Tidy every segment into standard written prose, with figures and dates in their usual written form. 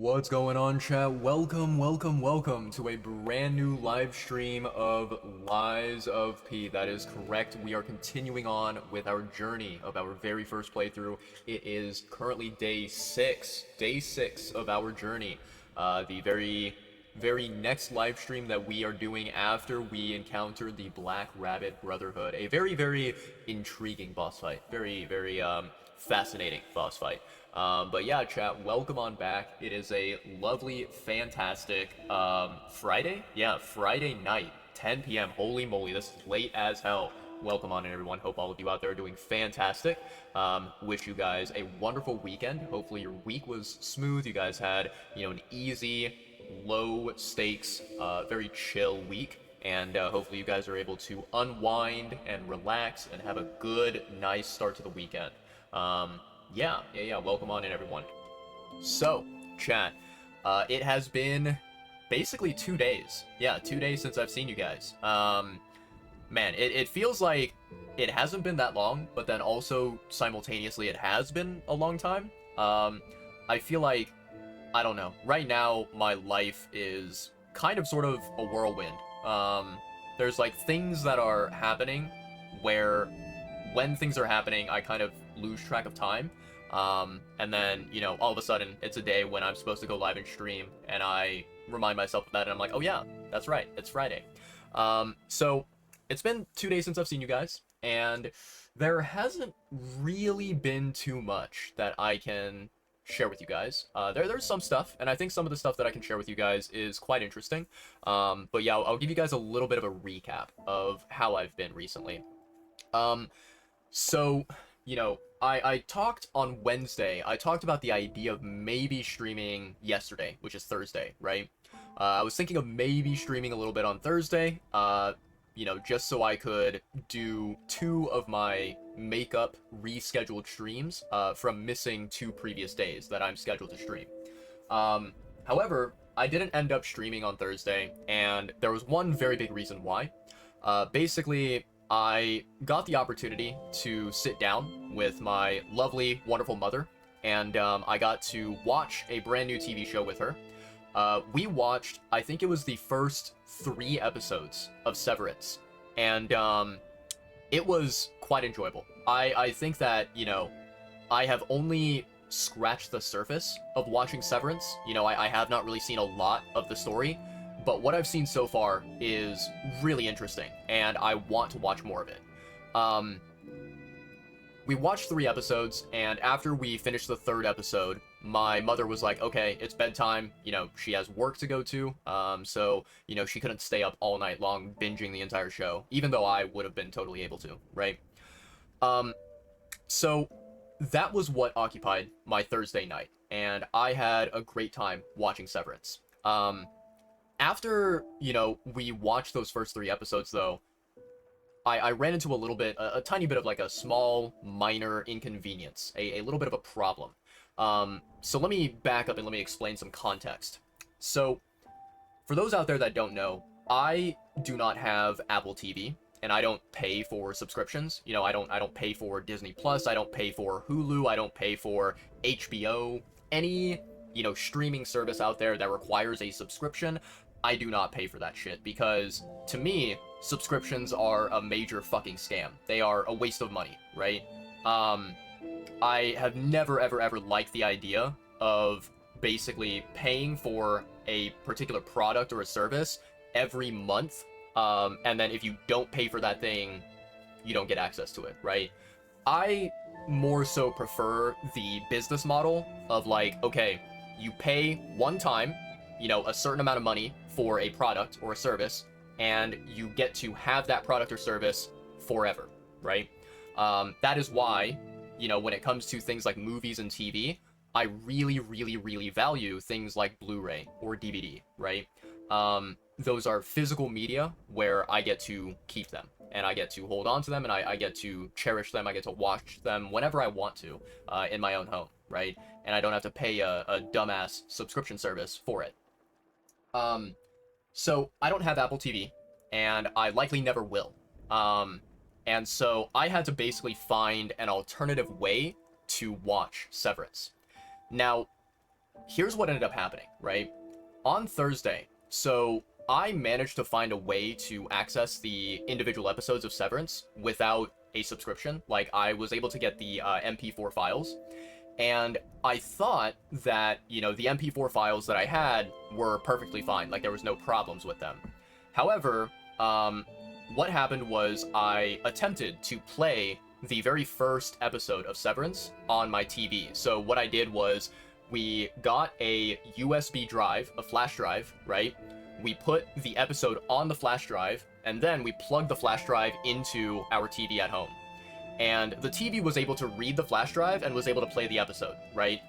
What's going on, chat? Welcome to a brand new live stream of Lies of P. That is correct. We are continuing on with our journey of our very first playthrough. It is currently day six of our journey. The very next live stream that we are doing after we encounter the Black Rabbit Brotherhood. A very intriguing boss fight. Very fascinating boss fight. But yeah, chat, welcome on back. It is a lovely, fantastic Friday? Yeah, Friday night, 10 p.m. Holy moly, this is late as hell. Welcome on in, everyone. Hope all of you out there are doing fantastic. Wish you guys a wonderful weekend. Hopefully your week was smooth. You guys had, an easy, low stakes, very chill week. And hopefully you guys are able to unwind and relax and have a good, nice start to the weekend. Yeah, welcome on in, everyone. So, chat, it has been basically 2 days. Yeah, 2 days since I've seen you guys. Man, it feels like it hasn't been that long, but then also simultaneously it has been a long time. I feel like, I don't know, right now my life is kind of sort of a whirlwind. There's like things that are happening where when things are happening, I kind of lose track of time. And then, all of a sudden, it's a day when I'm supposed to go live and stream, and I remind myself of that, and I'm like, oh yeah, that's right, it's Friday. So, it's been 2 days since I've seen you guys, and there hasn't really been too much that I can share with you guys. There's some stuff, and I think some of the stuff that I can share with you guys is quite interesting. But yeah, I'll give you guys a little bit of a recap of how I've been recently. So, I talked on Wednesday, I talked about the idea of maybe streaming yesterday, which is Thursday, right? I was thinking of maybe streaming a little bit on Thursday, just so I could do 2 of my makeup rescheduled streams, from missing 2 previous days that I'm scheduled to stream. However, I didn't end up streaming on Thursday, and there was one very big reason why. Basically, I got the opportunity to sit down with my lovely, wonderful mother, and I got to watch a brand new TV show with her. We watched, I think it was the first 3 episodes of Severance, and it was quite enjoyable. I think that, I have only scratched the surface of watching Severance. I have not really seen a lot of the story, but what I've seen so far is really interesting, and I want to watch more of it. We watched 3 episodes, and after we finished the 3rd episode, my mother was like, okay, it's bedtime, she has work to go to, so, she couldn't stay up all night long binging the entire show, even though I would have been totally able to, right? So that was what occupied my Thursday night, and I had a great time watching Severance. After, we watched those first 3 episodes, though, I ran into a tiny bit of like a small, minor inconvenience, a little bit of a problem. So let me back up and let me explain some context. So, for those out there that don't know, I do not have Apple TV, and I don't pay for subscriptions. I don't pay for Disney Plus, I don't pay for Hulu, I don't pay for HBO, any, streaming service out there that requires a subscription. I do not pay for that shit, because to me, subscriptions are a major fucking scam. They are a waste of money, right? I have never ever liked the idea of basically paying for a particular product or a service every month, and then if you don't pay for that thing, you don't get access to it, right? I more so prefer the business model of like, okay, you pay one time, a certain amount of money for a product or a service, and you get to have that product or service forever, right? That is why, when it comes to things like movies and TV, I really value things like Blu-ray or DVD, right? Those are physical media where I get to keep them, and I get to hold on to them, and I get to cherish them, I get to watch them whenever I want to, in my own home, right? And I don't have to pay a dumbass subscription service for it. So I don't have Apple TV, and I likely never will. And so I had to basically find an alternative way to watch Severance. Now, here's what ended up happening, right? On Thursday, so I managed to find a way to access the individual episodes of Severance without a subscription. Like, I was able to get the MP4 files, and I thought that, you know, the MP4 files that I had were perfectly fine. Like, there was no problems with them. However, what happened was I attempted to play the very first episode of Severance on my TV. So what I did was we got a USB drive, a flash drive, right? We put the episode on the flash drive, and then we plugged the flash drive into our TV at home. And the TV was able to read the flash drive and was able to play the episode, right?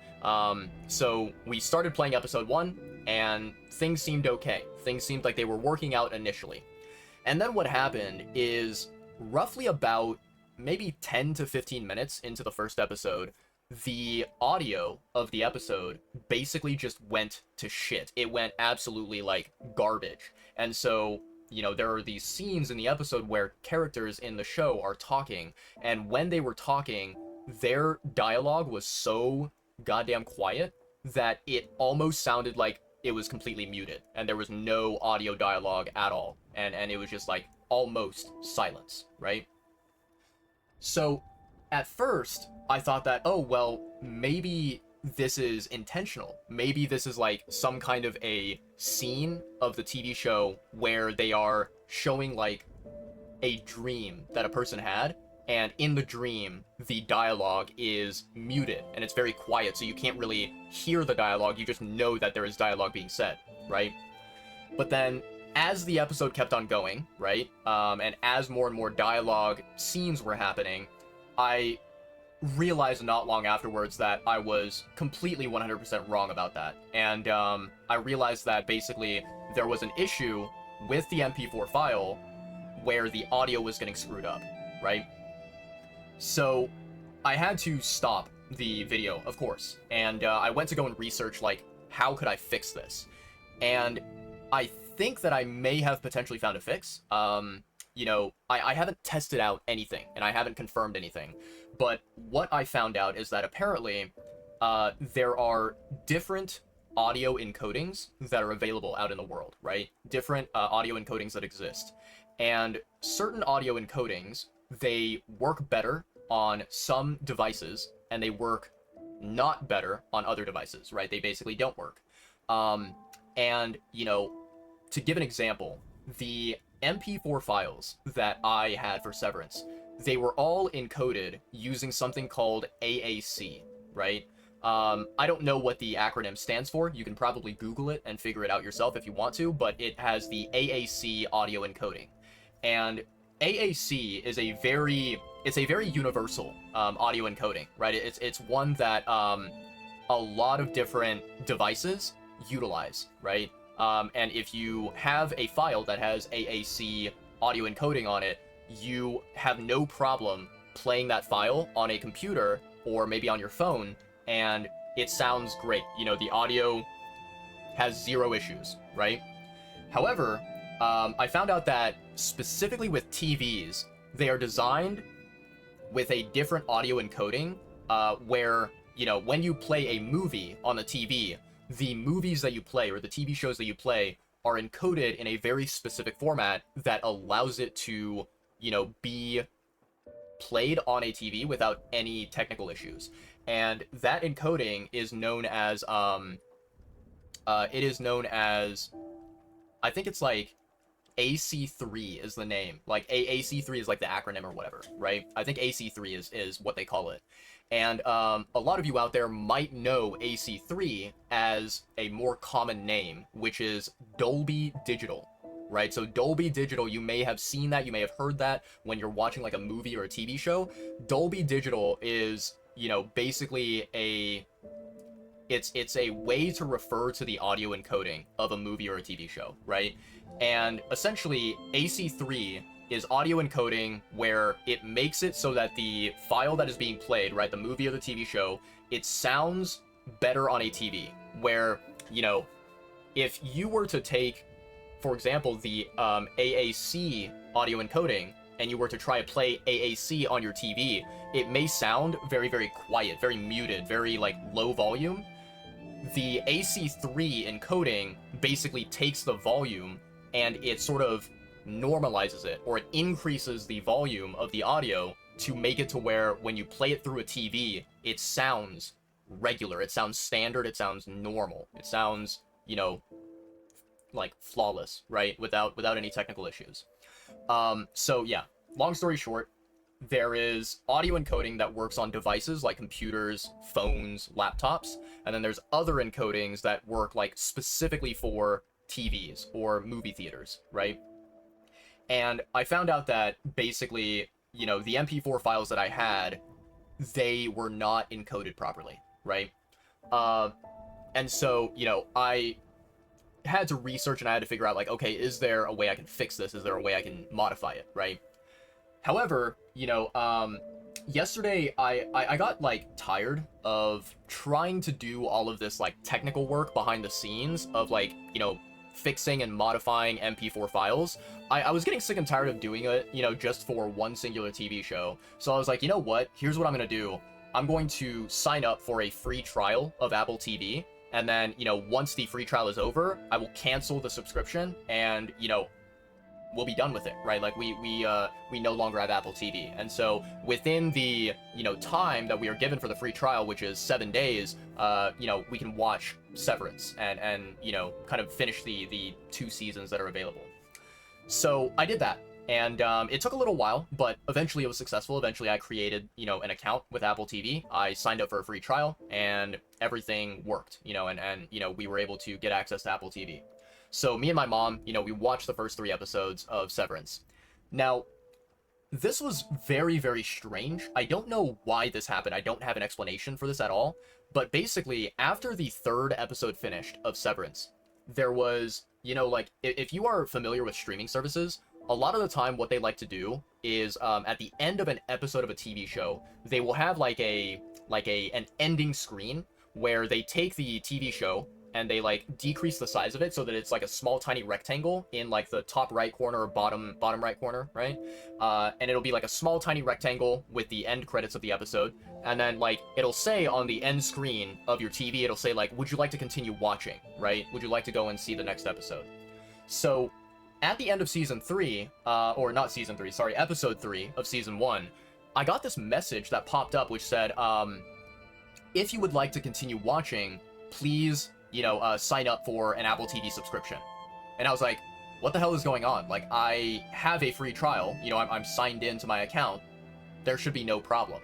So we started playing episode 1, and things seemed okay. Things seemed like they were working out initially. And then what happened is, roughly about maybe 10 to 15 minutes into the first episode, the audio of the episode basically just went to shit. It went absolutely, like, garbage. And so, you know, there are these scenes in the episode where characters in the show are talking, and when they were talking, their dialogue was so goddamn quiet that it almost sounded like it was completely muted, and there was no audio dialogue at all, and it was just, like, almost silence, right? So, at first, I thought that, oh, well, maybe this is intentional. Maybe this is, like, some kind of a scene of the TV show where they are showing, like, a dream that a person had, and in the dream, the dialogue is muted, and it's very quiet, so you can't really hear the dialogue, you just know that there is dialogue being said, right? But then, as the episode kept on going, right, and as more and more dialogue scenes were happening, I realized not long afterwards that I was completely 100% wrong about that. And I realized that basically there was an issue with the MP4 file where the audio was getting screwed up, right? So I had to stop the video, of course, and I went to go and research, like, how could I fix this? And I think that I may have potentially found a fix. You know, I haven't tested out anything, and I haven't confirmed anything, but what I found out is that apparently there are different audio encodings that are available out in the world, right? Different audio encodings that exist. And certain audio encodings, they work better on some devices, and they work not better on other devices, right? They basically don't work. And, you know, to give an example, the MP4 files that I had for Severance, they were all encoded using something called AAC, right? I don't know what the acronym stands for. You can probably Google it and figure it out yourself if you want to, but it has the AAC audio encoding. And AAC is a very universal audio encoding, right? It's one that a lot of different devices utilize, right? And if you have a file that has AAC audio encoding on it, you have no problem playing that file on a computer or maybe on your phone, and it sounds great. You know, the audio has zero issues, right? However, I found out that specifically with TVs, they are designed with a different audio encoding, where, you know, when you play a movie on the TV, the movies that you play or the TV shows that you play are encoded in a very specific format that allows it to, you know, be played on a TV without any technical issues. And that encoding is known as, I think it's like AC3 is the name. Like AC3 is like the acronym or whatever, right? I think AC3 is what they call it. And a lot of you out there might know AC3 as a more common name, which is Dolby Digital, right? So Dolby Digital, you may have seen that, you may have heard that when you're watching like a movie or a TV show. Dolby Digital is, you know, basically it's a way to refer to the audio encoding of a movie or a TV show, right? And essentially, AC3 is audio encoding where it makes it so that the file that is being played, right, the movie or the TV show, it sounds better on a TV. Where, you know, if you were to take, for example, the AAC audio encoding, and you were to try to play AAC on your TV, it may sound very, very quiet, very muted, very, like, low volume. the AC3 encoding basically takes the volume and it sort of normalizes it, or it increases the volume of the audio to make it to where when you play it through a TV, it sounds regular, it sounds standard, it sounds normal, it sounds, you know, like flawless, right? Without any technical issues. So yeah, long story short, there is audio encoding that works on devices like computers, phones, laptops, and then there's other encodings that work like specifically for TVs or movie theaters, right? And I found out that basically, you know, the MP4 files that I had, they were not encoded properly, right? Uh, and so, you know, I had to research and I had to figure out, like, okay, is there a way I can fix this? Is there a way I can modify it, right? However, you know, yesterday I got like tired of trying to do all of this like technical work behind the scenes of like, you know, fixing and modifying MP4 files. I was getting sick and tired of doing it, you know, just for one singular TV show. So I was like, you know what? Here's what I'm gonna do. I'm going to sign up for a free trial of Apple TV. And then, you know, once the free trial is over, I will cancel the subscription and, you know, we'll be done with it, right? Like we no longer have Apple TV. And so within the, you know, time that we are given for the free trial, which is 7 days, you know, we can watch Severance and you know, kind of finish the 2 seasons that are available. So I did that. And it took a little while, but eventually it was successful. Eventually I created, you know, an account with Apple TV. I signed up for a free trial and everything worked, you know, and you know, we were able to get access to Apple TV. So me and my mom, you know, we watched the first 3 episodes of Severance. Now, this was very, very strange. I don't know why this happened. I don't have an explanation for this at all. But basically, after the 3rd episode finished of Severance, there was, you know, like, if you are familiar with streaming services, a lot of the time what they like to do is at the end of an episode of a TV show, they will have like an ending screen where they take the TV show and they like decrease the size of it so that it's like a small tiny rectangle in like the top right corner or bottom right corner, right? And it'll be like a small tiny rectangle with the end credits of the episode, and then like it'll say on the end screen of your TV, it'll say like, would you like to continue watching, right? Would you like to go and see the next episode? So at the end of season 3, or not season 3, sorry, episode 3 of season 1, I got this message that popped up which said, if you would like to continue watching, please, you know, sign up for an Apple TV subscription. And I was like, what the hell is going on? Like, I have a free trial, you know, I'm signed into my account, there should be no problem.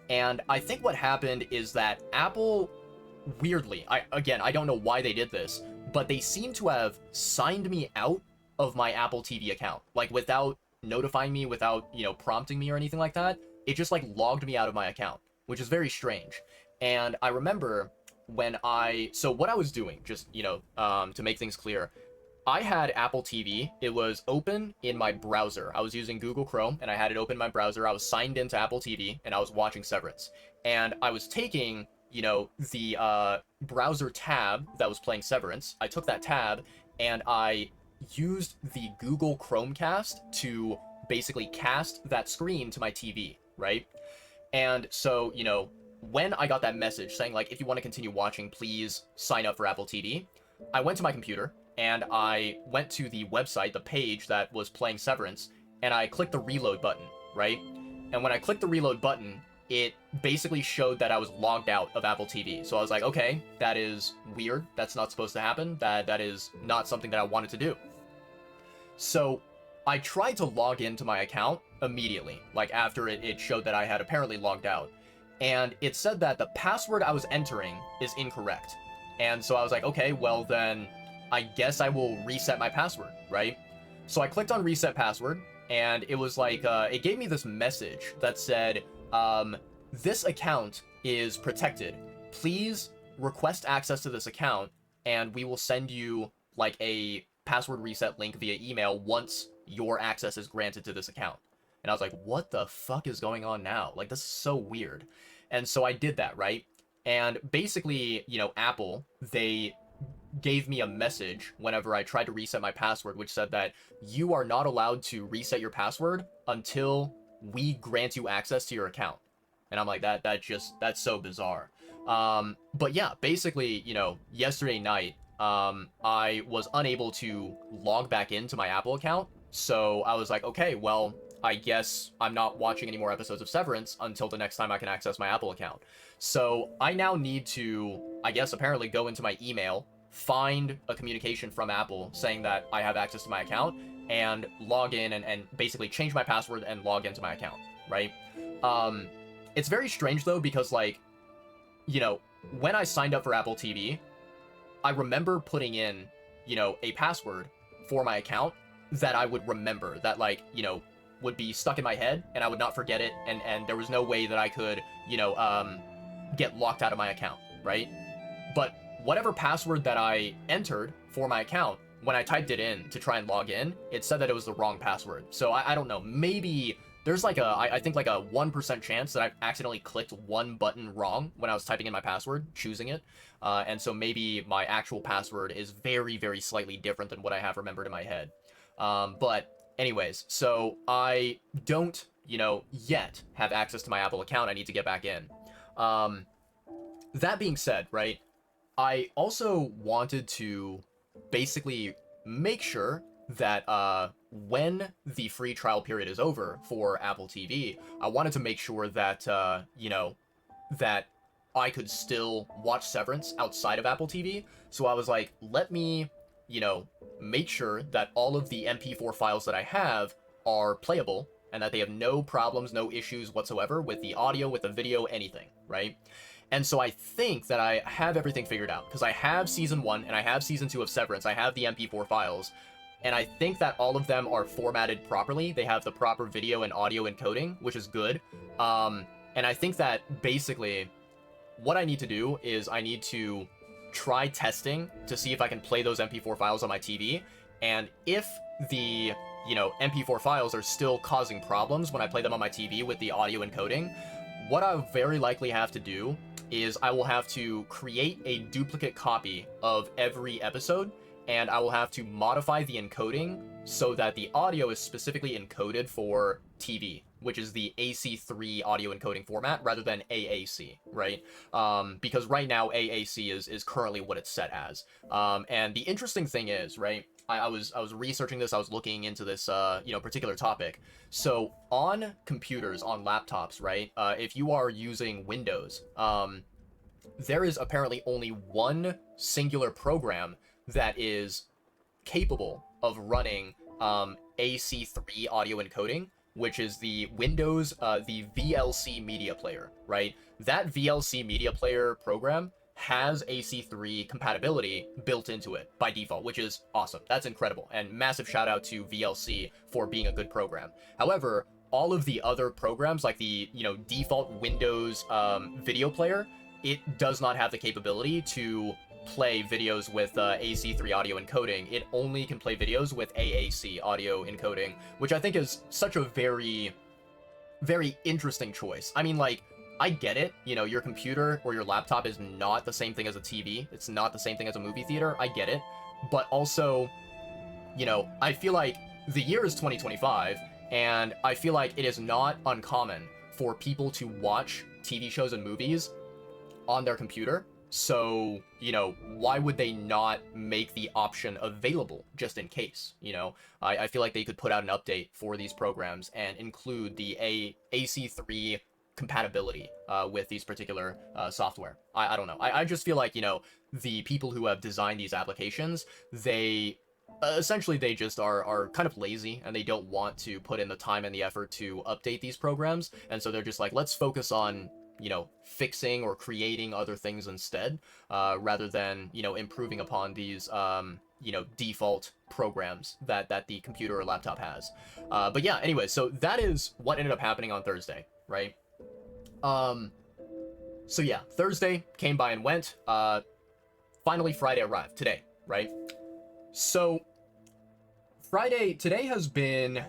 And I think what happened is that Apple, weirdly, I don't know why they did this, but they seem to have signed me out of my Apple TV account, like without notifying me, without, you know, prompting me or anything like that. It just like logged me out of my account, which is very strange. And I remember when so what I was doing, just, you know, to make things clear, I had Apple TV. It was open in my browser. I was using Google Chrome and I had it open in my browser. I was signed into Apple TV and I was watching Severance. And I was taking, you know, the browser tab that was playing Severance. I took that tab and I used the Google Chromecast to basically cast that screen to my TV, right? And so, you know, when I got that message saying like, if you want to continue watching, please sign up for Apple TV, I went to my computer and I went to the website, the page that was playing Severance, and I clicked the reload button, right? And when I clicked the reload button, it basically showed that I was logged out of Apple TV. So I was like, okay, that is weird. That's not supposed to happen. That is not something that I wanted to do. So I tried to log into my account immediately, like after it showed that I had apparently logged out. And it said that the password I was entering is incorrect. And so I was like, okay, well then I guess I will reset my password, right? So I clicked on reset password and it was like, it gave me this message that said, this account is protected. Please request access to this account and we will send you like a password reset link via email once your access is granted to this account. And I was like, what the fuck is going on now? Like, this is so weird. And so I did that, right? And basically, you know, Apple, they gave me a message whenever I tried to reset my password, which said that you are not allowed to reset your password until we grant you access to your account. And I'm like, that's so bizarre. But yeah, basically, yesterday night, I was unable to log back into my Apple account. So I was like, okay, well, I guess I'm not watching any more episodes of Severance until the next time I can access my Apple account. So I now need to, I guess, apparently go into my email, find a communication from Apple saying that I have access to my account, and log in and basically change my password and log into my account, right? It's very strange though, because like, when I signed up for Apple TV, I remember putting in, a password for my account that I would remember, that like, would be stuck in my head and I would not forget it, and there was no way that I could, get locked out of my account, right? But whatever password that I entered for my account, when I typed it in to try and log in, it said that it was the wrong password. So I don't know, maybe there's like I think like a 1% chance that I accidentally clicked one button wrong when I was typing in my password, choosing it. And so maybe my actual password is very, very slightly different than what I have remembered in my head. But anyways, so I don't, yet have access to my Apple account. I need to get back in. That being said, right, I also wanted to basically make sure that when the free trial period is over for Apple TV, I wanted to make sure that, that I could still watch Severance outside of Apple TV. So I was like, let me, make sure that all of the MP4 files that I have are playable and that they have no problems, no issues whatsoever with the audio, with the video, anything, right? And so I think that I have everything figured out, because I have season 1 and I have season 2 of Severance. I have the MP4 files, and I think that all of them are formatted properly. They have the proper video and audio encoding, which is good. And I think that basically what I need to do is I need to try testing to see if I can play those MP4 files on my TV. And if the, MP4 files are still causing problems when I play them on my TV with the audio encoding, what I'll very likely have to do is I will have to create a duplicate copy of every episode, and I will have to modify the encoding so that the audio is specifically encoded for TV, which is the AC3 audio encoding format rather than AAC, right? Because right now AAC is currently what it's set as. And the interesting thing is, right, I was researching this, I was looking into this, particular topic. So on computers, on laptops, right, if you are using Windows, there is apparently only one singular program that is capable of running AC3 audio encoding, which is the Windows, the VLC media player, right? That VLC media player program has AC3 compatibility built into it by default, which is awesome. That's incredible. And massive shout out to VLC for being a good program. However, all of the other programs, like the, default Windows video player, it does not have the capability to play videos with AC3 audio encoding. It only can play videos with AAC audio encoding, which I think is such a very, very interesting choice. I mean, like, I get it, your computer or your laptop is not the same thing as a TV. It's not the same thing as a movie theater. I get it. But also, I feel like the year is 2025, and I feel like it is not uncommon for people to watch TV shows and movies on their computer. So, why would they not make the option available just in case? I feel like they could put out an update for these programs and include the AC3 compatibility with these particular software. I don't know. I just feel like, the people who have designed these applications, they essentially they just are kind of lazy, and they don't want to put in the time and the effort to update these programs. And so they're just like, let's focus on fixing or creating other things instead, rather than, improving upon these, default programs that the computer or laptop has. But yeah, anyway, so that is what ended up happening on Thursday, right? So yeah, Thursday came by and went. Finally, Friday arrived today, right? So today has been,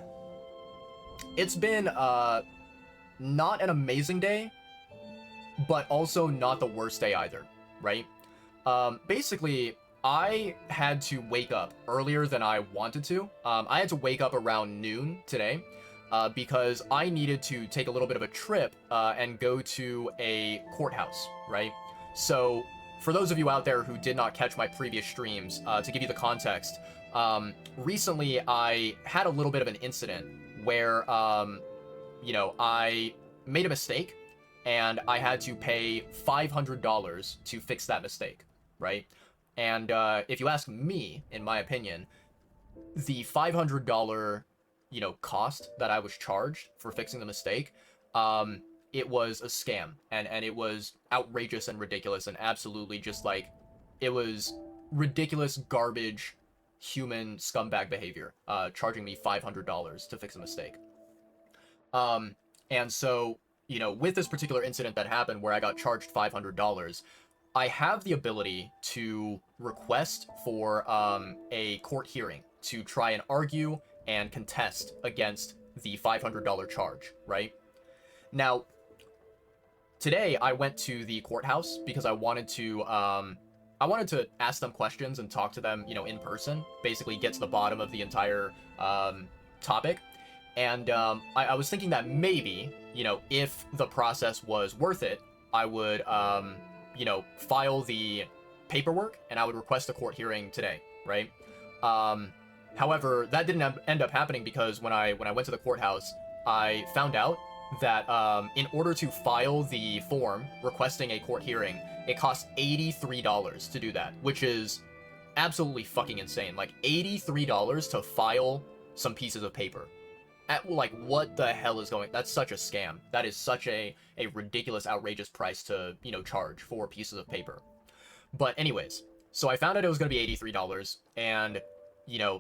it's been, not an amazing day, but also not the worst day either, right? Basically, I had to wake up earlier than I wanted to. I had to wake up around noon today, because I needed to take a little bit of a trip, and go to a courthouse, right? So, for those of you out there who did not catch my previous streams, to give you the context, recently I had a little bit of an incident where, I made a mistake and I had to pay $500 to fix that mistake, right? And if you ask me, in my opinion, the $500, cost that I was charged for fixing the mistake, it was a scam, and it was outrageous and ridiculous and absolutely just like, it was ridiculous garbage human scumbag behavior, charging me $500 to fix a mistake. And so, with this particular incident that happened where I got charged $500, I have the ability to request for a court hearing to try and argue and contest against the $500 charge, right? Now, today I went to the courthouse because I wanted to ask them questions and talk to them, in person, basically get to the bottom of the entire topic. And I was thinking that maybe, if the process was worth it, I would, file the paperwork and I would request a court hearing today, right? However, that didn't end up happening because when I went to the courthouse, I found out that in order to file the form requesting a court hearing, it costs $83 to do that, which is absolutely fucking insane. Like, $83 to file some pieces of paper. Like, what the hell is going? That's such a scam. That is such a ridiculous, outrageous price to, charge for pieces of paper. But anyways, so I found out it was going to be $83, and,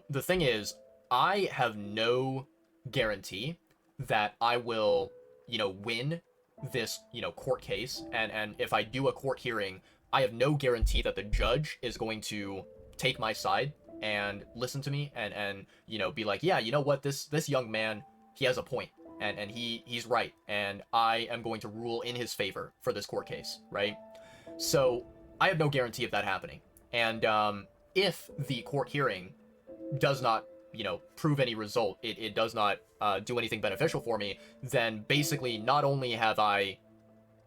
the thing is, I have no guarantee that I will, win this, court case, and if I do a court hearing, I have no guarantee that the judge is going to take my side and listen to me and be like, yeah, you know what, this young man, he has a point, and he's right, and I am going to rule in his favor for this court case, right? So I have no guarantee of that happening. And if the court hearing does not, prove any result, it does not do anything beneficial for me, then basically not only have I,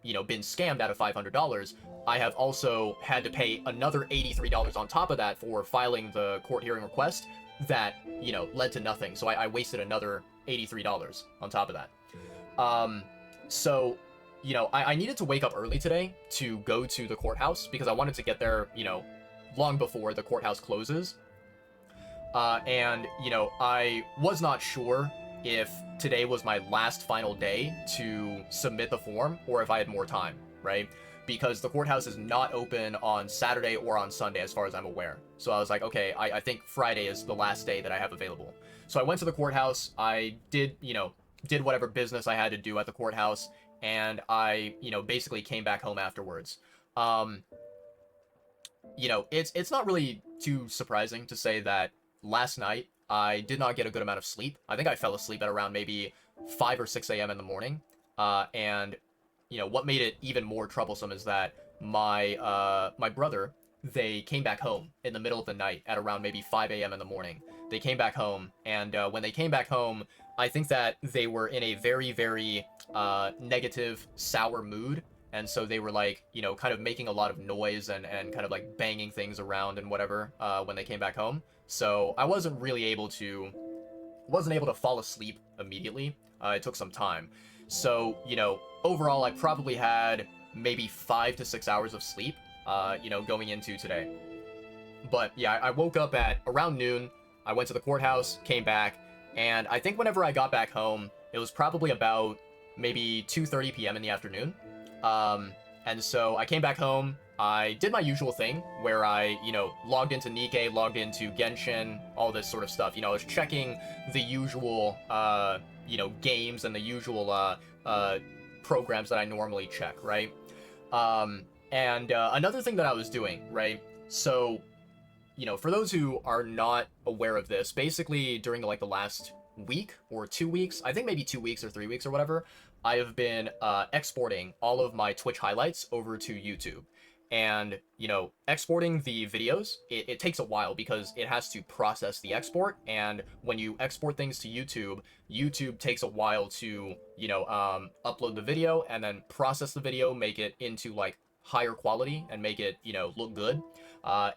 been scammed out of $500, I have also had to pay another $83 on top of that for filing the court hearing request that, led to nothing. So I wasted another $83 on top of that. So, I needed to wake up early today to go to the courthouse because I wanted to get there, long before the courthouse closes. And, I was not sure if today was my last final day to submit the form or if I had more time, right? Because the courthouse is not open on Saturday or on Sunday as far as I'm aware. So I was like, okay, I think Friday is the last day that I have available. So I went to the courthouse, I did whatever business I had to do at the courthouse, and I, basically came back home afterwards. It's not really too surprising to say that last night I did not get a good amount of sleep. I think I fell asleep at around maybe 5 or 6 a.m. in the morning. And what made it even more troublesome is that my brother, they came back home in the middle of the night at around maybe 5 a.m. in the morning. They came back home, and when they came back home, I think that they were in a very, very negative, sour mood. And so they were like, kind of making a lot of noise and kind of like banging things around and whatever when they came back home. So I wasn't able to fall asleep immediately. It took some time. So, overall, I probably had maybe 5 to 6 hours of sleep, going into today. But yeah, I woke up at around noon. I went to the courthouse, came back, and I think whenever I got back home, it was probably about maybe 2:30 p.m. in the afternoon. And so I came back home, I did my usual thing where I, logged into Nikkei, logged into Genshin, all this sort of stuff. I was checking the usual, games and the usual, programs that I normally check, right? And another thing that I was doing, right? So, for those who are not aware of this, basically during the last week or 2 weeks, I think maybe 2 weeks or 3 weeks or whatever, I have been exporting all of my Twitch highlights over to YouTube. And, exporting the videos, it takes a while because it has to process the export. And when you export things to YouTube, YouTube takes a while to, upload the video and then process the video, make it into higher quality and make it, look good,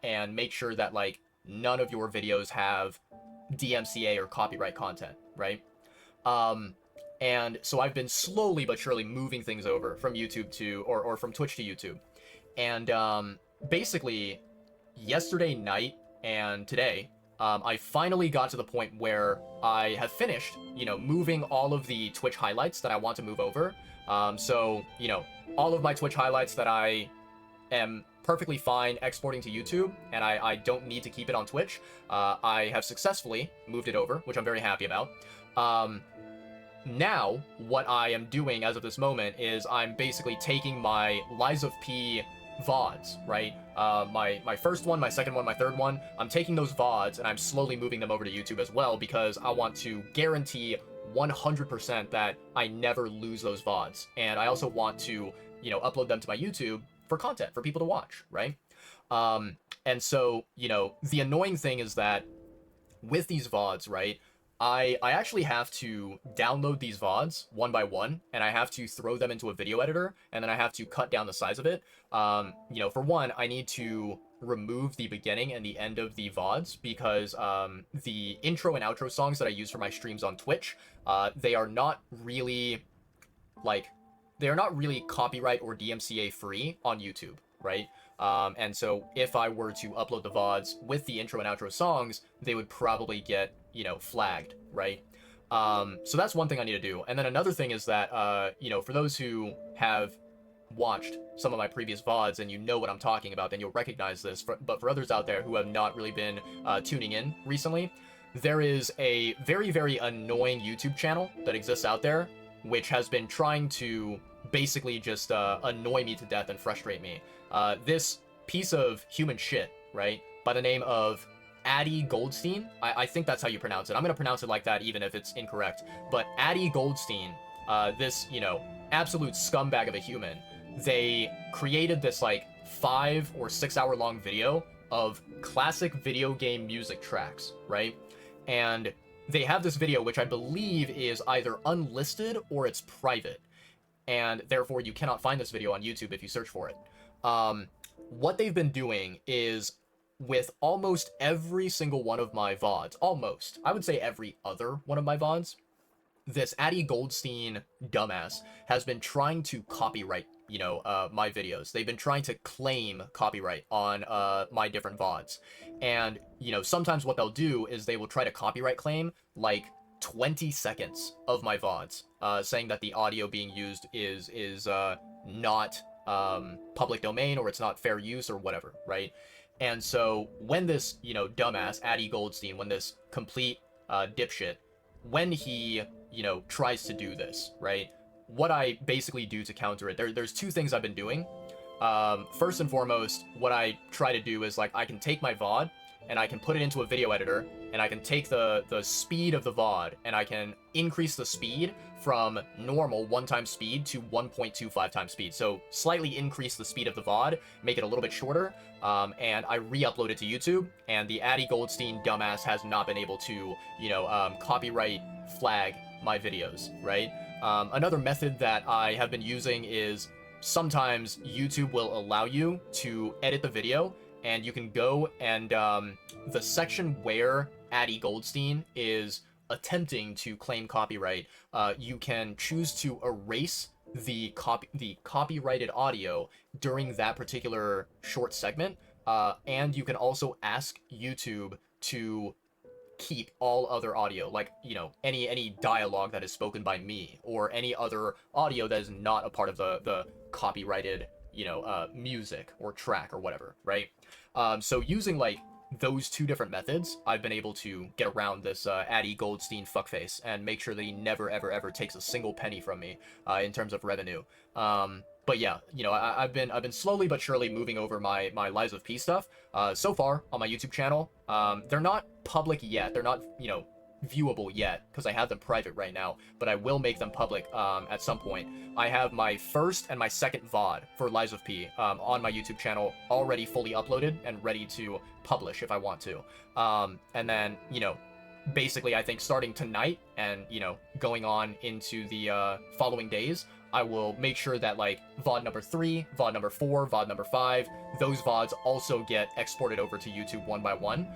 and make sure that like none of your videos have DMCA or copyright content, right? Um, and so I've been slowly but surely moving things over from YouTube to, or from Twitch to YouTube. And basically, yesterday night and today, I finally got to the point where I have finished, moving all of the Twitch highlights that I want to move over. So, all of my Twitch highlights that I am perfectly fine exporting to YouTube, and I don't need to keep it on Twitch. I have successfully moved it over, which I'm very happy about. Now, what I am doing as of this moment is I'm basically taking my Lies of P VODs, right? My first one, my second one, my third one, I'm taking those VODs and I'm slowly moving them over to YouTube as well, because I want to guarantee 100% that I never lose those VODs. And I also want to, upload them to my YouTube for content, for people to watch, right? And so, the annoying thing is that with these VODs, right, I actually have to download these VODs one by one, and I have to throw them into a video editor, and then I have to cut down the size of it. For one, I need to remove the beginning and the end of the VODs, because the intro and outro songs that I use for my streams on Twitch, they are not really, copyright or DMCA free on YouTube, right? And so if I were to upload the VODs with the intro and outro songs, they would probably get, flagged, right? So that's one thing I need to do. And then another thing is that, for those who have watched some of my previous VODs and you know what I'm talking about, then you'll recognize this. But for others out there who have not really been tuning in recently, there is a very, very annoying YouTube channel that exists out there, which has been trying to basically just annoy me to death and frustrate me. This piece of human shit, right, by the name of Addy Goldstein, I think that's how you pronounce it. I'm going to pronounce it like that even if it's incorrect. But Addy Goldstein, this, absolute scumbag of a human, they created this, 5 or 6 hour long video of classic video game music tracks, right? And they have this video, which I believe is either unlisted or it's private. And therefore, you cannot find this video on YouTube if you search for it. What they've been doing is, with almost every single one of my VODs, almost, I would say every other one of my VODs, this Addy Goldstein dumbass has been trying to copyright, my videos. They've been trying to claim copyright on my different VODs. And, sometimes what they'll do is they will try to copyright claim, 20 seconds of my VODs, saying that the audio being used is not public domain, or it's not fair use or whatever, right? And so when this, dumbass, Addy Goldstein, when this complete dipshit, when he, tries to do this, right, what I basically do to counter it, there's two things I've been doing. First and foremost, what I try to do is, I can take my VOD, and I can put it into a video editor, and I can take the speed of the VOD, and I can increase the speed from normal 1x speed to 1.25 times speed. So slightly increase the speed of the VOD, make it a little bit shorter, and I re-upload it to YouTube, and the Addy Goldstein dumbass has not been able to, copyright flag my videos, right? Another method that I have been using is sometimes YouTube will allow you to edit the video, and you can go and the section where Addy Goldstein is attempting to claim copyright, you can choose to erase the copyrighted audio during that particular short segment, and you can also ask YouTube to keep all other audio, any dialogue that is spoken by me, or any other audio that is not a part of the copyrighted music or track or whatever, right? So using those two different methods, I've been able to get around this Addy Goldstein fuckface and make sure that he never ever ever takes a single penny from me in terms of revenue. But yeah, I've been slowly but surely moving over my Lies of P stuff. So far on my YouTube channel, they're not public yet. They're not viewable yet because I have them private right now, but I will make them public at some point. I have my first and my second VOD for Lies of P on my YouTube channel already fully uploaded and ready to publish if I want to. And then, basically I think starting tonight and, going on into the following days, I will make sure that like VOD number 3, VOD number 4, VOD number 5, those VODs also get exported over to YouTube one by one,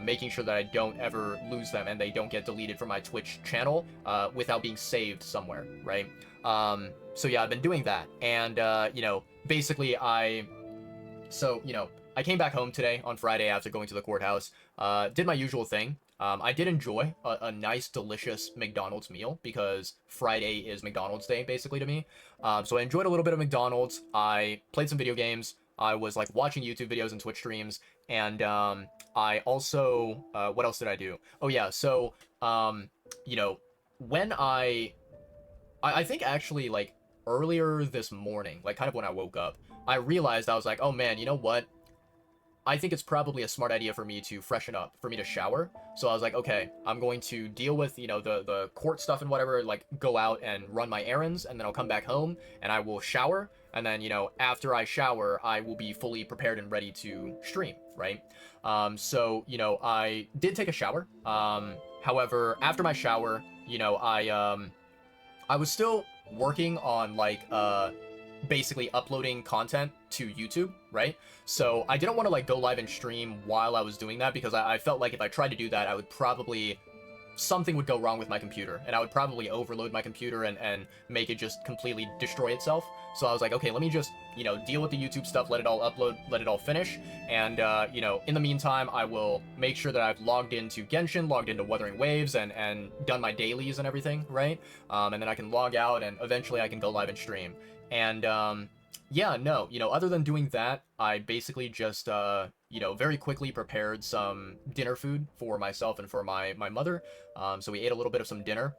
making sure that I don't ever lose them and they don't get deleted from my Twitch channel without being saved somewhere, right? So yeah, I've been doing that, and you know, basically I came back home today on Friday after going to the courthouse, did my usual thing. I did enjoy a nice, delicious McDonald's meal because Friday is McDonald's day, basically, to me. So I enjoyed a little bit of McDonald's. I played some video games. I was, like, watching YouTube videos and Twitch streams. And I also... what else did I do? Oh, yeah, so, you know, when I think, actually, like, earlier this morning, like, kind of when I woke up, I realized I was like, oh, man, you know what? I think it's probably a smart idea for me to freshen up, for me to shower. So I was like, okay, I'm going to deal with, you know, the court stuff and whatever, like go out and run my errands, and then I'll come back home and I will shower. And then, you know, after I shower, I will be fully prepared and ready to stream, right? So, you know, I did take a shower. However, after my shower, you know, I was still working on like, basically uploading content to YouTube, right? So I didn't want to like go live and stream while I was doing that because I felt like if I tried to do that, I would probably, something would go wrong with my computer and I would probably overload my computer and make it just completely destroy itself. So I was like, okay, let me just, you know, deal with the YouTube stuff, let it all upload, let it all finish. And, you know, in the meantime, I will make sure that I've logged into Genshin, logged into Wuthering Waves and done my dailies and everything, right? And then I can log out and eventually I can go live and stream. And, yeah, no, you know, other than doing that, I basically just, you know, very quickly prepared some dinner food for myself and for my mother. So we ate a little bit of some dinner.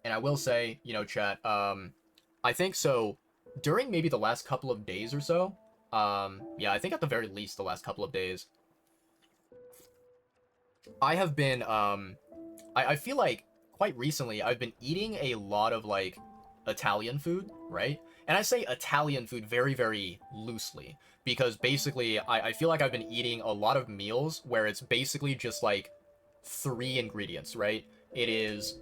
And I will say, you know, chat, I think so during maybe the last couple of days or so, yeah, I think at the very least the last couple of days, I have been, I feel like quite recently I've been eating a lot of like Italian food, right? And I say Italian food very, very loosely because basically I feel like I've been eating a lot of meals where it's basically just like 3 ingredients, right? It is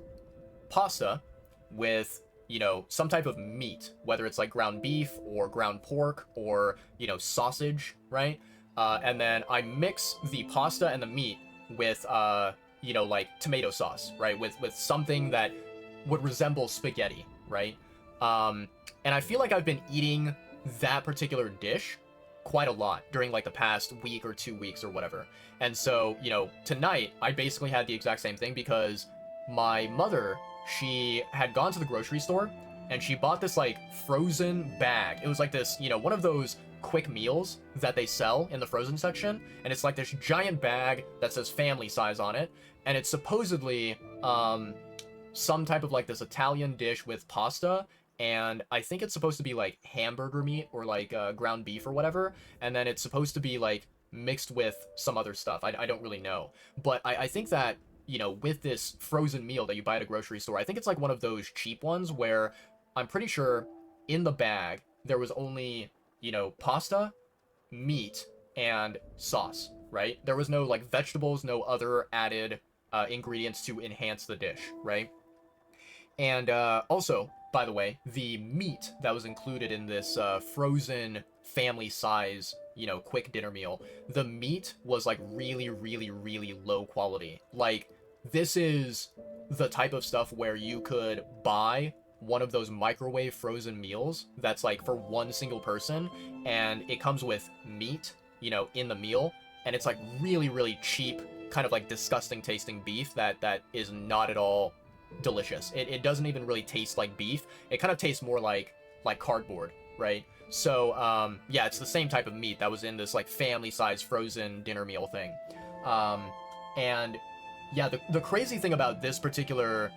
pasta with, you know, some type of meat, whether it's like ground beef or ground pork or, you know, sausage, right? And then I mix the pasta and the meat with, you know, like tomato sauce, right? With something that would resemble spaghetti, right? And I feel like I've been eating that particular dish quite a lot during like the past week or 2 weeks or whatever. And so, you know, tonight I basically had the exact same thing because my mother, she had gone to the grocery store and she bought this like frozen bag. It was like this, you know, one of those quick meals that they sell in the frozen section, and it's like this giant bag that says family size on it, and it's supposedly some type of like this Italian dish with pasta, and I think it's supposed to be like hamburger meat or like ground beef or whatever, and then it's supposed to be like mixed with some other stuff. I don't really know, but I think that, you know, with this frozen meal that you buy at a grocery store, I think it's like one of those cheap ones where I'm pretty sure in the bag there was only, you know, pasta, meat, and sauce, right? There was no like vegetables, no other added ingredients to enhance the dish, right? And also, by the way, the meat that was included in this frozen family size, you know, quick dinner meal, the meat was like really, really, really low quality. Like, this is the type of stuff where you could buy one of those microwave frozen meals that's like for one single person, and it comes with meat, you know, in the meal, and it's like really, really cheap, kind of like disgusting tasting beef that is not at all delicious. It doesn't even really taste like beef. It kind of tastes more like cardboard, right? So yeah, it's the same type of meat that was in this like family size frozen dinner meal thing. And yeah, the crazy thing about this particular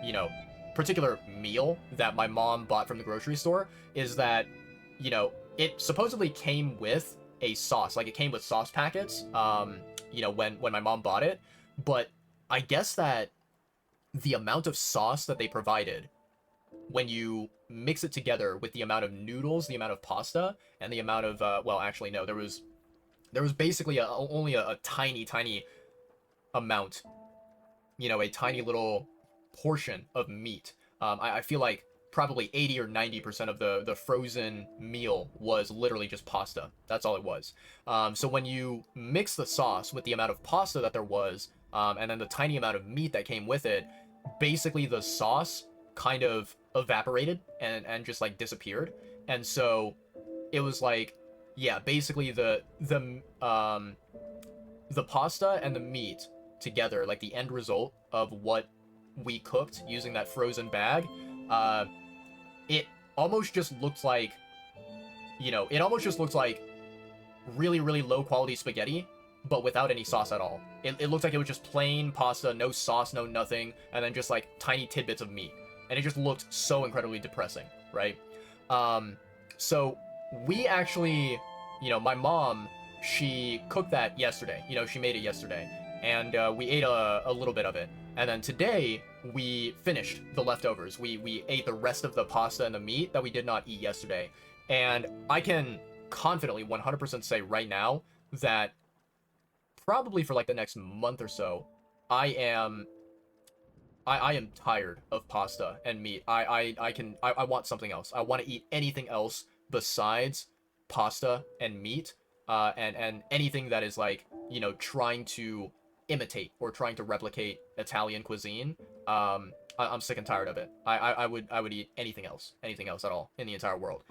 you know, particular meal that my mom bought from the grocery store is that, you know, it supposedly came with a sauce, like it came with sauce packets, you know, when my mom bought it, but I guess that the amount of sauce that they provided, when you mix it together with the amount of noodles, the amount of pasta, and the amount of well, actually no, there was basically only a tiny amount, you know, a tiny little portion of meat. I feel like probably 80 or 90% of the frozen meal was literally just pasta. That's all it was. So when you mix the sauce with the amount of pasta that there was, and then the tiny amount of meat that came with it, basically the sauce kind of evaporated and just like disappeared. And so it was like, yeah, basically the pasta and the meat together, like the end result of what we cooked using that frozen bag, uh, it almost just looked like, it almost just looked like really, really low quality spaghetti, but without any sauce at all. It looked like it was just plain pasta, no sauce, no nothing, and then just like tiny tidbits of meat. And it just looked so incredibly depressing, right? So we actually, my mom, she cooked that yesterday. She made it yesterday. And we ate a little bit of it. And then today, we finished the leftovers. We ate the rest of the pasta and the meat that we did not eat yesterday. And I can confidently 100% say right now that probably for like the next month or so, I am tired of pasta and meat. I want something else. I want to eat anything else besides pasta and meat, and anything that is like, trying to imitate or trying to replicate Italian cuisine. I'm sick and tired of it. I would eat anything else at all in the entire world.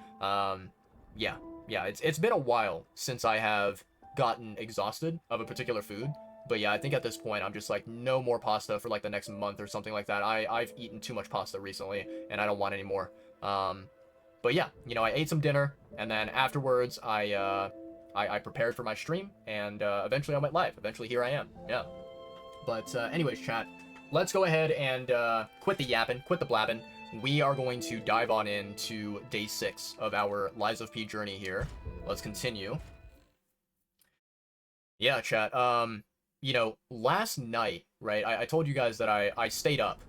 Yeah, it's been a while since I have gotten exhausted of a particular food. But yeah, I think at this point, I'm just like, no more pasta for like the next month or something like that. I've eaten too much pasta recently, and I don't want any more. But yeah, I ate some dinner, and then afterwards, I prepared for my stream, and eventually I went live. Eventually, here I am. Yeah. But anyways, chat, let's go ahead and quit the yapping, quit the blabbing. We are going to dive on into day 6 of our Lies of P journey here. Let's continue. Yeah, chat. Last night, right, I told you guys that I stayed up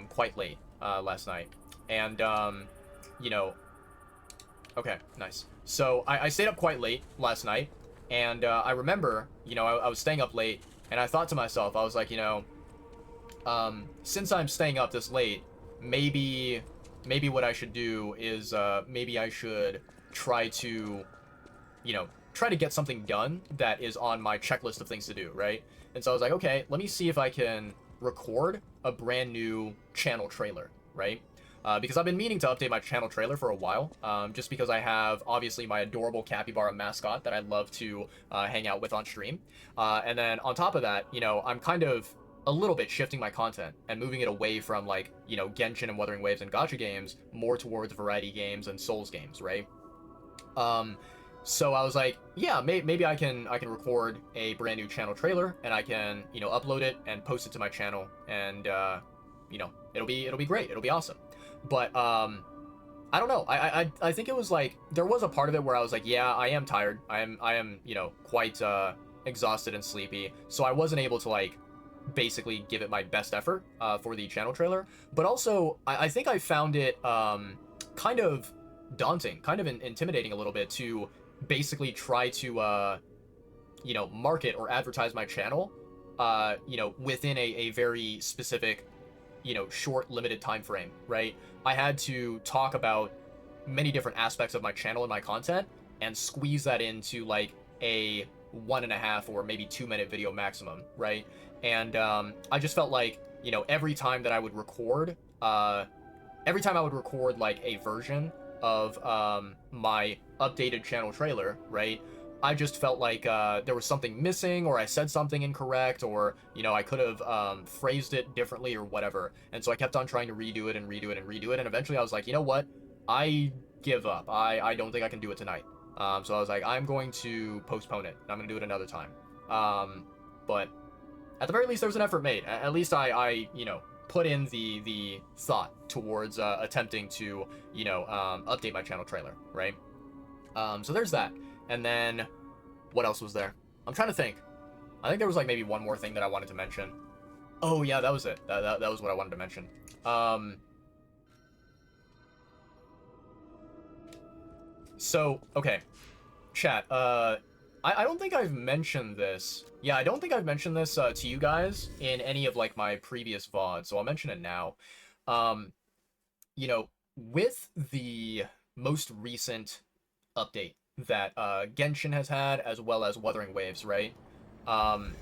quite late last night. And, okay, nice. So I stayed up quite late last night, and I remember, I was staying up late, and I thought to myself, I was like, since I'm staying up this late, maybe what I should do is, maybe I should try to, try to get something done that is on my checklist of things to do, right? And so I was like, okay, let me see if I can record a brand new channel trailer, right? Because I've been meaning to update my channel trailer for a while, just because I have, obviously, my adorable capybara mascot that I love to hang out with on stream. And then on top of that, I'm kind of a little bit shifting my content and moving it away from, like, Genshin and Wuthering Waves and gacha games, more towards variety games and Souls games, right? So I was like, yeah, maybe I can record a brand new channel trailer, and I can, upload it and post it to my channel, and it'll be great. It'll be awesome. But I don't know. I think it was like, there was a part of it where I was like, yeah, I am tired. I am quite exhausted and sleepy. So I wasn't able to, like, basically give it my best effort for the channel trailer. But also, I think I found it kind of daunting, kind of intimidating a little bit to basically try to market or advertise my channel within a very specific short limited time frame, right? I had to talk about many different aspects of my channel and my content and squeeze that into like a 1.5 or maybe 2 minute video maximum, right? And I just felt like every time that I would record like a version of my updated channel trailer, right, I just felt like there was something missing, or I said something incorrect, or I could have phrased it differently or whatever. And so I kept on trying to redo it and redo it and redo it, and eventually I was like, you know what, I give up. I don't think I can do it tonight. So I was like, I'm going to postpone it. I'm gonna do it another time. But at the very least, there was an effort made. At least I put in the thought towards attempting to update my channel trailer, right? So there's that. And then what else was there? I'm trying to think. I think there was like maybe one more thing that I wanted to mention. Oh yeah, that was it. That was what I wanted to mention. So okay, chat. I don't think I've mentioned this. Yeah, I don't think I've mentioned this to you guys in any of like my previous VODs, so I'll mention it now. with the most recent update that Genshin has had, as well as Wuthering Waves, right? Um,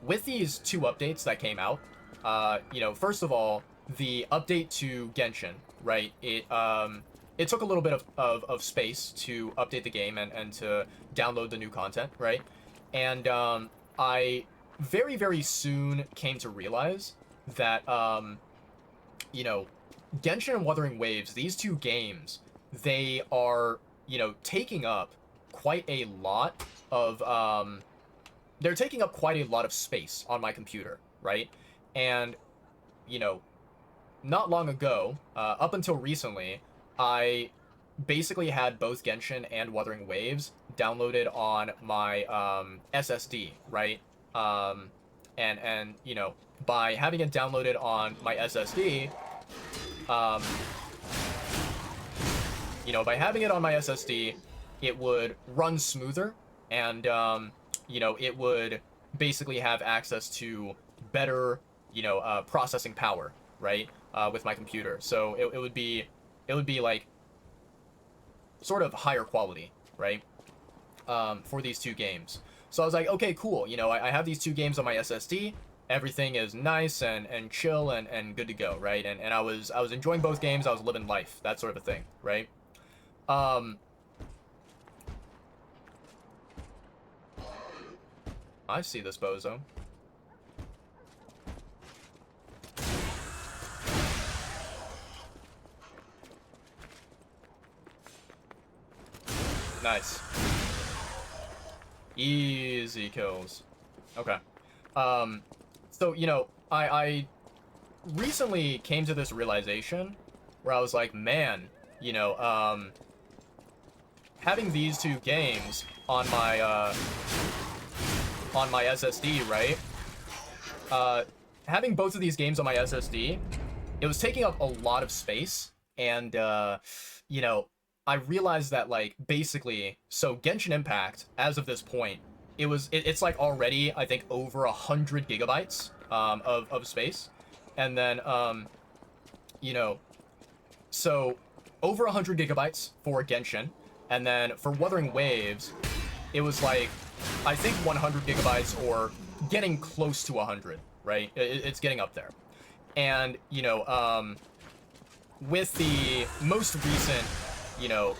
with these two updates that came out, first of all, the update to Genshin, right? It took a little bit of space to update the game and to download the new content, right? And I very, very soon came to realize that, you know, Genshin and Wuthering Waves, these two games, they are, taking up quite a lot of, they're taking up quite a lot of space on my computer, right? And, you know, not long ago, up until recently, I basically had both Genshin and Wuthering Waves downloaded on my SSD, right? Um, and by having it downloaded on my SSD, um, by having it on my SSD, it would run smoother, and it would basically have access to better, processing power, right? With my computer, so it would be like sort of higher quality, right? For these two games. So I was like, okay, cool. I have these two games on my SSD. Everything is nice and chill and good to go, right? And I was enjoying both games. I was living life, that sort of a thing, right? Um, I see this bozo. Nice. Easy kills. Okay. So, I recently came to this realization where I was like, man, having these two games on my SSD, right? Having both of these games on my SSD, it was taking up a lot of space, and I realized that, like, basically, so Genshin Impact, as of this point, it's like already, I think, over 100 GB of space, and then so over 100 GB for Genshin, and then for Wuthering Waves, it was like, I think 100 GB or getting close to 100, right? It's getting up there. And, with the you know,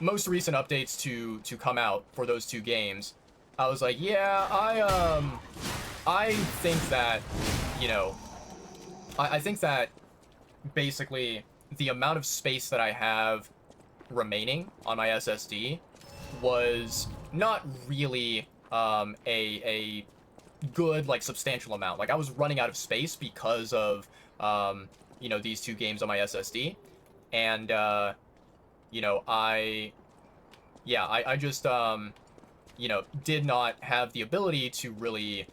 most recent updates to come out for those two games, I was like, yeah, I think that, I think that basically the amount of space that I have remaining on my SSD was not really a good, like, substantial amount. Like, I was running out of space because of these two games on my SSD, and I just did not have the ability to really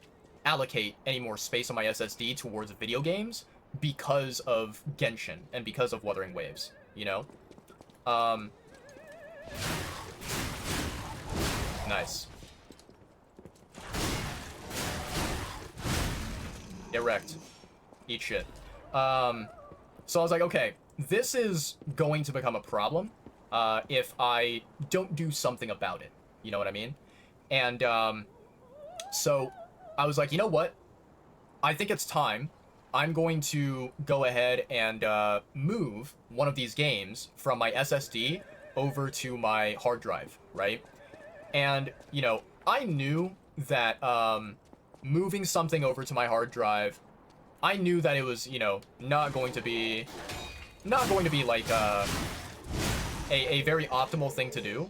allocate any more space on my SSD towards video games because of Genshin and because of Wuthering Waves, um nice. Get wrecked. Eat shit. So I was like, okay, this is going to become a problem if I don't do something about it. You know what I mean? And so I was like, you know what? I think it's time. I'm going to go ahead and move one of these games from my SSD over to my hard drive, right? And, I knew that moving something over to my hard drive, I knew that it was, not going to be like a very optimal thing to do.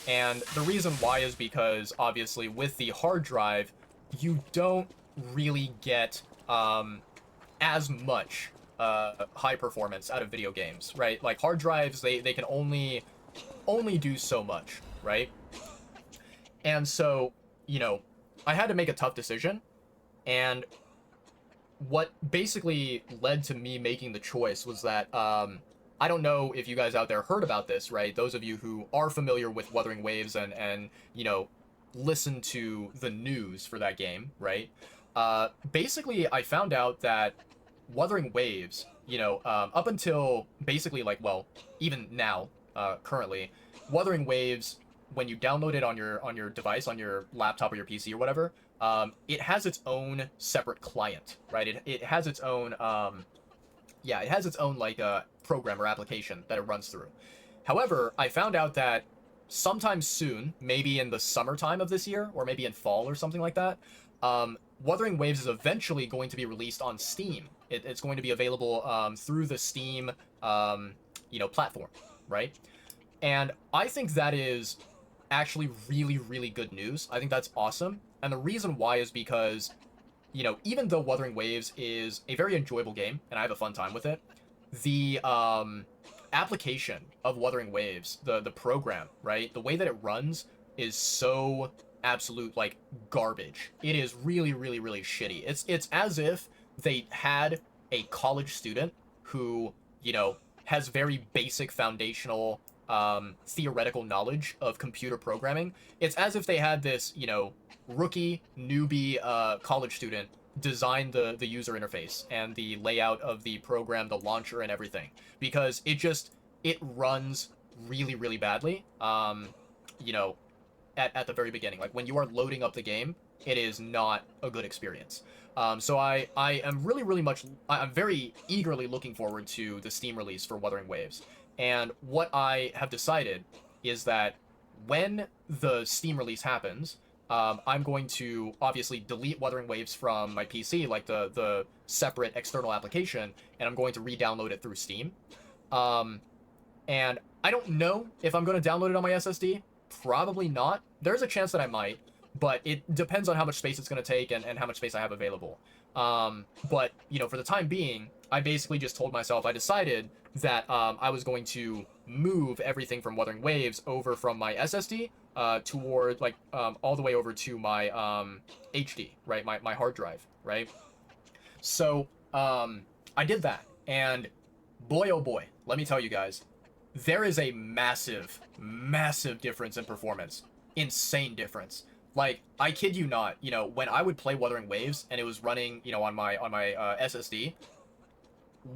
And the reason why is because, obviously, with the hard drive, you don't really get as much high performance out of video games, right? Like, hard drives, they can only do so much, right? And so, I had to make a tough decision, and what basically led to me making the choice was that I don't know if you guys out there heard about this, right? Those of you who are familiar with Wuthering Waves and listen to the news for that game, right? Basically, I found out that Wuthering Waves up until basically like, well, even now, currently, Wuthering Waves, when you download it on your device, on your laptop or your PC or whatever, it has its own separate client, right? It has its own yeah, it has its own like program or application that it runs through. However, I found out that sometime soon, maybe in the summertime of this year, or maybe in fall or something like that, Wuthering Waves is eventually going to be released on Steam. It's going to be available through the Steam, platform, right? And I think that is actually really, really good news. I think that's awesome. And the reason why is because, even though Wuthering Waves is a very enjoyable game and I have a fun time with it, the application of Wuthering Waves, the program, right? The way that it runs is so absolute like garbage. It is really, really, really shitty. It's as if they had a college student who, has very basic foundational theoretical knowledge of computer programming. It's as if they had this, rookie, newbie college student design the user interface and the layout of the program, the launcher, and everything, because it runs really, really badly. At the very beginning, like when you are loading up the game, it is not a good experience. So I am really, really I'm very eagerly looking forward to the Steam release for Wuthering Waves. And what I have decided is that when the Steam release happens, I'm going to obviously delete Wuthering Waves from my PC, like the separate external application, and I'm going to re-download it through Steam. And I don't know if I'm going to download it on my SSD. Probably not. There's a chance that I might, but it depends on how much space it's going to take and how much space I have available. But, for the time being, I basically just told myself, I decided that I was going to move everything from Wuthering Waves over from my SSD toward, like, all the way over to my HD, right? My hard drive, right? So, I did that, and boy, oh boy, let me tell you guys, there is a massive, massive difference in performance. Insane difference. Like, I kid you not, when I would play Wuthering Waves and it was running, on my SSD,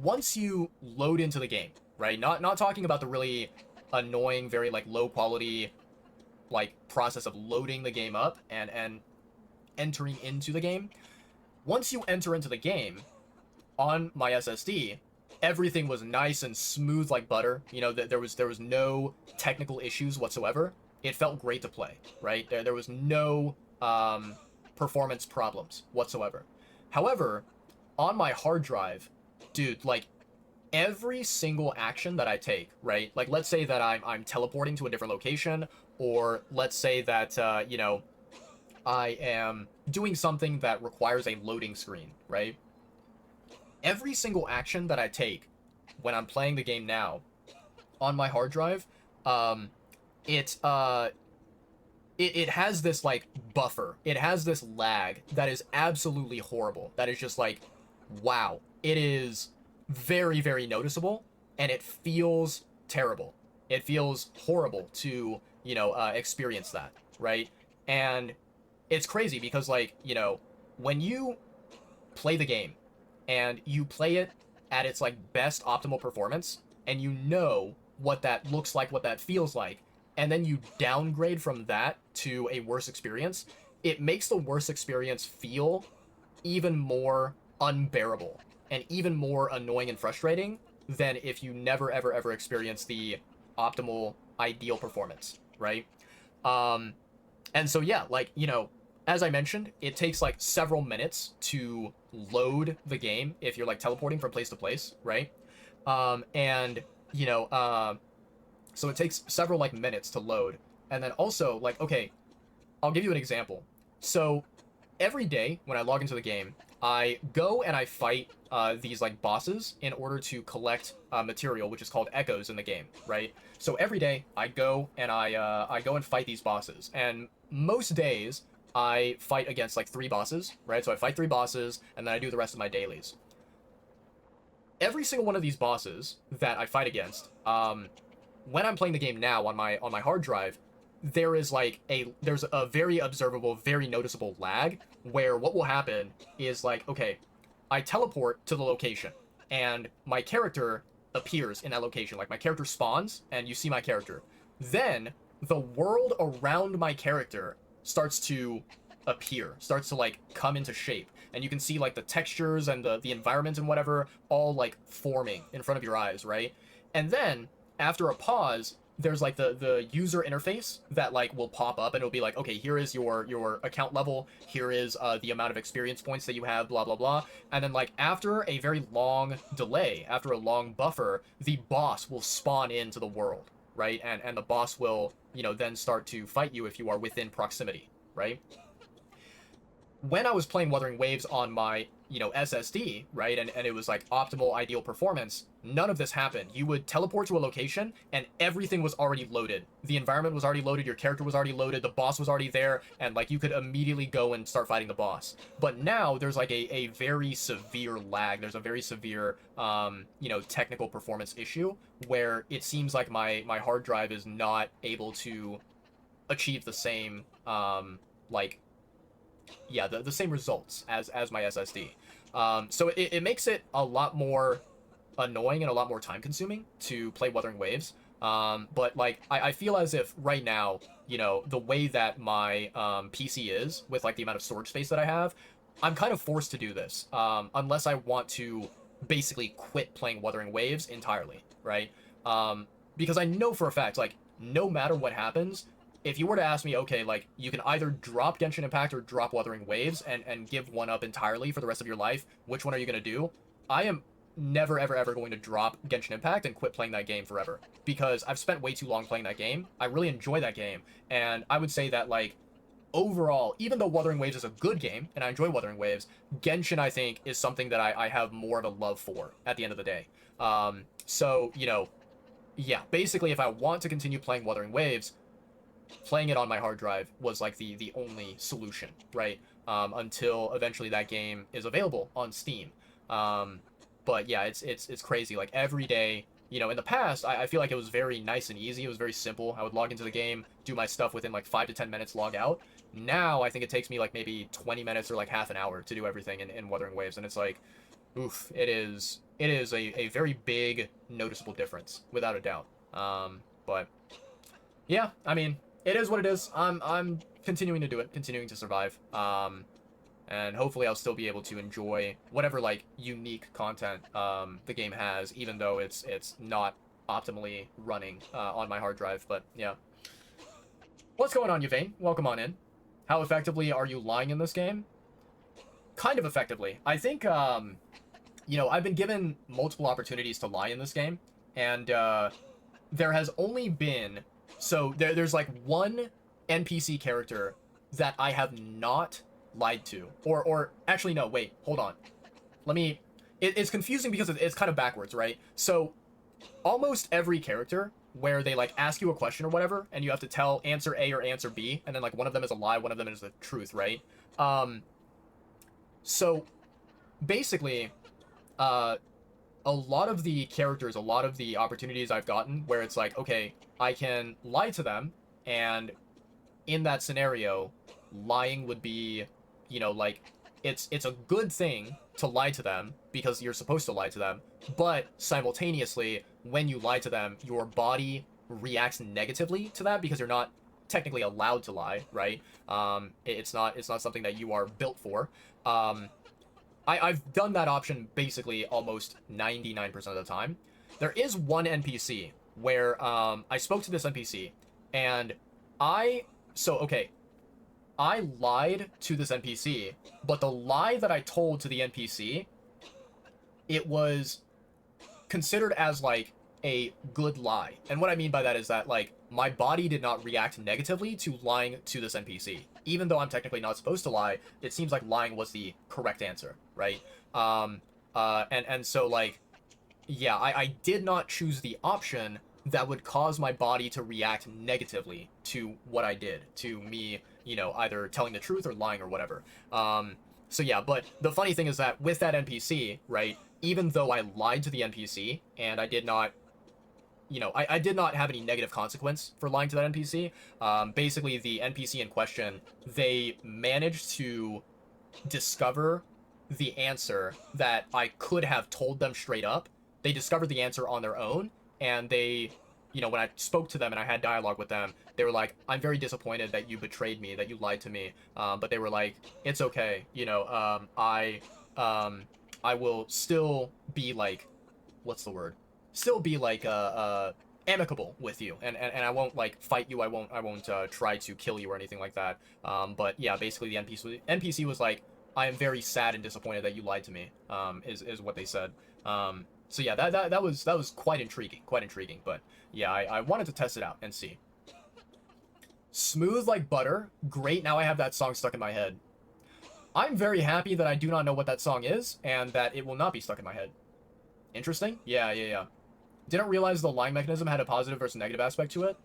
once you load into the game, right? Not talking about the really annoying, very like low quality like process of loading the game up and entering into the game. Once you enter into the game on my SSD, everything was nice and smooth like butter. There was no technical issues whatsoever. It felt great to play, right? There was no performance problems whatsoever. However, on my hard drive, dude, like every single action that I take, right? Like let's say that I'm teleporting to a different location, or let's say that I am doing something that requires a loading screen, right? Every single action that I take when I'm playing the game now on my hard drive, it has this like buffer. It has this lag that is absolutely horrible. That is just like, wow. It is very, very noticeable, and it feels terrible. It feels horrible to, experience that, right? And it's crazy because like, when you play the game and you play it at its like best optimal performance, and you know what that looks like, what that feels like, and then you downgrade from that to a worse experience, it makes the worse experience feel even more unbearable and even more annoying and frustrating than if you never ever ever experience the optimal ideal performance, right? And so yeah, like, as I mentioned, it takes like several minutes to load the game if you're like teleporting from place to place, right? And so it takes several like minutes to load. And then also like, okay, I'll give you an example. So every day when I log into the game, I go and I fight these like bosses in order to collect material, which is called echoes in the game, right? So every day I go and I go and fight these bosses, and most days I fight against like 3 bosses, right? So I fight 3 bosses, and then I do the rest of my dailies. Every single one of these bosses that I fight against, when I'm playing the game now on my hard drive, there's a very observable, very noticeable lag, where what will happen is like, okay, I teleport to the location, and my character appears in that location. Like my character spawns and you see my character. Then the world around my character starts to appear, starts to like come into shape. And you can see like the textures and the environment and whatever all like forming in front of your eyes, right? And then after a pause, there's like the user interface that like will pop up and it'll be like, okay, here is your account level, here is the amount of experience points that you have, blah blah blah. And then like after a very long delay, after a long buffer, the boss will spawn into the world, right? And the boss will, you know, then start to fight you if you are within proximity, right? When I was playing Wuthering Waves on my, you know, SSD, right, and it was like optimal, ideal performance, none of this happened. You would teleport to a location and everything was already loaded. The environment was already loaded, your character was already loaded, the boss was already there, and like you could immediately go and start fighting the boss. But now there's like a very severe lag. There's a very severe, you know, technical performance issue where it seems like my hard drive is not able to achieve the same, like, yeah, the same results as my SSD. So it makes it a lot more annoying and a lot more time consuming to play Wuthering Waves. But like I feel as if right now, you know, the way that my PC is with like the amount of storage space that I have, I'm kind of forced to do this unless I want to basically quit playing Wuthering Waves entirely, right? Because I know for a fact, like, no matter what happens, if you were to ask me, okay, like, you can either drop Genshin Impact or drop Wuthering Waves and give one up entirely for the rest of your life, which one are you going to do? I am never, ever, ever going to drop Genshin Impact and quit playing that game forever. Because I've spent way too long playing that game. I really enjoy that game. And I would say that, like, overall, even though Wuthering Waves is a good game, and I enjoy Wuthering Waves, Genshin, I think, is something that I have more of a love for at the end of the day. So, you know, yeah, basically, if I want to continue playing Wuthering Waves, playing it on my hard drive was like the only solution, right? Until eventually that game is available on Steam. But yeah, it's crazy. Like every day, you know, in the past, I feel like it was very nice and easy. It was very simple. I would log into the game, do my stuff within like 5 to 10 minutes, log out. Now I think it takes me like maybe 20 minutes or like half an hour to do everything in Wuthering Waves, and it's like, oof, it is a very big noticeable difference without a doubt. But yeah, I mean, it is what it is. I'm continuing to do it, continuing to survive. And hopefully I'll still be able to enjoy whatever like unique content the game has, even though it's not optimally running on my hard drive. But yeah. What's going on, Yvain? Welcome on in. How effectively are you lying in this game? Kind of effectively. I think you know, I've been given multiple opportunities to lie in this game, and there has only been, so there's like one NPC character that I have not lied to, or actually no, wait, hold on, let me, it's confusing because it's kind of backwards, right? So almost every character where they like ask you a question or whatever, and you have to tell answer A or answer B, and then like one of them is a lie, one of them is the truth, right? So basically, a lot of the characters, a lot of the opportunities I've gotten where it's like, okay, I can lie to them, and in that scenario, lying would be, you know, like, it's a good thing to lie to them because you're supposed to lie to them, but simultaneously, when you lie to them, your body reacts negatively to that because you're not technically allowed to lie, right? It's not something that you are built for. I've done that option basically almost 99% of the time. There is one NPC where I spoke to this NPC, and okay, I lied to this NPC, but the lie that I told to the NPC, it was considered as like a good lie. And what I mean by that is that like my body did not react negatively to lying to this NPC. Even though I'm technically not supposed to lie, it seems like lying was the correct answer, right? And so like, yeah, I did not choose the option that would cause my body to react negatively to what I did, to me, you know, either telling the truth or lying or whatever. So yeah, but the funny thing is that with that NPC, right, even though I lied to the NPC and I did not, you know, I did not have any negative consequence for lying to that NPC. Basically, the NPC in question, they managed to discover the answer that I could have told them straight up. They discovered the answer on their own, and they, when I spoke to them and I had dialogue with them, they were like, I'm very disappointed that you betrayed me, that you lied to me. But they were like, it's okay, I will still be like, what's the word? Still be like amicable with you, and I won't like fight you. I won't try to kill you or anything like that. But yeah, basically the NPC was like, I am very sad and disappointed that you lied to me. Is what they said. So yeah, that was quite intriguing, quite intriguing. But yeah, I wanted to test it out and see. Smooth like butter. Great. Now I have that song stuck in my head. I'm very happy that I do not know what that song is and that it will not be stuck in my head. Interesting. Yeah, yeah, yeah. Didn't realize the lying mechanism had a positive versus negative aspect to it.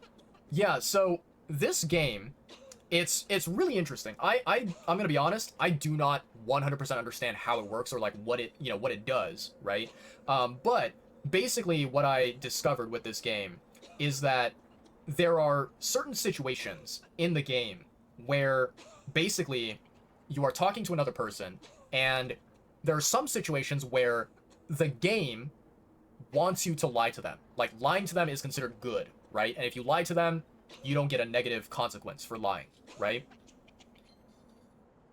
Yeah, so this game, it's really interesting. I'm gonna be honest, I do not 100% understand how it works or like what it does, right? But basically what I discovered with this game is that there are certain situations in the game where basically you are talking to another person, and there are some situations where the game wants you to lie to them. Like, lying to them is considered good, right? And if you lie to them, you don't get a negative consequence for lying, right?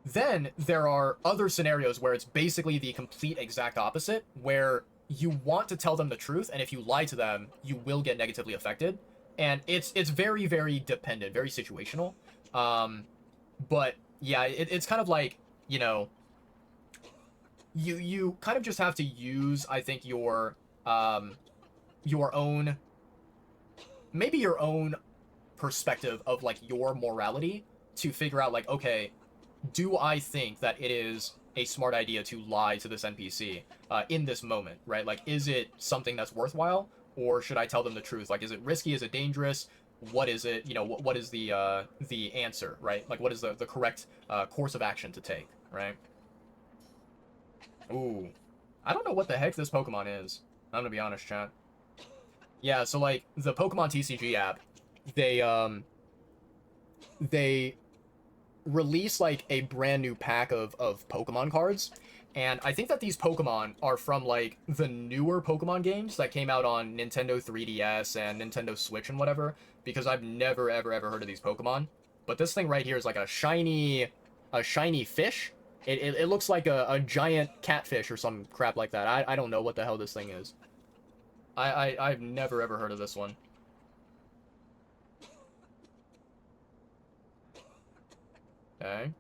Then there are other scenarios where it's basically the complete exact opposite, where you want to tell them the truth, and if you lie to them, you will get negatively affected. And it's very, very dependent, very situational. But yeah, it's kind of like, you kind of just have to use, I think, your own, maybe your own perspective of like your morality to figure out like, okay, do I think that it is a smart idea to lie to this NPC in this moment, right? Like, is it something that's worthwhile, or should I tell them the truth? Like, is it risky? Is it dangerous? What is it? What is the answer, right? Like, what is the correct course of action to take, right? Ooh, I don't know what the heck this Pokemon is. I'm gonna be honest, chat. Yeah, so like the Pokemon TCG app, they release like a brand new pack of Pokemon cards. And I think that these Pokemon are from like the newer Pokemon games that came out on Nintendo 3DS and Nintendo Switch and whatever, because I've never ever heard of these Pokemon. But this thing right here is like a shiny fish. It looks like a giant catfish or some crap like that. I don't know what the hell this thing is. I've never ever heard of this one. Okay.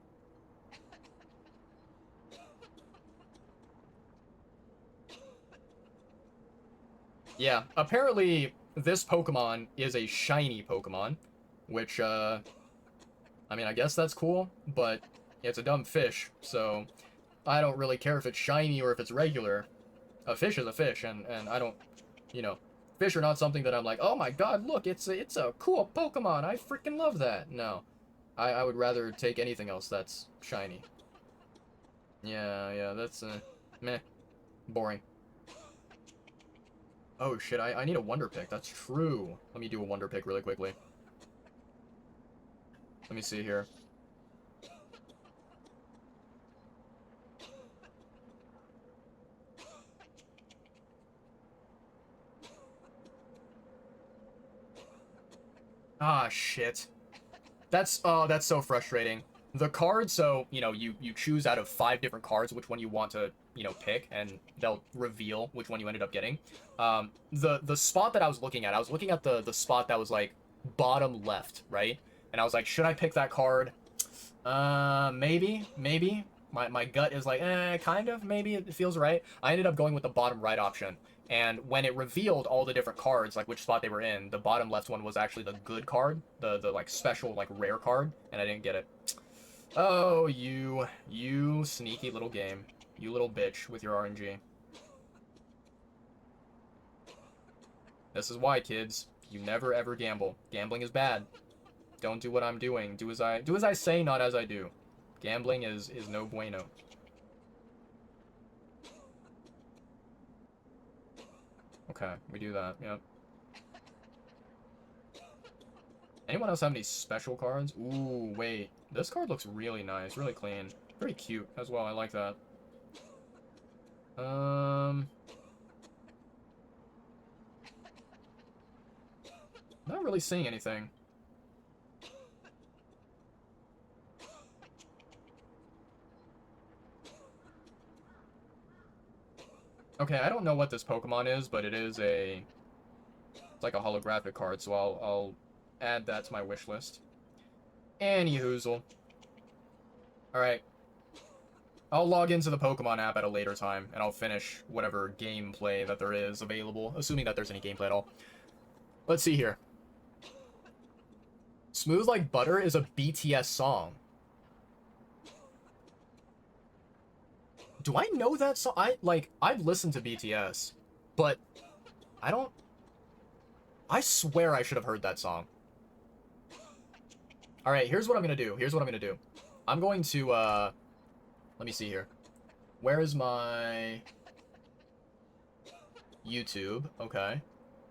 Yeah, apparently this Pokemon is a shiny Pokemon, which, I mean, I guess that's cool, but it's a dumb fish, so I don't really care if it's shiny or if it's regular. A fish is a fish, and I don't, you know, fish are not something that I'm like, oh my god, look, it's a cool Pokemon, I freaking love that. No, I would rather take anything else that's shiny. Yeah, that's, meh, boring. Oh shit, I need a Wonder Pick, that's true. Let me do a Wonder Pick really quickly. Let me see here. Ah, shit. That's so frustrating. The card, so, you choose out of 5 different cards which one you want to, pick, and they'll reveal which one you ended up getting. The spot that I was looking at the spot that was, like, bottom left, right? And I was like, should I pick that card? Maybe. My gut is like, kind of, maybe it feels right. I ended up going with the bottom right option. And when it revealed all the different cards, like which spot they were in, the bottom left one was actually the good card, the like special, like rare card, and I didn't get it. Oh, you sneaky little game. You little bitch with your RNG. This is why, kids. You never ever gamble. Gambling is bad. Don't do what I'm doing. Do as I say, not as I do. Gambling is no bueno. Okay, we do that. Yep. Anyone else have any special cards? Ooh, wait. This card looks really nice, really clean. Very cute as well. I like that. Not really seeing anything. Okay, I don't know what this Pokemon is, but it is a... It's like a holographic card, so I'll add that to my wish list. Anyhoozle. Alright. I'll log into the Pokemon app at a later time, and I'll finish whatever gameplay that there is available, assuming that there's any gameplay at all. Let's see here. Smooth Like Butter is a BTS song. Do I know that song? I've listened to BTS, but I don't... I swear I should have heard that song. Alright, here's what I'm gonna do. I'm going to, let me see here. Where is my... YouTube? Okay.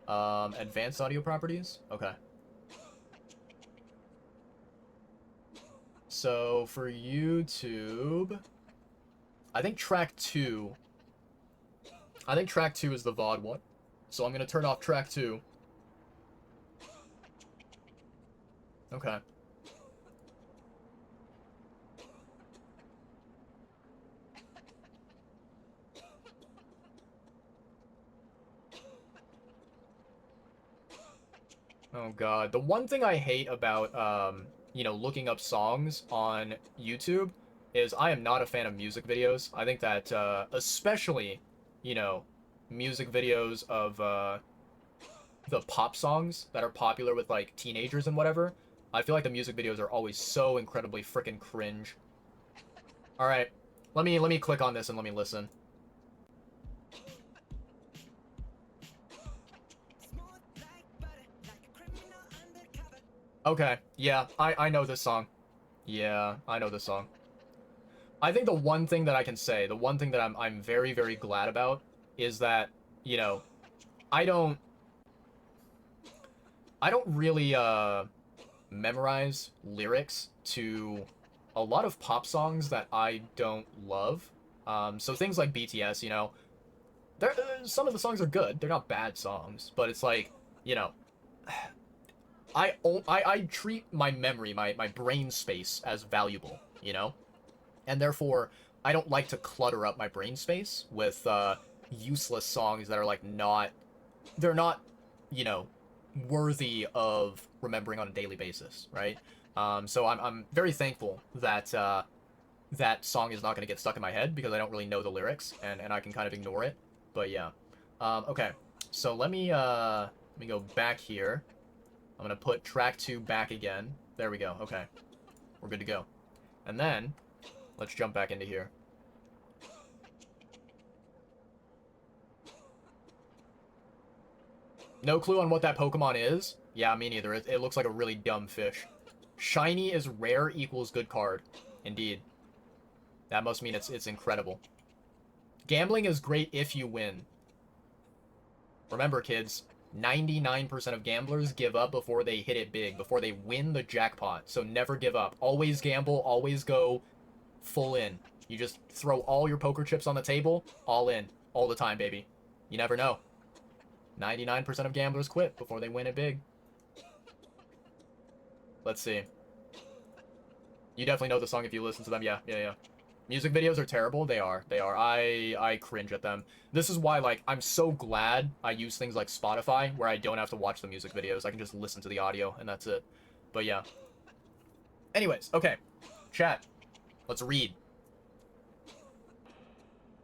Advanced audio properties? Okay. So, for YouTube... I think track 2 is the VOD one. So I'm gonna turn off track 2. Okay. Oh god. The one thing I hate about, you know, looking up songs on YouTube is I am not a fan of music videos. I think that, especially, you know, music videos of, the pop songs that are popular with, like, teenagers and whatever, I feel like the music videos are always so incredibly freaking cringe. Alright. Let me click on this and let me listen. Okay, yeah, I know this song. Yeah, I know this song. I think the one thing that I can say, the one thing that I'm very, very glad about is that, you know, I don't really, memorize lyrics to a lot of pop songs that I don't love. So things like BTS, you know, some of the songs are good. They're not bad songs, but it's like, you know, I treat my memory, my brain space as valuable, you know? And therefore, I don't like to clutter up my brain space with, useless songs that are, like, they're not, you know, worthy of remembering on a daily basis, right? So I'm very thankful that, that song is not going to get stuck in my head because I don't really know the lyrics and I can kind of ignore it. But yeah. Okay. So let me go back here. I'm going to put track 2 back again. There we go. Okay. We're good to go. And then let's jump back into here. No clue on what that Pokemon is? Yeah, me neither. It looks like a really dumb fish. Shiny is rare equals good card. Indeed. That must mean it's incredible. Gambling is great if you win. Remember, kids, 99% of gamblers give up before they hit it big, before they win the jackpot. So never give up. Always gamble, always go full in. You just throw all your poker chips on the table, all in, all the time, baby. You never know. 99% of gamblers quit before they win it big. Let's see. You definitely know the song if you listen to them. Yeah. Music videos are terrible. They are. I cringe at them. This is why, like, I'm so glad I use things like Spotify, where I don't have to watch the music videos. I can just listen to the audio, and that's it. But yeah. Anyways, okay. Chat. Let's read.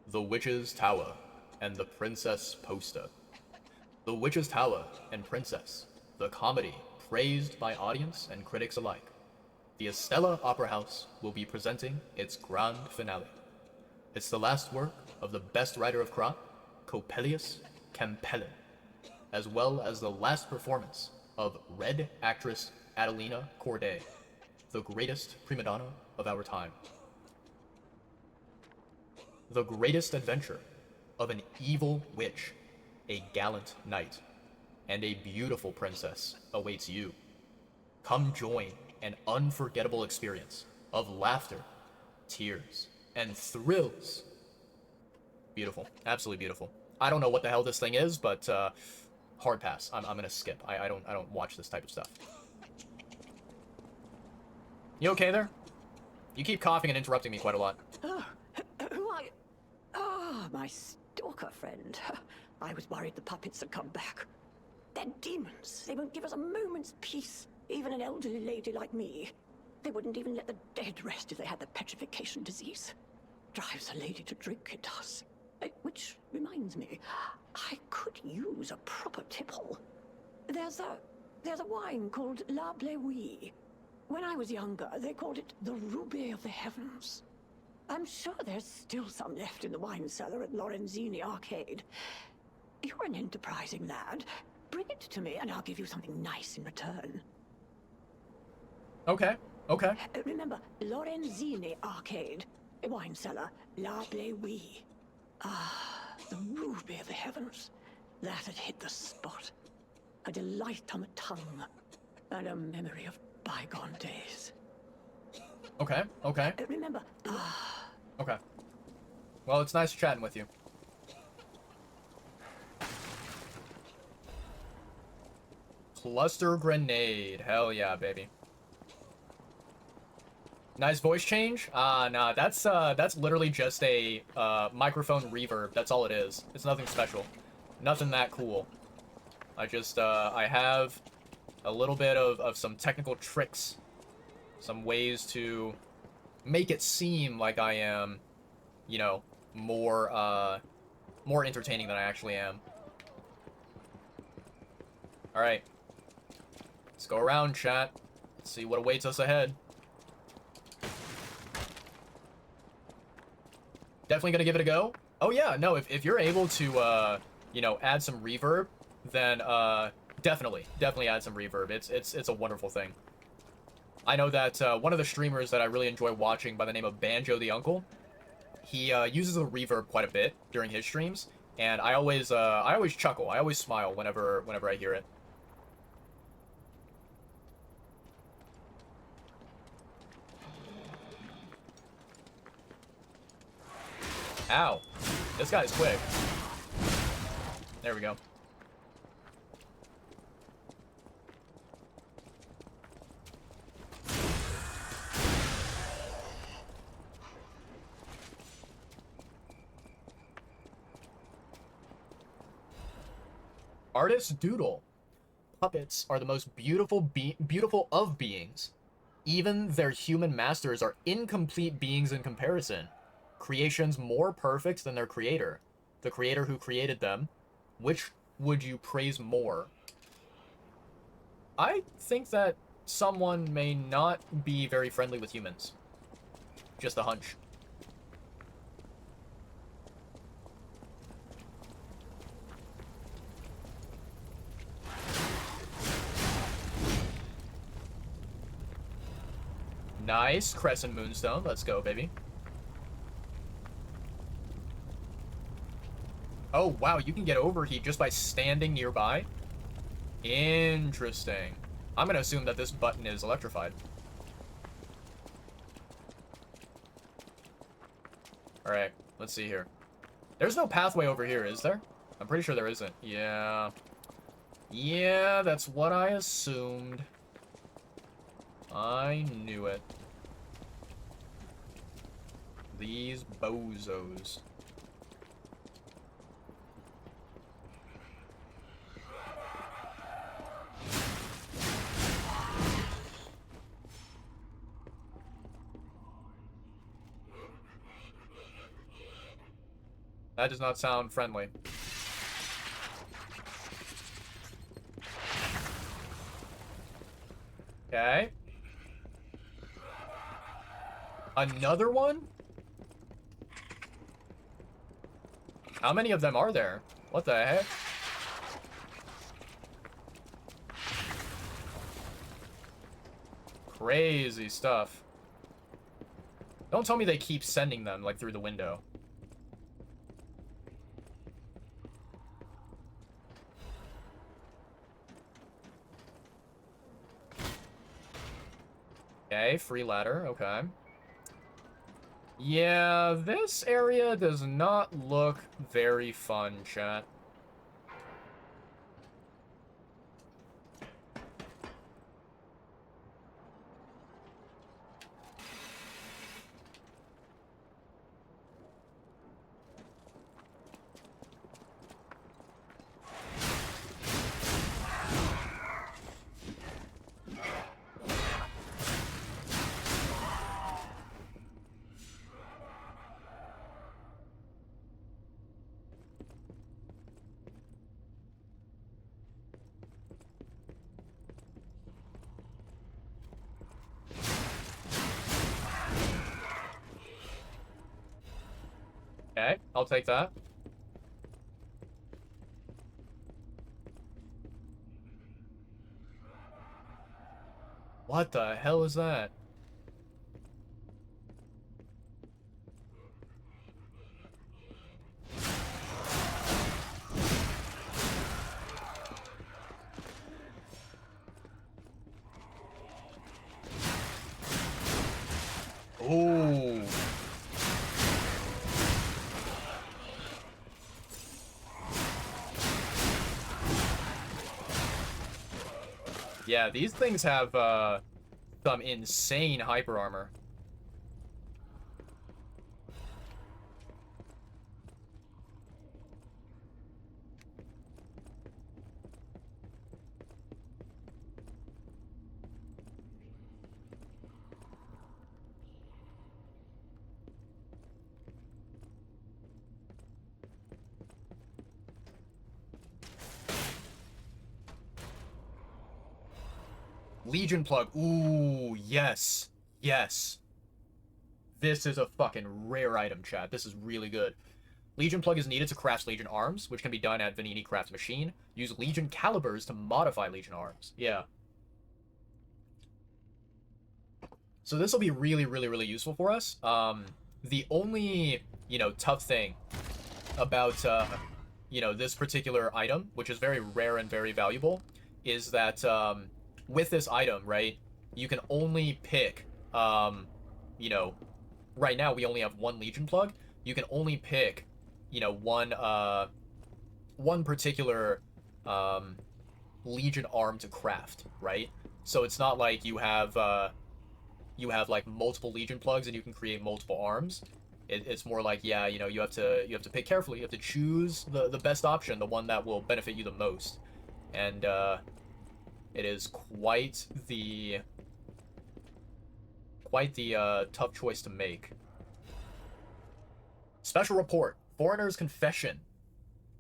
The Witch's Tower and the Princess Poster. The Witch's Tower and Princess, the comedy praised by audience and critics alike. The Estella Opera House will be presenting its grand finale. It's the last work of the best writer of crop, Coppelius Campellin, as well as the last performance of Red actress Adelina Corday, the greatest prima donna of our time. The greatest adventure of an evil witch, a gallant knight, and a beautiful princess awaits you. Come join an unforgettable experience of laughter, tears, and thrills Beautiful. Absolutely beautiful. I don't know what the hell this thing is, but hard pass. I'm gonna skip. I don't watch this type of stuff. You okay there? You keep coughing and interrupting me quite a lot. Why? Ah, my stalker friend. I was worried the puppets had come back. They're demons. They won't give us a moment's peace. Even an elderly lady like me. They wouldn't even let the dead rest if they had the petrification disease. Drives a lady to drink, it does. Which reminds me, I could use a proper tipple. There's a wine called La Bleuie. When I was younger, they called it the Ruby of the Heavens. I'm sure there's still some left in the wine cellar at Lorenzini Arcade. You're an enterprising lad. Bring it to me and I'll give you something nice in return. Okay, okay. Remember, Lorenzini Arcade. A wine cellar, La Bleuie. Ah, the Ruby of the Heavens. That had hit the spot. A delight on the tongue. And a memory of bygone days. Okay, okay. Remember, Okay. Well, it's nice chatting with you. Cluster grenade. Hell yeah, baby. Nice voice change? Nah, that's literally just a microphone reverb. That's all it is. It's nothing special. Nothing that cool. I have a little bit of some technical tricks. Some ways to make it seem like I am, you know, more entertaining than I actually am. Alright. Let's go around, chat. Let's see what awaits us ahead. Definitely gonna give it a go. Oh yeah, no, if you're able to, you know, add some reverb, then, definitely add some reverb. It's a wonderful thing. I know that, one of the streamers that I really enjoy watching by the name of Banjo the Uncle, he, uses the reverb quite a bit during his streams, and I always chuckle, I always smile whenever I hear it. Ow. This guy's quick. There we go. Artist Doodle. Puppets are the most beautiful of beings. Even their human masters are incomplete beings in comparison. Creations more perfect than their creator. The creator who created them. Which would you praise more? I think that someone may not be very friendly with humans. Just a hunch. Nice. Crescent Moonstone. Let's go, baby. Oh, wow. You can get overheat just by standing nearby? Interesting. I'm going to assume that this button is electrified. Alright. Let's see here. There's no pathway over here, is there? I'm pretty sure there isn't. Yeah. Yeah, that's what I assumed. I knew it. These bozos. That does not sound friendly. Okay. Another one? How many of them are there? What the heck? Crazy stuff. Don't tell me they keep sending them, like, through the window. Okay, free ladder, okay. Yeah, this area does not look very fun, chat. Okay, I'll take that. What the hell is that? Oh. Yeah, these things have, some insane hyper armor. Legion plug. Ooh, yes. Yes. This is a fucking rare item, chat. This is really good. Legion plug is needed to craft Legion arms, which can be done at Vanini Craft Machine. Use Legion calibers to modify Legion arms. Yeah. So this will be really, really, really useful for us. The only, tough thing about, this particular item, which is very rare and very valuable, is that, with this item, right, you can only pick, you know, right now we only have one Legion plug. You can only pick, one particular, Legion arm to craft, right? So it's not like you have like multiple Legion plugs and you can create multiple arms. It's more like, yeah, you have to pick carefully. You have to choose the best option, the one that will benefit you the most, and it is quite the tough choice to make. Special report: Foreigner's confession.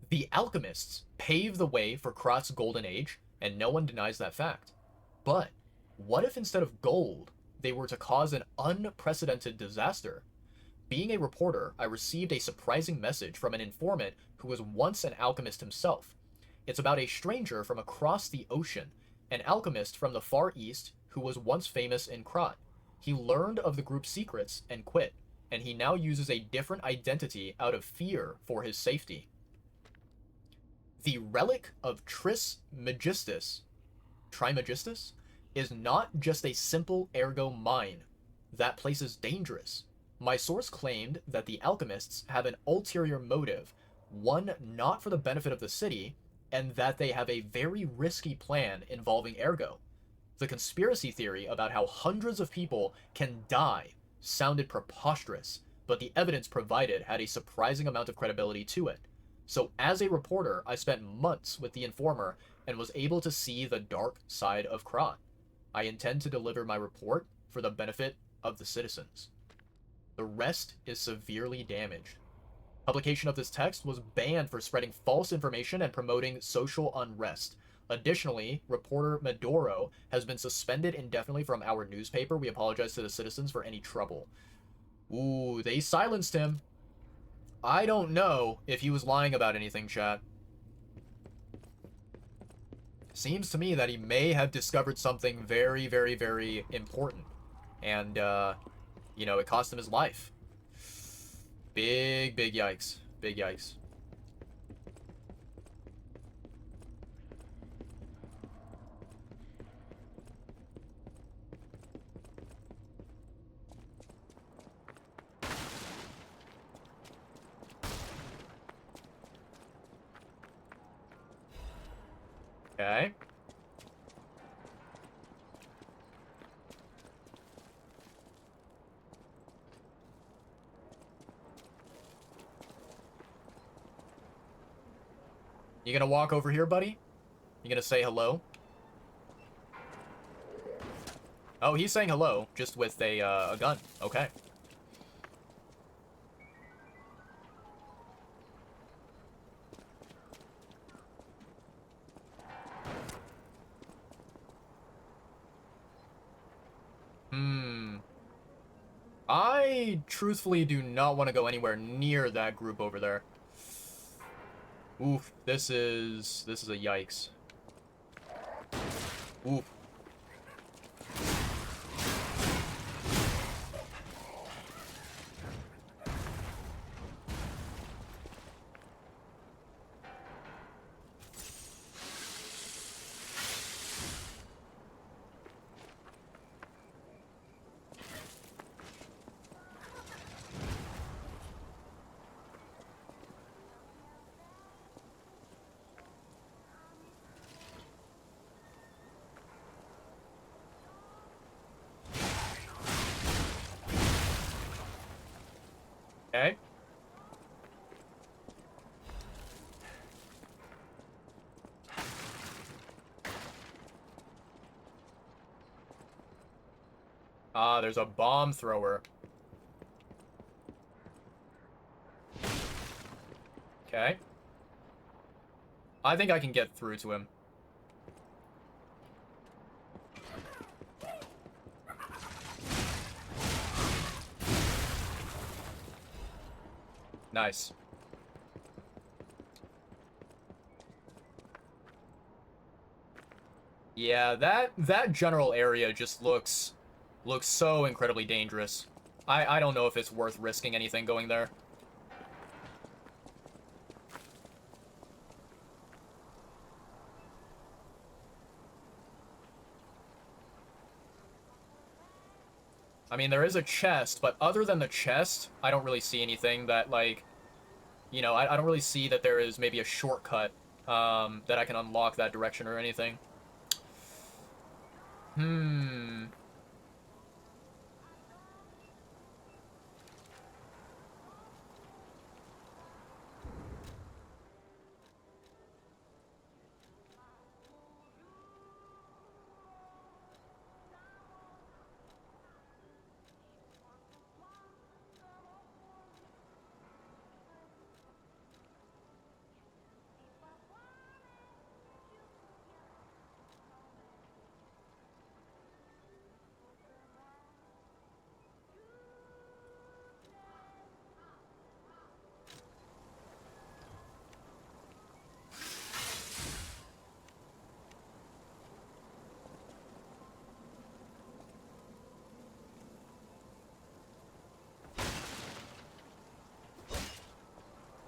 The alchemists paved the way for Krat's golden age, and no one denies that fact. But what if instead of gold, they were to cause an unprecedented disaster? Being a reporter, I received a surprising message from an informant who was once an alchemist himself. It's about a stranger from across the ocean, an alchemist from the Far East who was once famous in Krat. He learned of the group's secrets and quit, and he now uses a different identity out of fear for his safety. The relic of Trimegistus, is not just a simple ergo mine. That place is dangerous. My source claimed that the alchemists have an ulterior motive, one not for the benefit of the city, and that they have a very risky plan involving ergo. The conspiracy theory about how hundreds of people can die sounded preposterous, but the evidence provided had a surprising amount of credibility to it. So as a reporter, I spent months with the informer and was able to see the dark side of Krat. I intend to deliver my report for the benefit of the citizens. The rest is severely damaged. Publication of this text was banned for spreading false information and promoting social unrest. Additionally, reporter Medoro has been suspended indefinitely from our newspaper. We apologize to the citizens for any trouble. Ooh, they silenced him. I don't know if he was lying about anything, chat. Seems to me that he may have discovered something very, very, very important. And, it cost him his life. Big, big yikes. Big yikes. Okay. You gonna walk over here, buddy? You gonna say hello? Oh, he's saying hello, just with a gun. Okay. I truthfully do not want to go anywhere near that group over there. Oof, this is a yikes. Oof. Okay. Ah, there's a bomb thrower. Okay. I think I can get through to him. Nice. Yeah, that general area just looks so incredibly dangerous. I don't know if it's worth risking anything going there. I mean, there is a chest, but other than the chest, I don't really see anything that, like, you know, I don't really see that there is maybe a shortcut that I can unlock that direction or anything. Hmm.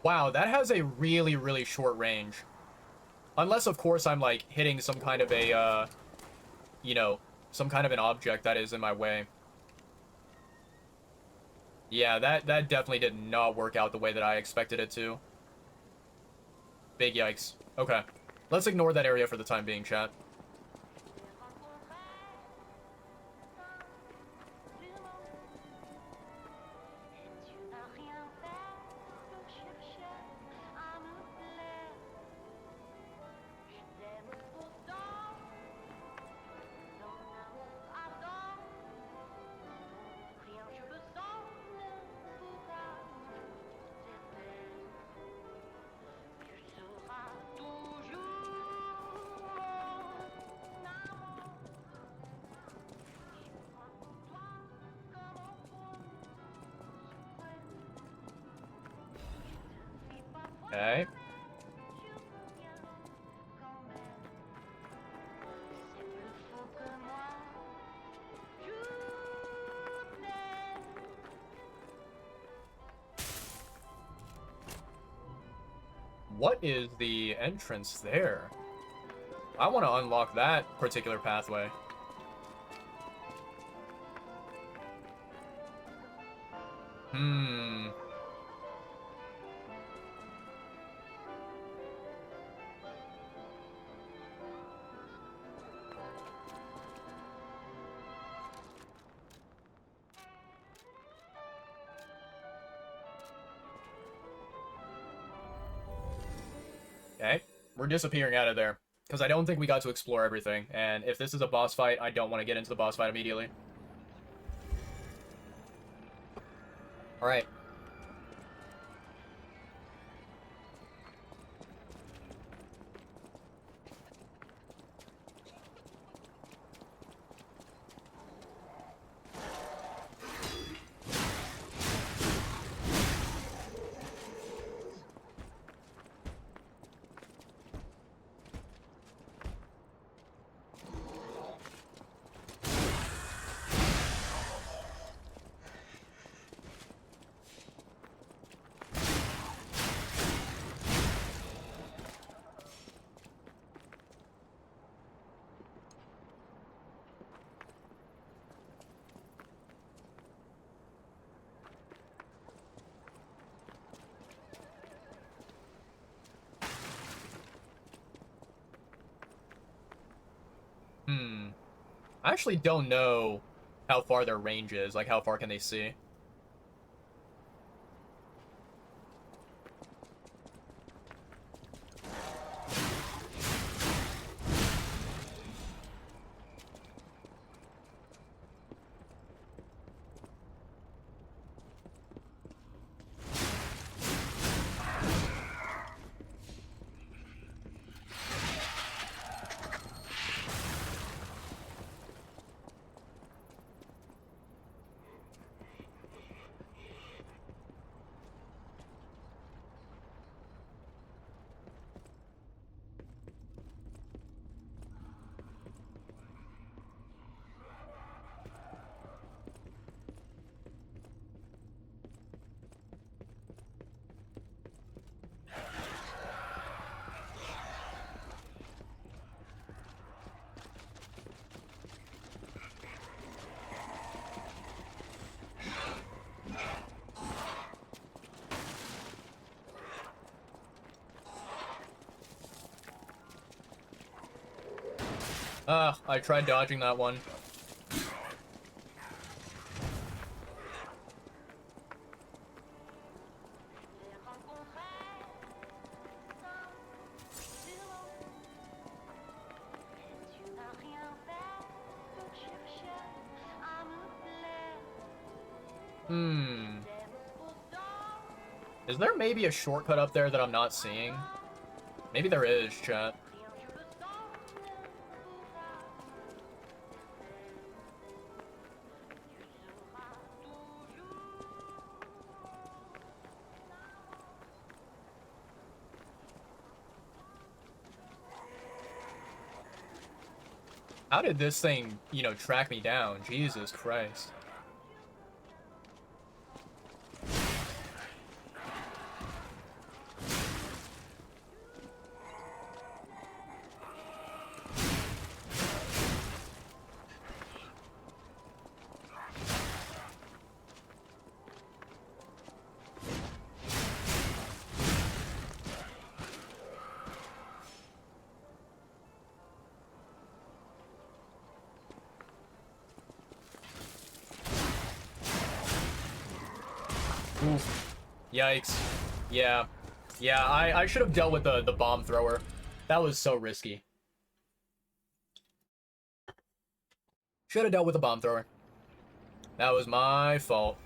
Wow, that has a really, really short range. Unless, of course, I'm, like, hitting some kind of a, you know, some kind of an object that is in my way. Yeah, that definitely did not work out the way that I expected it to. Big yikes. Okay. Let's ignore that area for the time being, chat. Okay. What is the entrance there? I want to unlock that particular pathway. Hmm. Okay, we're disappearing out of there. Because I don't think we got to explore everything. And if this is a boss fight, I don't want to get into the boss fight immediately. Alright. I actually don't know how far their range is. Like, how far can they see? I tried dodging that one. Is there maybe a shortcut up there that I'm not seeing? Maybe there is, chat. How did this thing, you know, track me down? Jesus Christ. Oof. Yikes. Yeah. Yeah, I should have dealt with the bomb thrower. That was so risky. Should have dealt with the bomb thrower. That was my fault.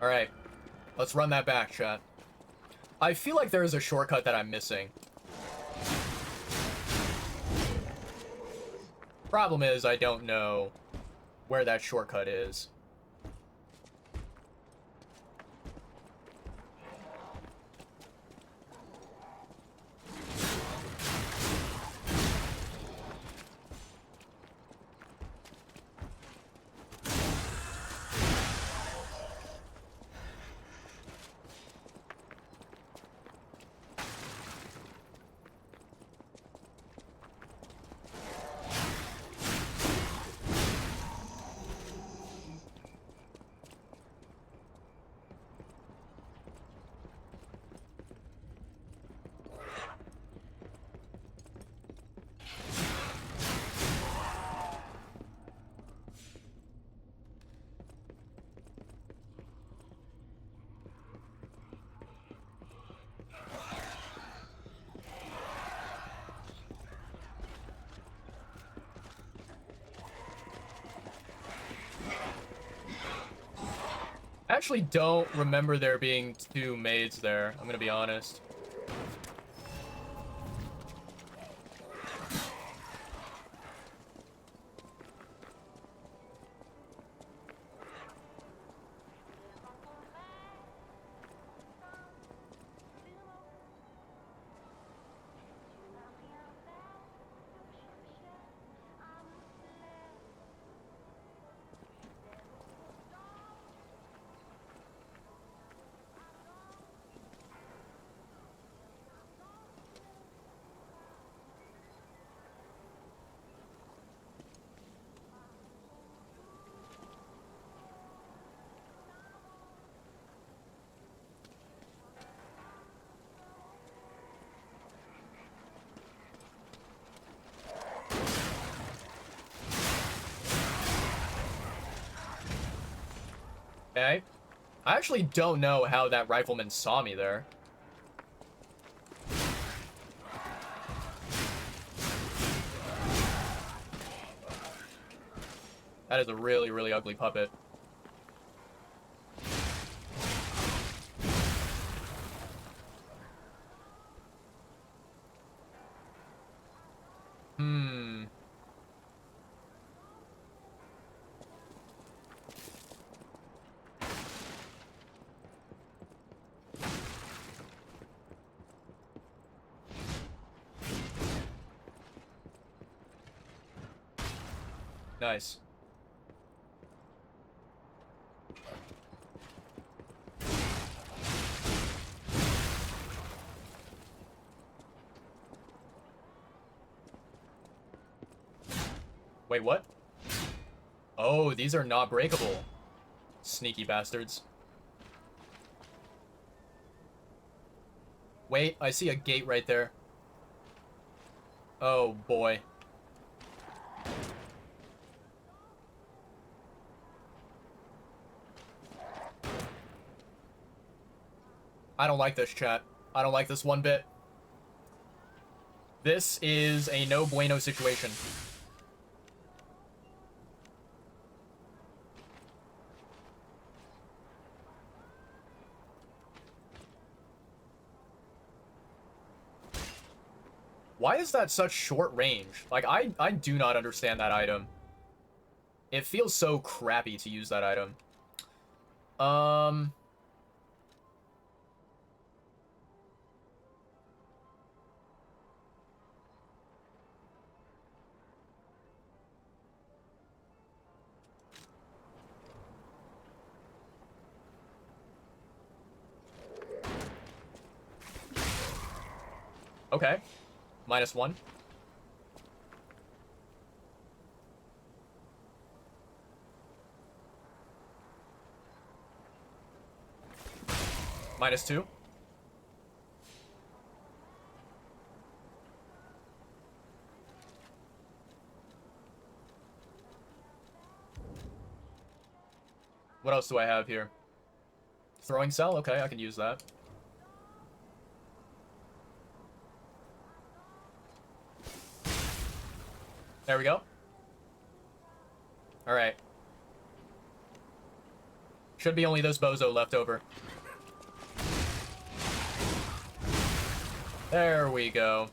Alright. Let's run that back, chat. I feel like there is a shortcut that I'm missing. Problem is, I don't know where that shortcut is. actually don't remember there being 2 maids there, I'm gonna be honest. Okay. I actually don't know how that rifleman saw me there. That is a really, really ugly puppet. Hmm. Nice. Wait, what? Oh, these are not breakable. Sneaky bastards. Wait, I see a gate right there. Oh, boy. I don't like this, chat. I don't like this one bit. This is a no bueno situation. Why is that such short range? Like, I do not understand that item. It feels so crappy to use that item. Okay. -1. -2. What else do I have here? Throwing cell? Okay, I can use that. There we go. Alright. Should be only this bozo left over. There we go.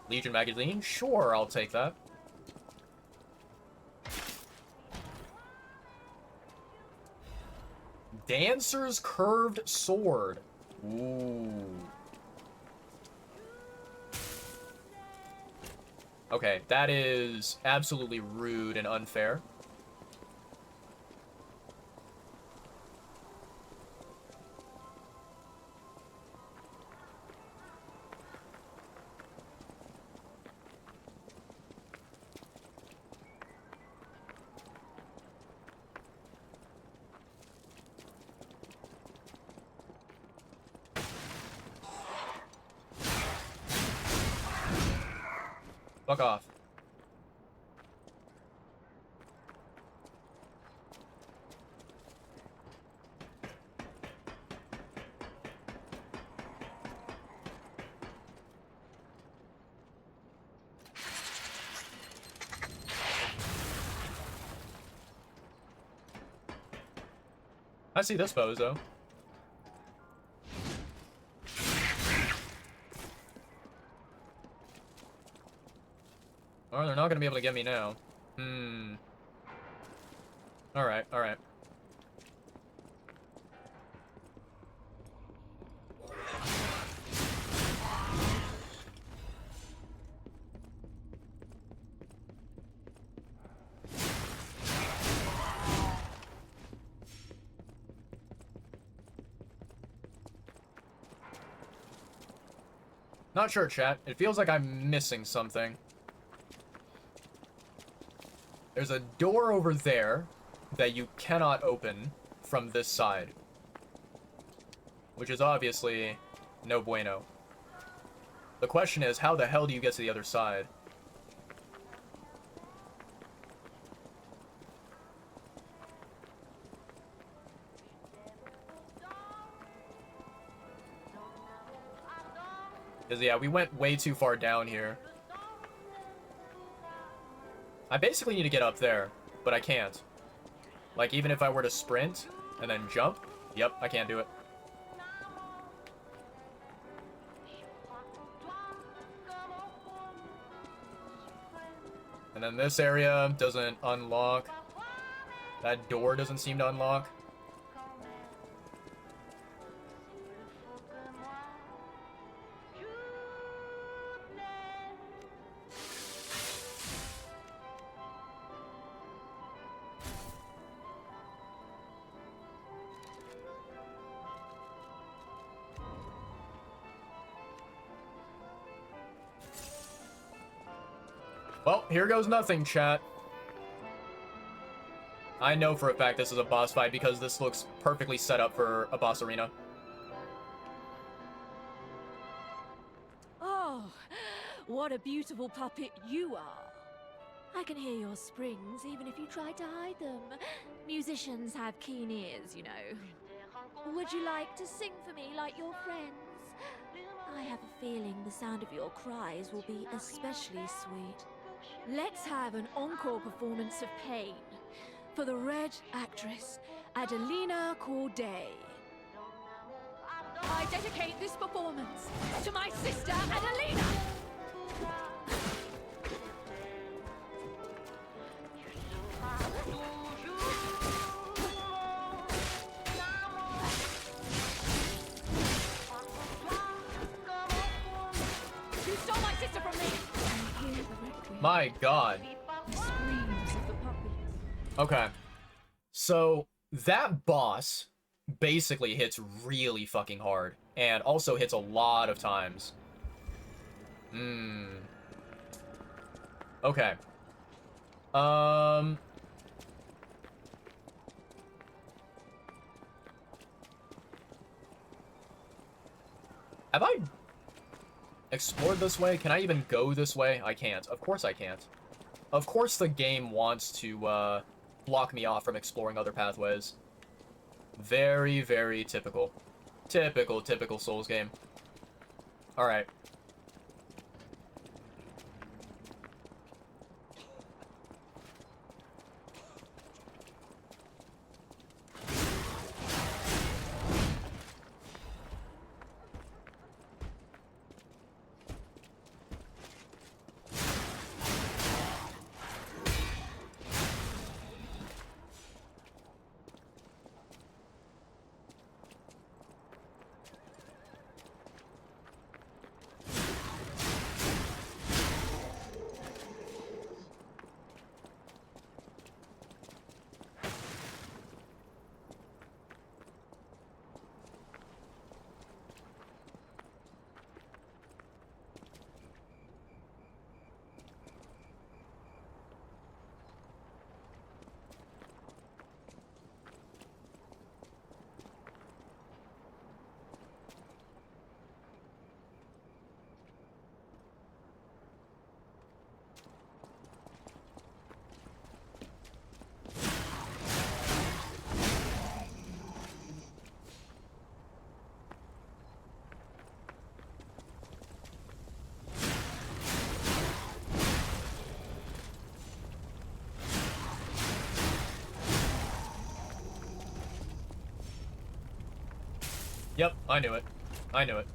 Legion magazine? Sure, I'll take that. Dancer's curved sword. Ooh. Okay, that is absolutely rude and unfair. Fuck off. I see this bozo. Oh, they're not gonna be able to get me now. Alright, alright. Not sure, chat. It feels like I'm missing something. There's a door over there that you cannot open from this side. Which is obviously no bueno. The question is, how the hell do you get to the other side? Because, yeah, we went way too far down here. I basically need to get up there, but I can't. Like, even if I were to sprint and then jump, yep, I can't do it. And then this area doesn't unlock. That door doesn't seem to unlock. Well, here goes nothing, chat. I know for a fact this is a boss fight because this looks perfectly set up for a boss arena. Oh, what a beautiful puppet you are. I can hear your springs even if you try to hide them. Musicians have keen ears, you know. Would you like to sing for me like your friends? I have a feeling the sound of your cries will be especially sweet. Let's have an encore performance of Pain for the Red actress, Adelina Corday. I dedicate this performance to my sister, Adelina! You stole my sister from me! My god. Okay. So, that boss basically hits really fucking hard. And also hits a lot of times. Okay. Have I explored this way? Can I even go this way? I can't. Of course I can't. Of course the game wants to, block me off from exploring other pathways. Very, very typical. Typical Souls game. Alright. Yep, I knew it. I knew it.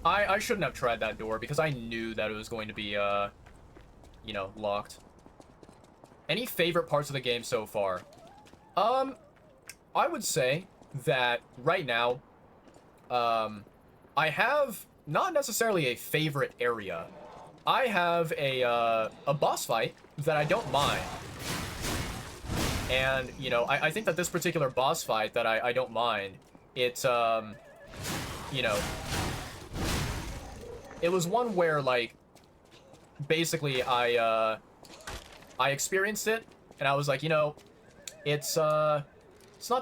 I shouldn't have tried that door because I knew that it was going to be, you know, locked. Any favorite parts of the game so far? I would say that right now, I have not necessarily a favorite area. I have a boss fight that I don't mind. And, you know, I think that this particular boss fight that I don't mind, it's, you know, it was one where, like, basically I experienced it, and I was like, you know, it's not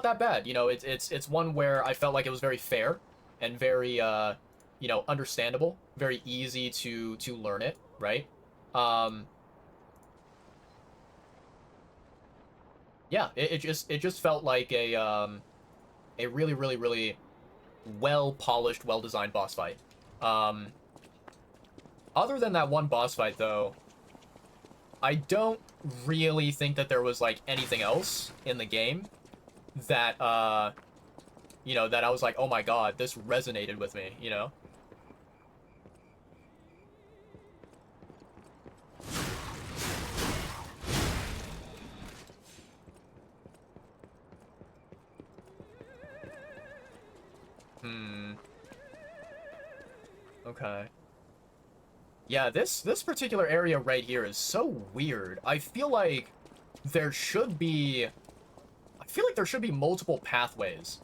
that bad. You know, it's one where I felt like it was very fair and very, you know, understandable, very easy to learn it, right? Yeah, it just felt like a really, really, really well-polished, well-designed boss fight. Other than that one boss fight, though, I don't really think that there was, like, anything else in the game that, you know, that I was like, oh my god, this resonated with me, you know? Okay. Yeah, this particular area right here is so weird. I feel like there should be... I feel like there should be multiple pathways.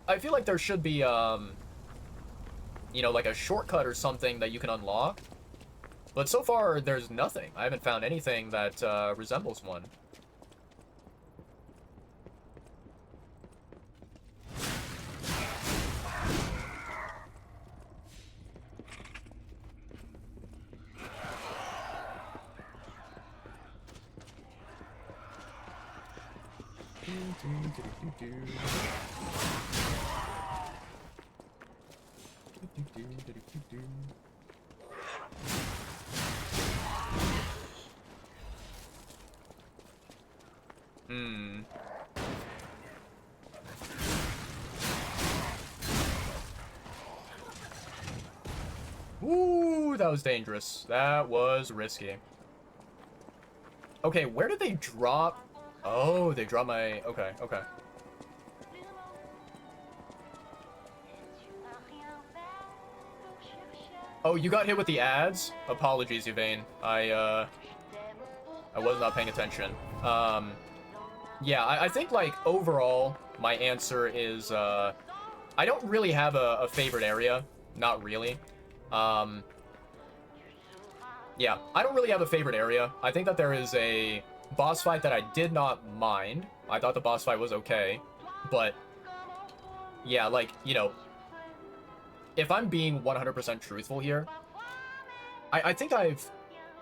I feel like there should be, you know, like a shortcut or something that you can unlock. But so far, there's nothing. I haven't found anything that resembles one. Ooh, that was dangerous. That was risky. Okay, where did they drop? Oh, they dropped my... Okay, okay. Oh, you got hit with the ads? Apologies, Yvain. I was not paying attention. Yeah, I think, like, overall, my answer is, I don't really have a favorite area. Not really. Yeah, I don't really have a favorite area. I think that there is a boss fight that I did not mind. I thought the boss fight was okay. But, yeah, like, you know, if I'm being 100% truthful here, I think I've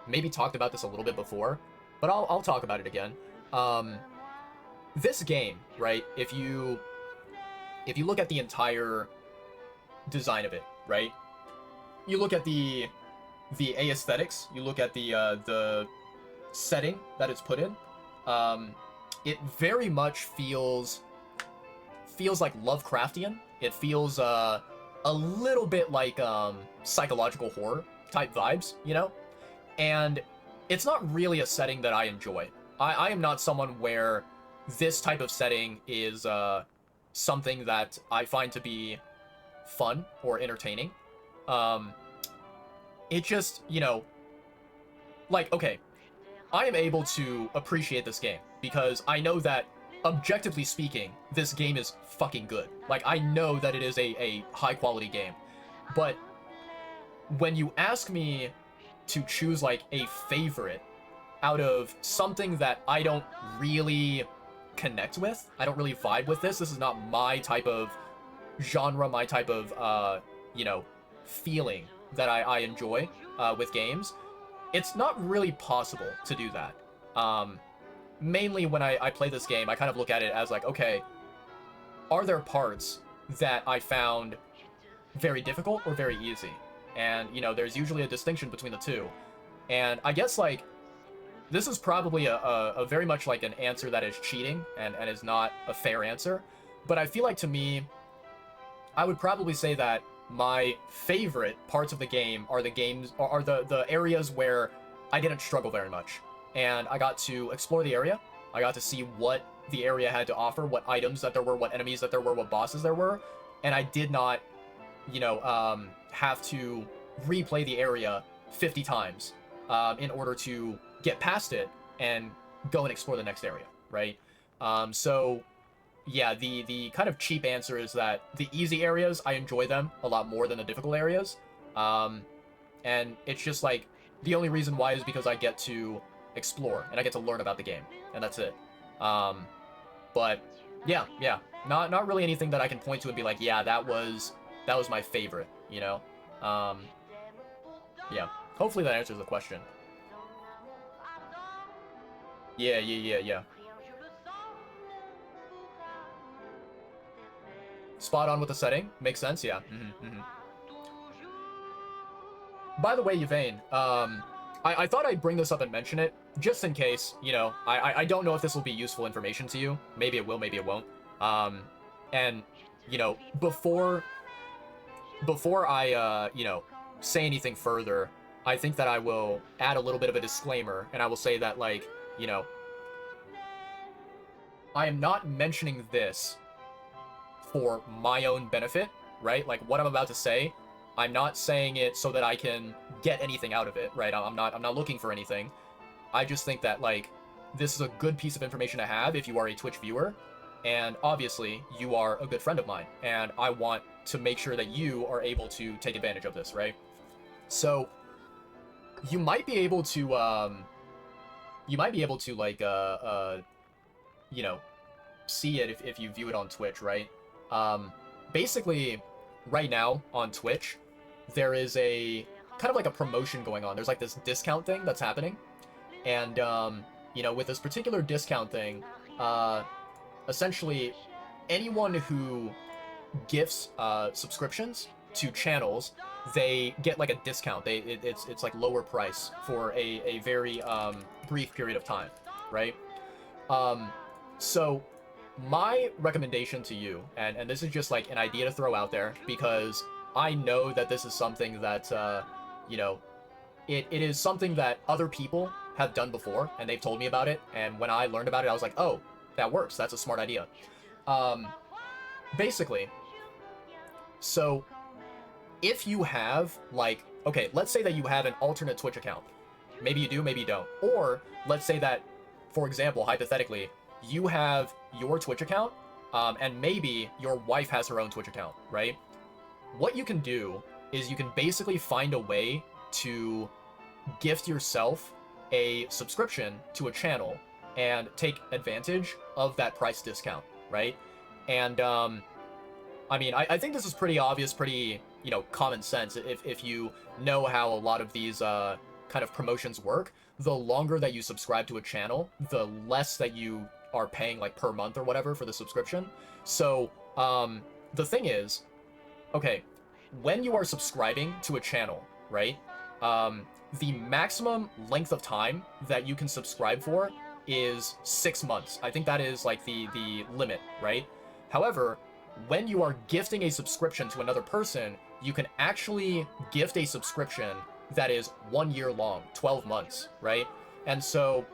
maybe talked about this a little bit before, but I'll talk about it again. This game, right, if you look at the entire design of it, right, you look at the aesthetics, you look at the setting that it's put in, it very much feels like Lovecraftian. It feels a little bit like psychological horror type vibes, you know? And it's not really a setting that I enjoy. I am not someone where this type of setting is something that I find to be fun or entertaining. It just, you know, like, okay, I am able to appreciate this game because I know that, objectively speaking, this game is fucking good. Like, I know that it is a high-quality game. But when you ask me to choose, like, a favorite out of something that I don't really connect with, I don't really vibe with this is not my type of genre, my type of, you know, feeling that I enjoy with games, it's not really possible to do that. Mainly when I play this game, I kind of look at it as like, okay, are there parts that I found very difficult or very easy? And, you know, there's usually a distinction between the two. And I guess, like, this is probably a very much like an answer that is cheating and is not a fair answer. But I feel like, to me, I would probably say that my favorite parts of the game are the areas where I didn't struggle very much. And I got to explore the area. I got to see what the area had to offer, what items that there were, what enemies that there were, what bosses there were. And I did not, have to replay the area 50 times in order to get past it and go and explore the next area, right? So yeah, the kind of cheap answer is that the easy areas, I enjoy them a lot more than the difficult areas. And it's just like, the only reason why is because I get to explore and I get to learn about the game, and that's it. But yeah, not really anything that I can point to and be like, yeah, that was my favorite, you know? Yeah, hopefully that answers the question. Yeah. Spot on with the setting. Makes sense, yeah. By the way, Yvain, I thought I'd bring this up and mention it, just in case, I don't know if this will be useful information to you. Maybe it will, maybe it won't. And, before I, say anything further, I think that I will add a little bit of a disclaimer, and I will say that, like, I am not mentioning this for my own benefit, right? Like, what I'm about to say, I'm not saying it so that I can get anything out of it, right? I'm not looking for anything. I just think that, like, this is a good piece of information to have if you are a Twitch viewer, and obviously you are a good friend of mine, and I want to make sure that you are able to take advantage of this, right? So you might be able to like see it if you view it on Twitch, right? Basically right now on Twitch there is a kind of like a promotion going on. There's like this discount thing that's happening, and with this particular discount thing, essentially anyone who gifts subscriptions to channels, they get like a discount. It's like lower price for a very brief period of time, right? So my recommendation to you, and this is just like an idea to throw out there, because I know that this is something that it is something that other people have done before, and they've told me about it, and when I learned about it I was like, oh, that works, that's a smart idea. Basically, so if you have, like, okay, let's say that you have an alternate Twitch account. Maybe you do, maybe you don't. Or let's say that, for example, hypothetically, you have your Twitch account, and maybe your wife has her own Twitch account, right? What you can do is you can basically find a way to gift yourself a subscription to a channel and take advantage of that price discount, right? And I mean, I think this is pretty obvious, pretty, common sense. If you know how a lot of these kind of promotions work, the longer that you subscribe to a channel, the less that you are paying, like, per month or whatever for the subscription. So the thing is, okay, when you are subscribing to a channel, right, the maximum length of time that you can subscribe for is 6 months. I think that is like the limit, right? However, when you are gifting a subscription to another person, you can actually gift a subscription that is 1 year long, 12 months, right? And so,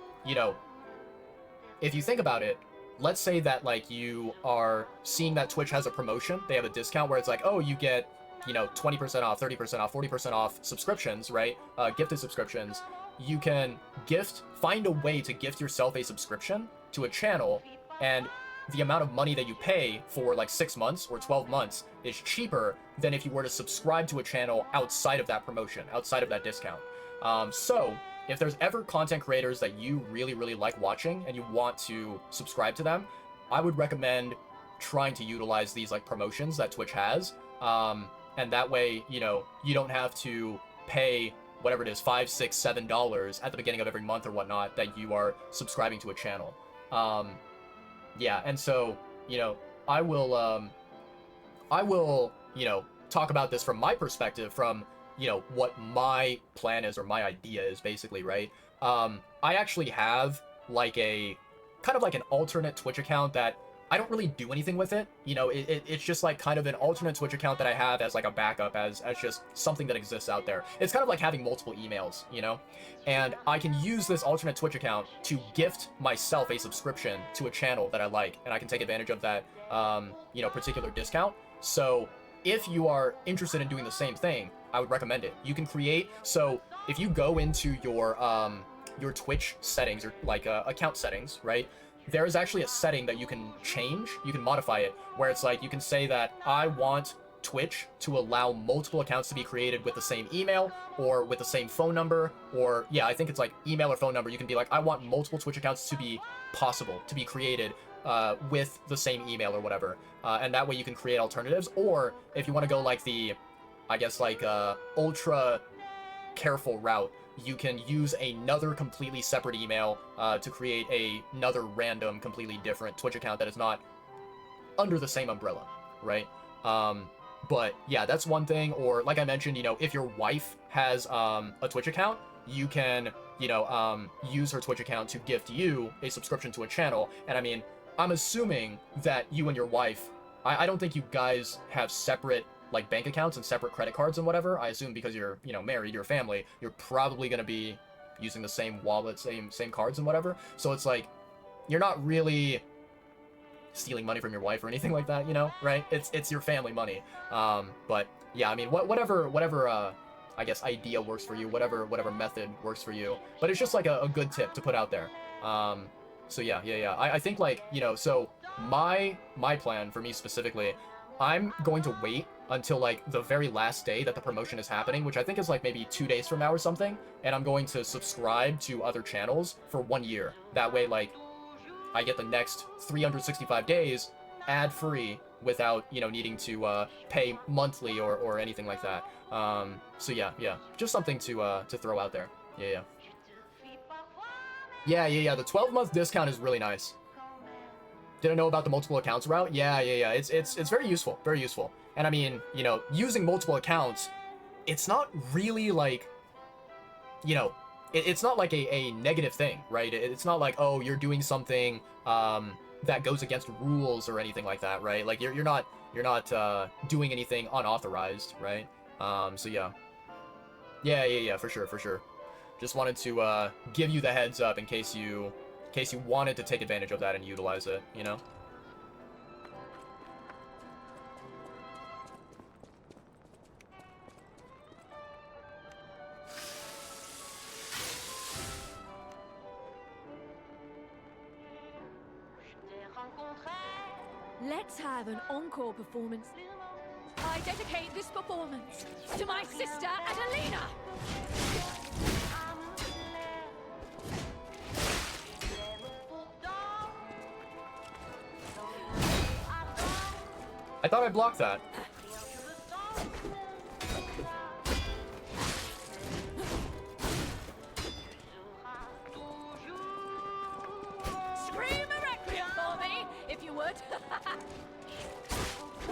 if you think about it, let's say that, like, you are seeing that Twitch has a promotion, they have a discount where it's like, oh, you get, 20% off, 30% off, 40% off subscriptions, right? Gifted subscriptions. You can find a way to gift yourself a subscription to a channel, and the amount of money that you pay for like 6 months or 12 months is cheaper than if you were to subscribe to a channel outside of that promotion, outside of that discount. So if there's ever content creators that you really, really like watching and you want to subscribe to them, I would recommend trying to utilize these, like, promotions that Twitch has. And that way, you don't have to pay whatever it is, $5, $6, $7 at the beginning of every month or whatnot that you are subscribing to a channel. Yeah, and so, I will, talk about this from my perspective, from, what my plan is, or my idea is, basically, right? I actually have, like, kind of like an alternate Twitch account that I don't really do anything with it. You know, it's just like kind of an alternate Twitch account that I have as like a backup, as just something that exists out there. It's kind of like having multiple emails, you know? And I can use this alternate Twitch account to gift myself a subscription to a channel that I like, and I can take advantage of that, you know, particular discount. So if you are interested in doing the same thing, I would recommend it. You can create, so if you go into your Twitch settings, or like account settings, right? There is actually a setting that you can change, you can modify it, where it's like you can say that I want Twitch to allow multiple accounts to be created with the same email or with the same phone number, or yeah, I think it's like email or phone number. You can be like, I want multiple Twitch accounts to be possible, to be created with the same email or whatever. And that way you can create alternatives. Or if you want to go like the, I guess like ultra careful route, you can use another completely separate email to create another random, completely different Twitch account that is not under the same umbrella, right? But yeah, that's one thing. Or like I mentioned, you know, if your wife has a Twitch account, you can, you know, use her Twitch account to gift you a subscription to a channel. And I mean, I'm assuming that you and your wife, I don't think you guys have separate like bank accounts and separate credit cards and whatever. I assume because you're, you know, married, you're a family, you're probably going to be using the same wallet, same cards and whatever. So it's like, you're not really stealing money from your wife or anything like that, you know, right? It's your family money. But yeah, I mean, whatever I guess idea works for you, whatever method works for you. But it's just like a good tip to put out there. So yeah. I think like, you know, so my plan for me specifically, I'm going to wait until like the very last day that the promotion is happening, which I think is like maybe 2 days from now or something. And I'm going to subscribe to other channels for 1 year. That way, like, I get the next 365 days ad-free without, you know, needing to pay monthly or anything like that. So yeah, just something to throw out there. Yeah. The 12-month discount is really nice. Didn't know about the multiple accounts route. Yeah. It's very useful, very useful. And I mean, you know, using multiple accounts, it's not really like, you know, it's not like a negative thing, right? It's not like, oh, you're doing something that goes against rules or anything like that, right? Like you're not doing anything unauthorized, right? So yeah, for sure. Just wanted to give you the heads up in case you wanted to take advantage of that and utilize it, you know? Let's have an encore performance. I dedicate this performance to my sister, Adelina! I thought I blocked that. Scream a requiem for me, if you would.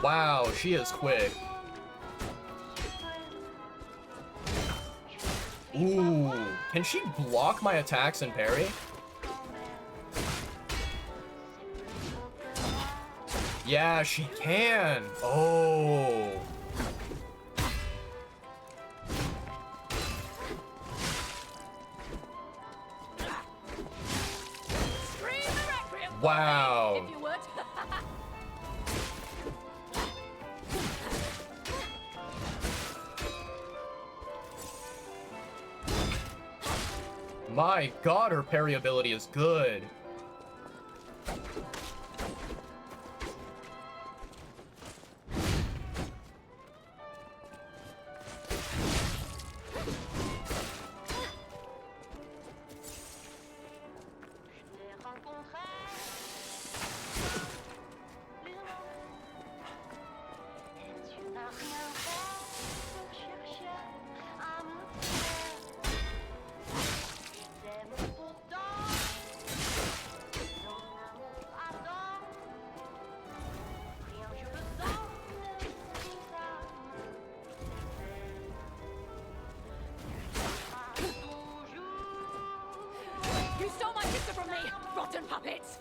Wow, she is quick. Ooh, can she block my attacks and parry? Yeah, she can. Oh. Wow. If you would. My god, her parry ability is good. You stole my sister from me, rotten puppets!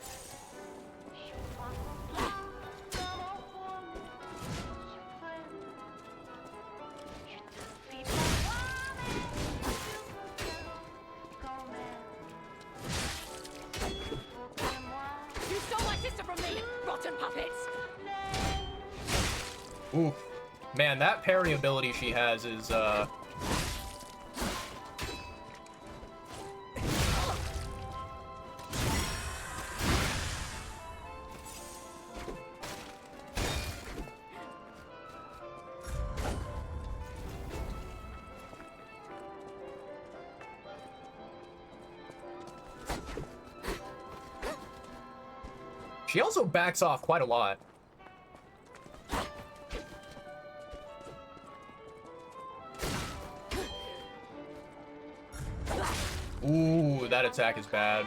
Oof. Man, that parry ability she has is, she also backs off quite a lot. Ooh, that attack is bad.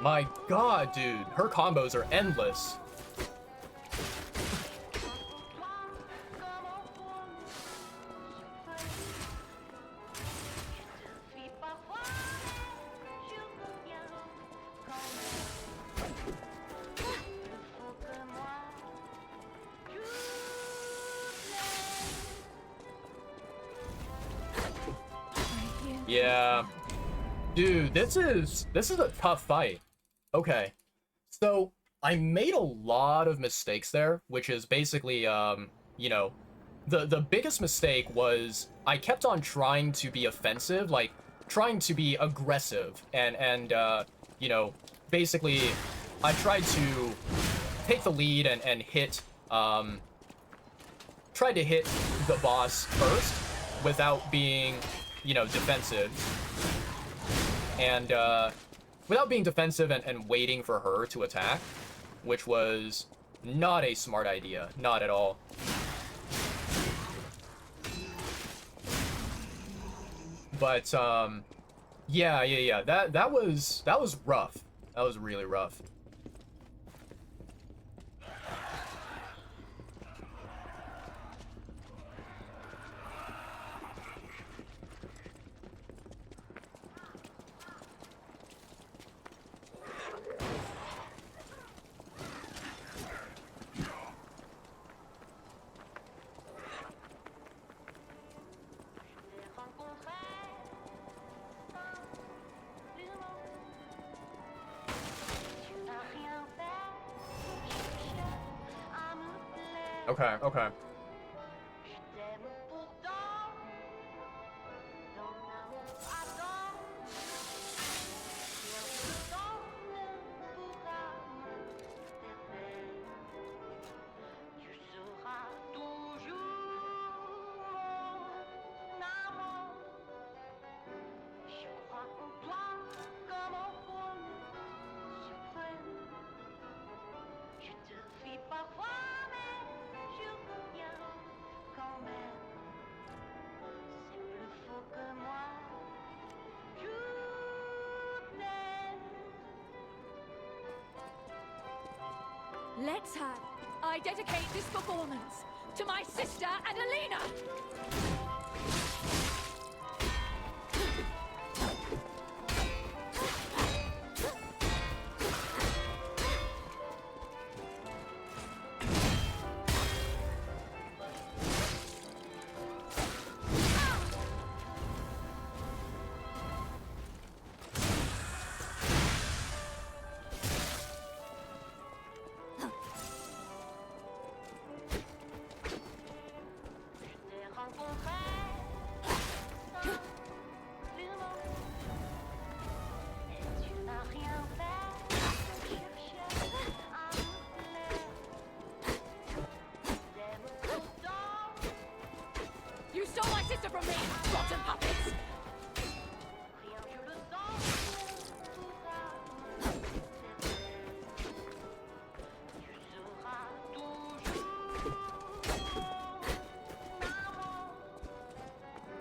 My god, dude, her combos are endless. Yeah. Dude, this is a tough fight. Okay. So, I made a lot of mistakes there, which is basically you know, the biggest mistake was I kept on trying to be offensive, like trying to be aggressive and you know, basically I tried to take the lead and hit tried to hit the boss first without being, you know, defensive. And without being defensive and waiting for her to attack, which was not a smart idea, not at all. But yeah, that was rough. That was really rough. Okay, okay. Let's have. I dedicate this performance to my sister Adelina. You stole my sister from me, rotten puppets!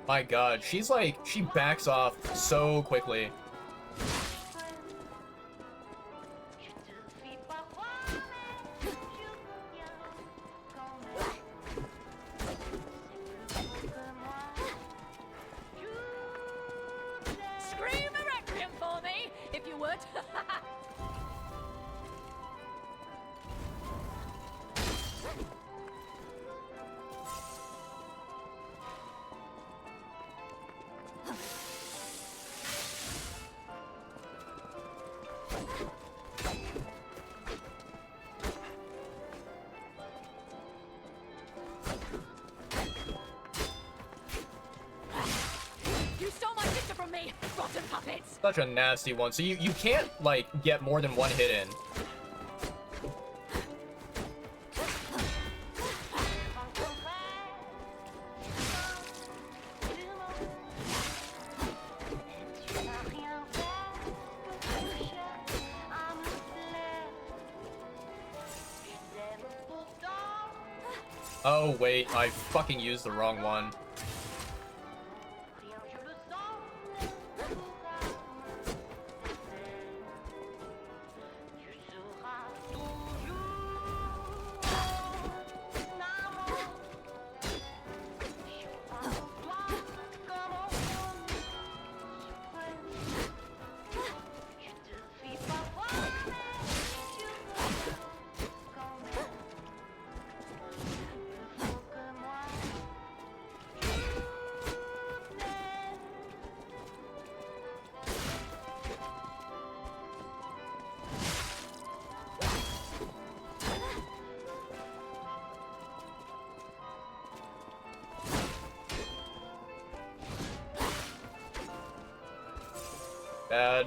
My god, she's like, she backs off so quickly. me, rotten puppets! Such a nasty one. So you can't, like, get more than one hit in. Oh, wait, I fucking used the wrong one. Bad.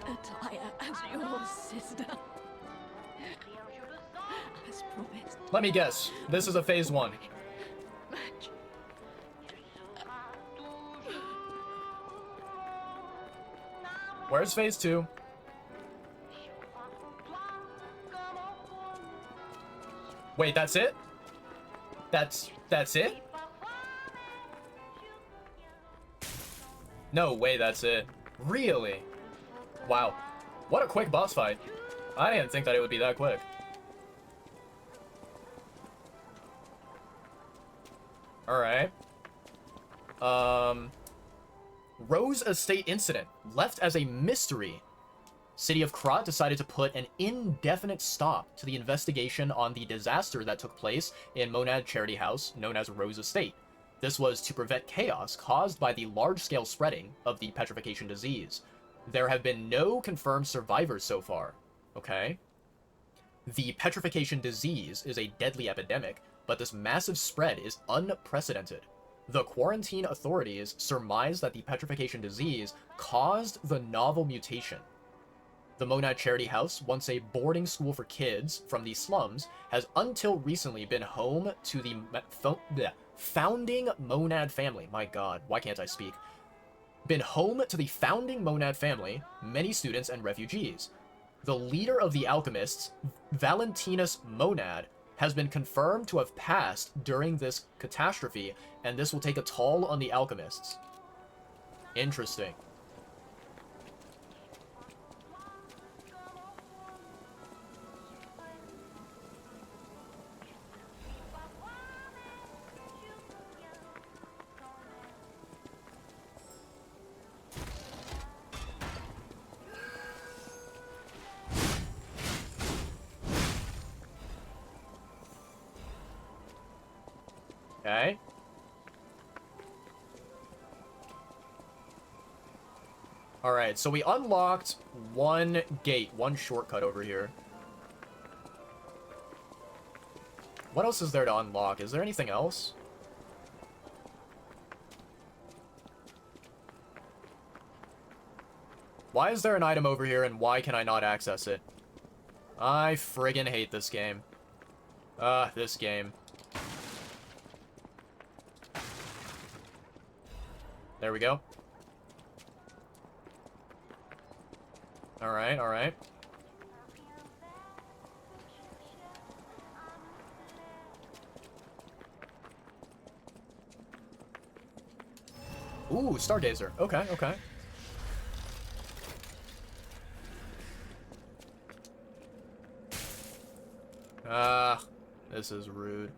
Attire as your sister. As promised. Let me guess. This is a phase 1. Match. Where's phase 2? Wait, that's it? That's it? No way, that's it. Really? Wow. What a quick boss fight. I didn't think that it would be that quick. Alright. Rose Estate incident. Left as a mystery. City of Krat decided to put an indefinite stop to the investigation on the disaster that took place in Monad Charity House, known as Rose Estate. This was to prevent chaos caused by the large-scale spreading of the petrification disease. There have been no confirmed survivors so far, okay? The petrification disease is a deadly epidemic, but this massive spread is unprecedented. The quarantine authorities surmise that the petrification disease caused the novel mutation. The Monad Charity House, once a boarding school for kids from the slums, has until recently been home to the founding Monad family. My god, why can't I speak? Been home to the founding Monad family, many students and refugees. The leader of the alchemists, Valentinus Monad, has been confirmed to have passed during this catastrophe, and this will take a toll on the alchemists. Interesting. Okay. Alright, so we unlocked one gate, one shortcut over here. What else is there to unlock? Is there anything else? Why is there an item over here and why can I not access it? I friggin' hate this game. This game. There we go. Alright, alright. Ooh, Stargazer. Okay, okay. This is rude.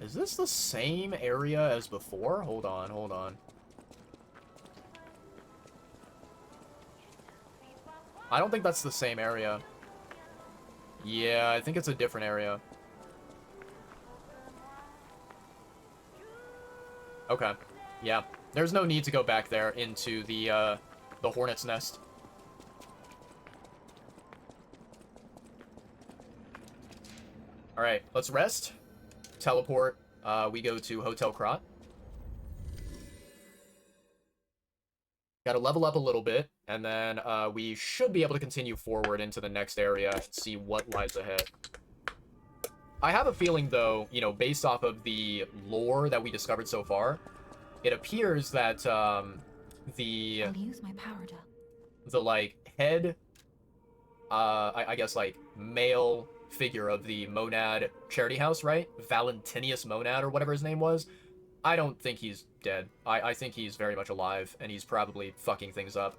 Is this the same area as before? Hold on, hold on. I don't think that's the same area. Yeah, I think it's a different area. Okay. Yeah. There's no need to go back there into the hornet's nest. Alright, let's rest. Teleport. We go to Hotel Krat. Gotta level up a little bit, and then we should be able to continue forward into the next area and see what lies ahead. I have a feeling, though, you know, based off of the lore that we discovered so far, it appears that I'll use my power to... the, like, head, I guess, like, male figure of the Monad charity house, right? Valentinius Monad, or whatever his name was. I don't think he's dead. I think he's very much alive, and he's probably fucking things up.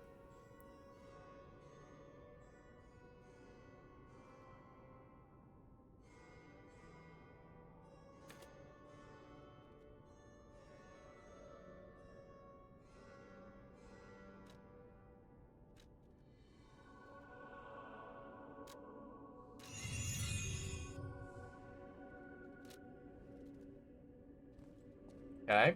Okay.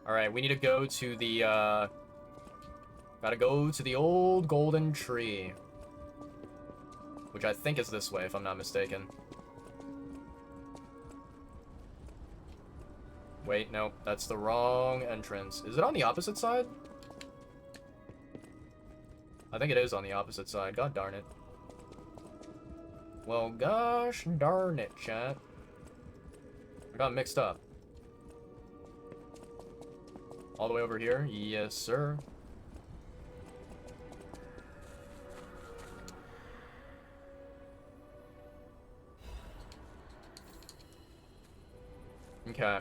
Alright, we need to go to the, gotta go to the old golden tree. Which I think is this way, if I'm not mistaken. Wait, no, that's the wrong entrance. Is it on the opposite side? I think it is on the opposite side. God darn it. Well, gosh darn it, chat. I got mixed up. All the way over here? Yes, sir. Okay.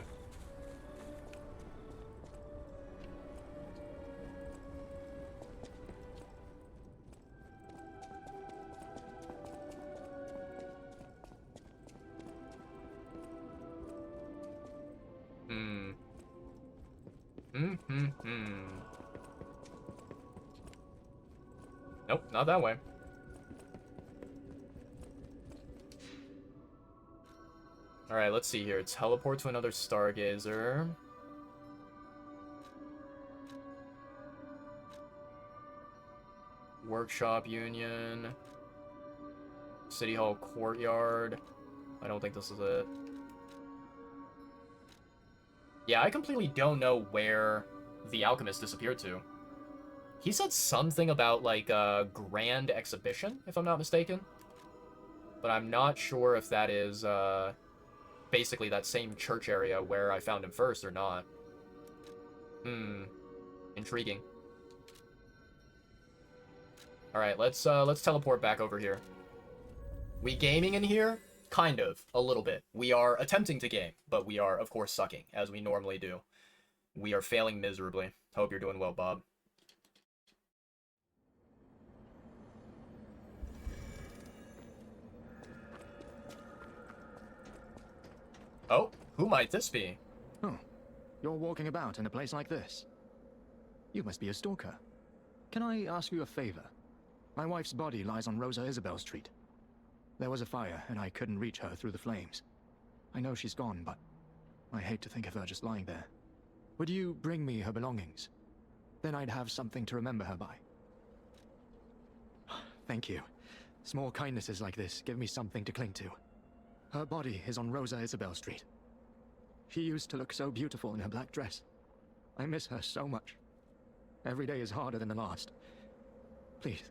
Nope, not that way. Alright, let's see here. Teleport to another Stargazer. Workshop Union. City Hall Courtyard. I don't think this is it. Yeah, I completely don't know where the alchemist disappeared to. He said something about, like, a grand exhibition, if I'm not mistaken. But I'm not sure if that is, basically that same church area where I found him first or not. Intriguing. Alright, let's teleport back over here. We gaming in here? Kind of. A little bit. We are attempting to game, but we are, of course, sucking, as we normally do. We are failing miserably. Hope you're doing well, Bob. Oh, who might this be? Oh, you're walking about in a place like this. You must be a stalker. Can I ask you a favor? My wife's body lies on Rosa Isabel Street. There was a fire, and I couldn't reach her through the flames. I know she's gone, but I hate to think of her just lying there. Would you bring me her belongings? Then I'd have something to remember her by. Thank you. Small kindnesses like this give me something to cling to. Her body is on Rosa Isabel Street. She used to look so beautiful in her black dress. I miss her so much. Every day is harder than the last. Please,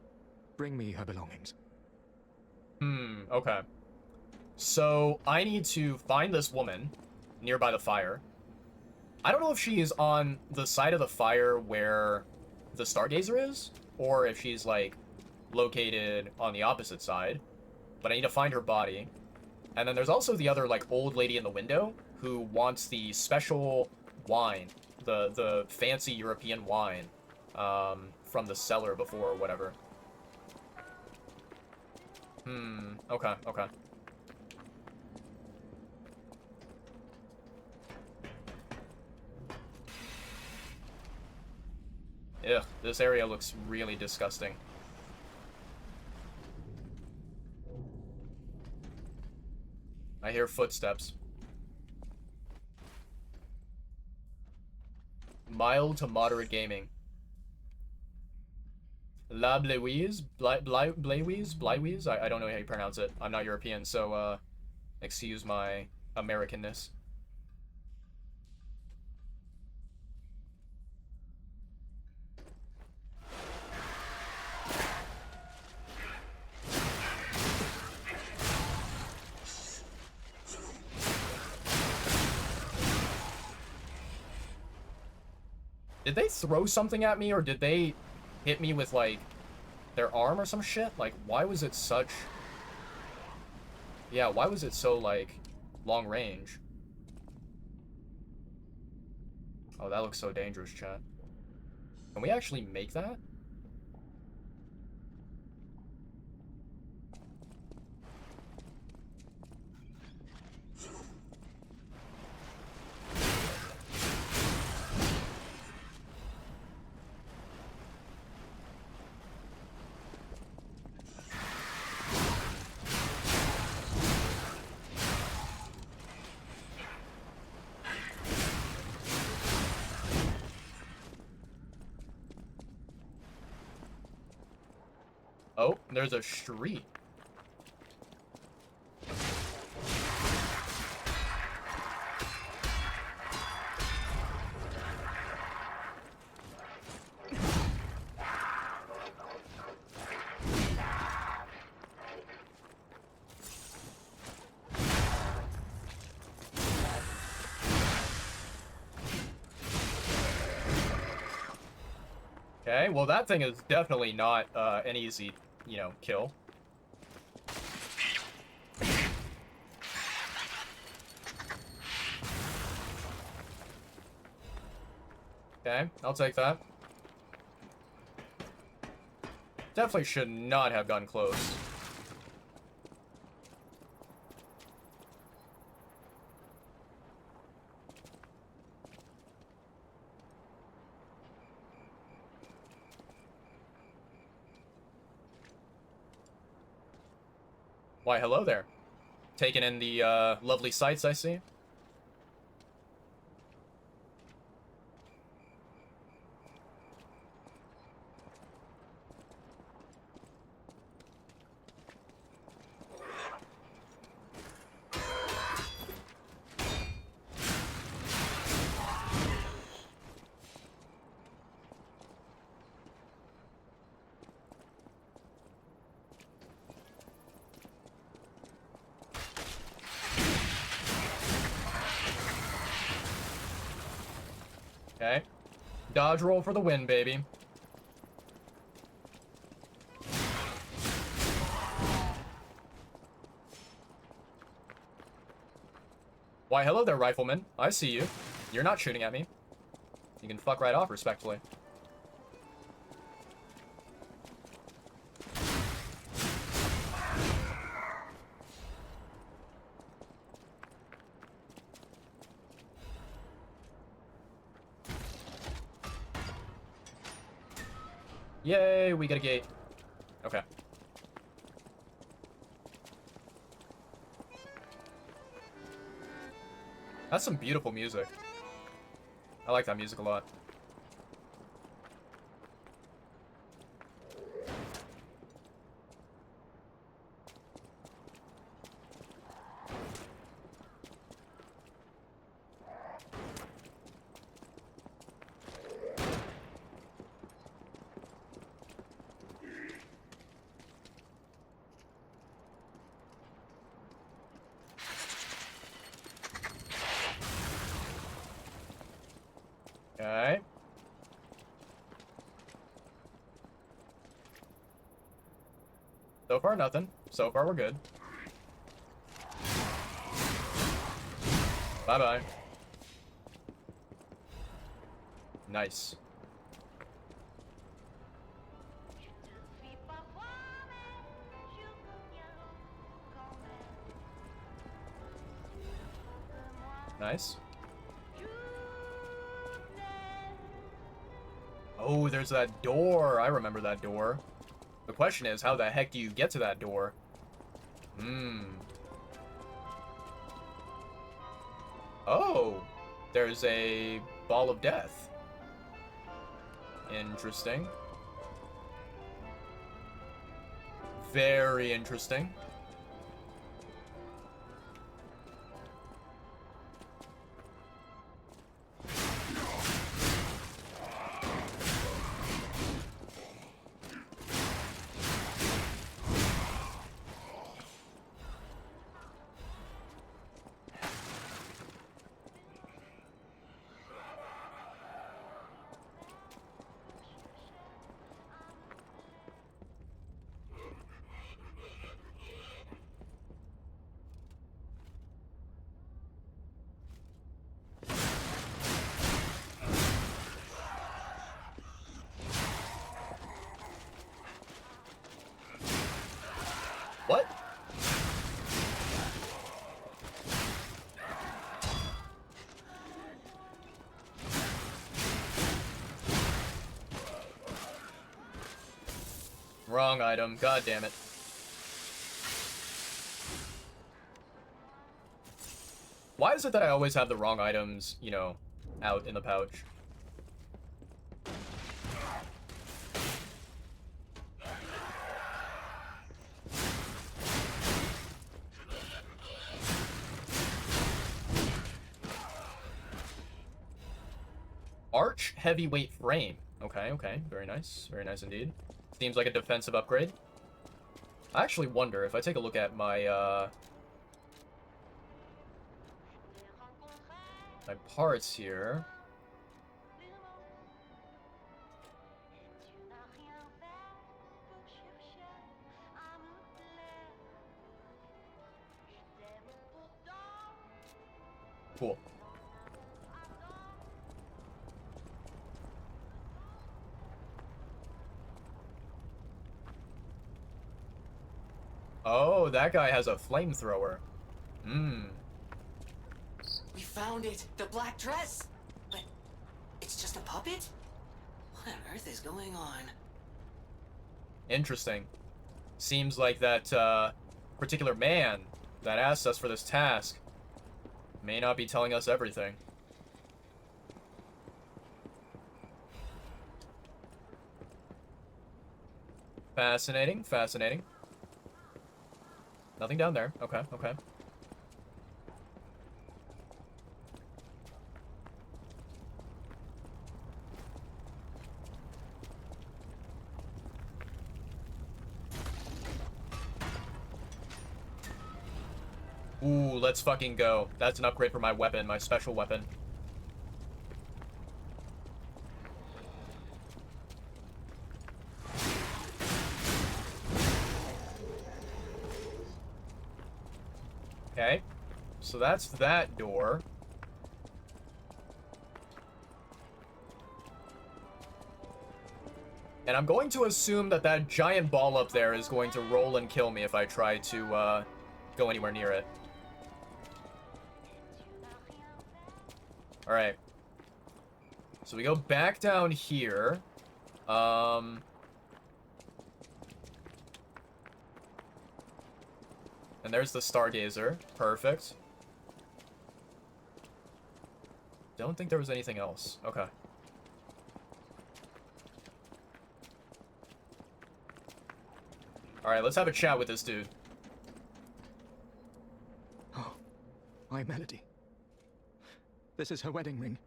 bring me her belongings. Okay. So, I need to find this woman nearby the fire. I don't know if she is on the side of the fire where the Stargazer is, or if she's, like, located on the opposite side. But I need to find her body. And then there's also the other, like, old lady in the window who wants the special wine, the fancy European wine, from the cellar before or whatever. Okay, okay. Ugh, this area looks really disgusting. I hear footsteps. Mild to moderate gaming. La Blaiwise? Blaiwise? I don't know how you pronounce it. I'm not European, so, excuse my Americanness. Did they throw something at me, or did they hit me with, like, their arm or some shit? Like, why was it such... Yeah, why was it so, like, long range? Oh, that looks so dangerous, chat. Can we actually make that? Oh, there's a street. Okay, well that thing is definitely not an easy, you know, kill. Okay, I'll take that. Definitely should not have gone close. Why, hello there. Taking in the lovely sights I see. Okay. Dodge roll for the win, baby. Why, hello there, rifleman. I see you. You're not shooting at me. You can fuck right off, respectfully. Yay, we get a gate. Okay. That's some beautiful music. I like that music a lot. Okay. So far, nothing. So far, we're good. Bye-bye. Nice. Nice. Oh, there's that door. I remember that door. The question is, how the heck do you get to that door? Oh, there's a ball of death. Interesting. Very interesting. What? Wrong item. God damn it. Why is it that I always have the wrong items, you know, out in the pouch? Arch heavyweight frame. Okay, okay. Very nice. Very nice indeed. Seems like a defensive upgrade. I actually wonder if I take a look at my, my parts here. Cool. Oh, that guy has a flamethrower. We found it! The black dress! But it's just a puppet? What on earth is going on? Interesting. Seems like that, particular man that asked us for this task may not be telling us everything. Fascinating, fascinating. Nothing down there. Okay, okay. Ooh, let's fucking go. That's an upgrade for my weapon, my special weapon. Okay, so that's that door. And I'm going to assume that that giant ball up there is going to roll and kill me if I try to, go anywhere near it. Alright. So we go back down here. And there's the Stargazer. Perfect. Don't think there was anything else. Okay. Alright, let's have a chat with this dude. Oh, my Melody. This is her wedding ring.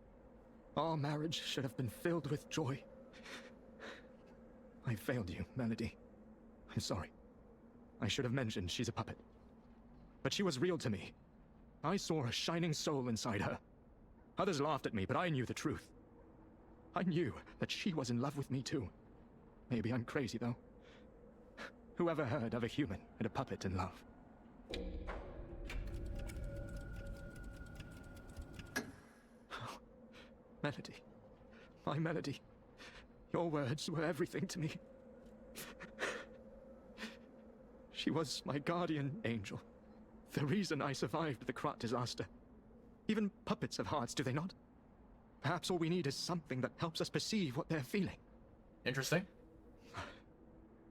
Our marriage should have been filled with joy. I failed you, Melody. I'm sorry. I should have mentioned she's a puppet. But she was real to me. I saw a shining soul inside her. Others laughed at me, but I knew the truth. I knew that she was in love with me too. Maybe I'm crazy, though. Whoever heard of a human and a puppet in love? Oh, Melody. My Melody. Your words were everything to me. She was my guardian angel. The reason I survived the Krat disaster. Even puppets have hearts, do they not? Perhaps all we need is something that helps us perceive what they're feeling. Interesting.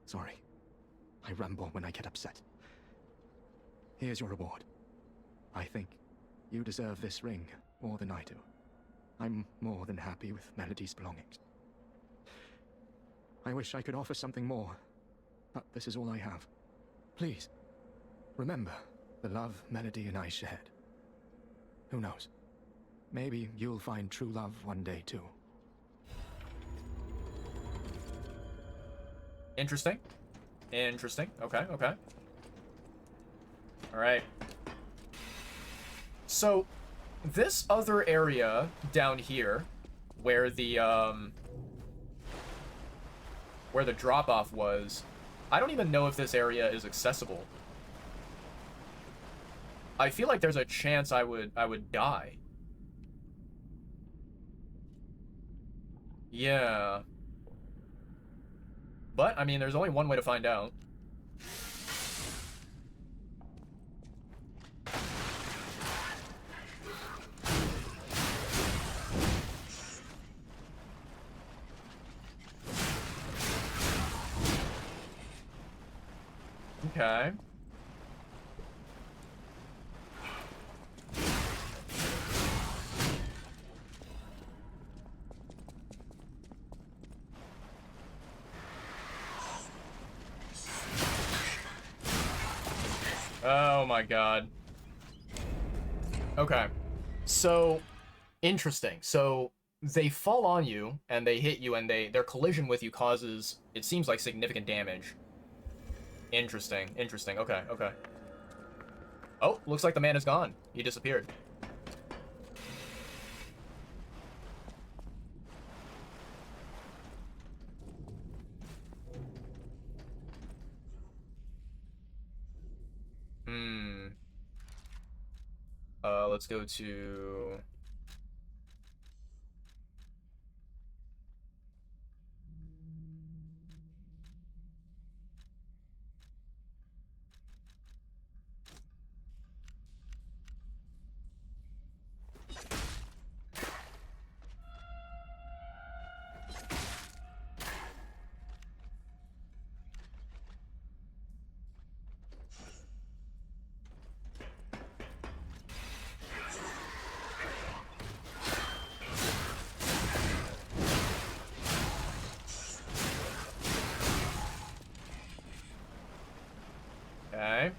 Sorry. I ramble when I get upset. Here's your reward. I think you deserve this ring more than I do. I'm more than happy with Melody's belongings. I wish I could offer something more, but this is all I have. Please, remember the love Melody and I shared. Who knows? Maybe you'll find true love one day, too. Interesting. Interesting. Okay, okay. Alright. So, this other area down here, where the drop-off was, I don't even know if this area is accessible. I feel like there's a chance I would die. Yeah. But, I mean, there's only one way to find out. Okay. Oh my god. Okay. So, interesting. So, they fall on you, and they hit you, and their collision with you causes, it seems like, significant damage. Interesting. Interesting. Okay, okay. Oh, looks like the man is gone. He disappeared. Let's go to... Okay.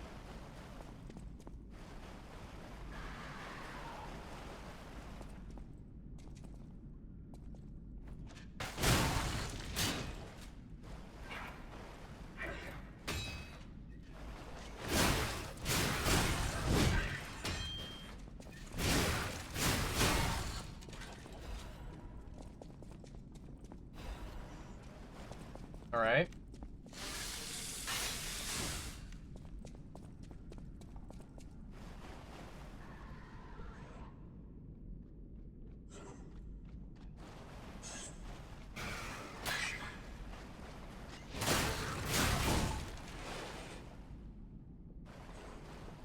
All right.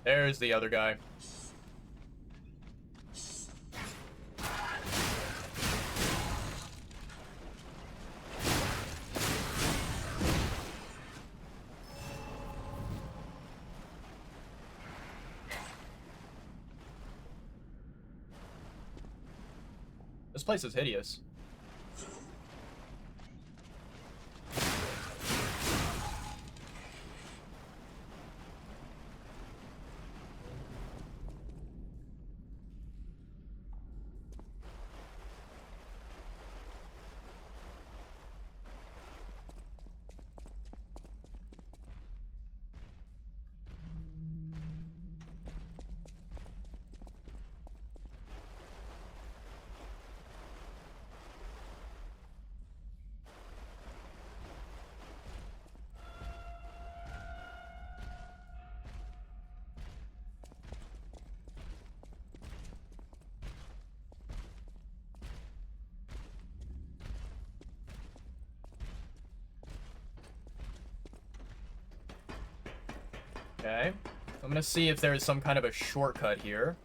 There's the other guy. This place is hideous. Okay. I'm gonna see if there is some kind of a shortcut here.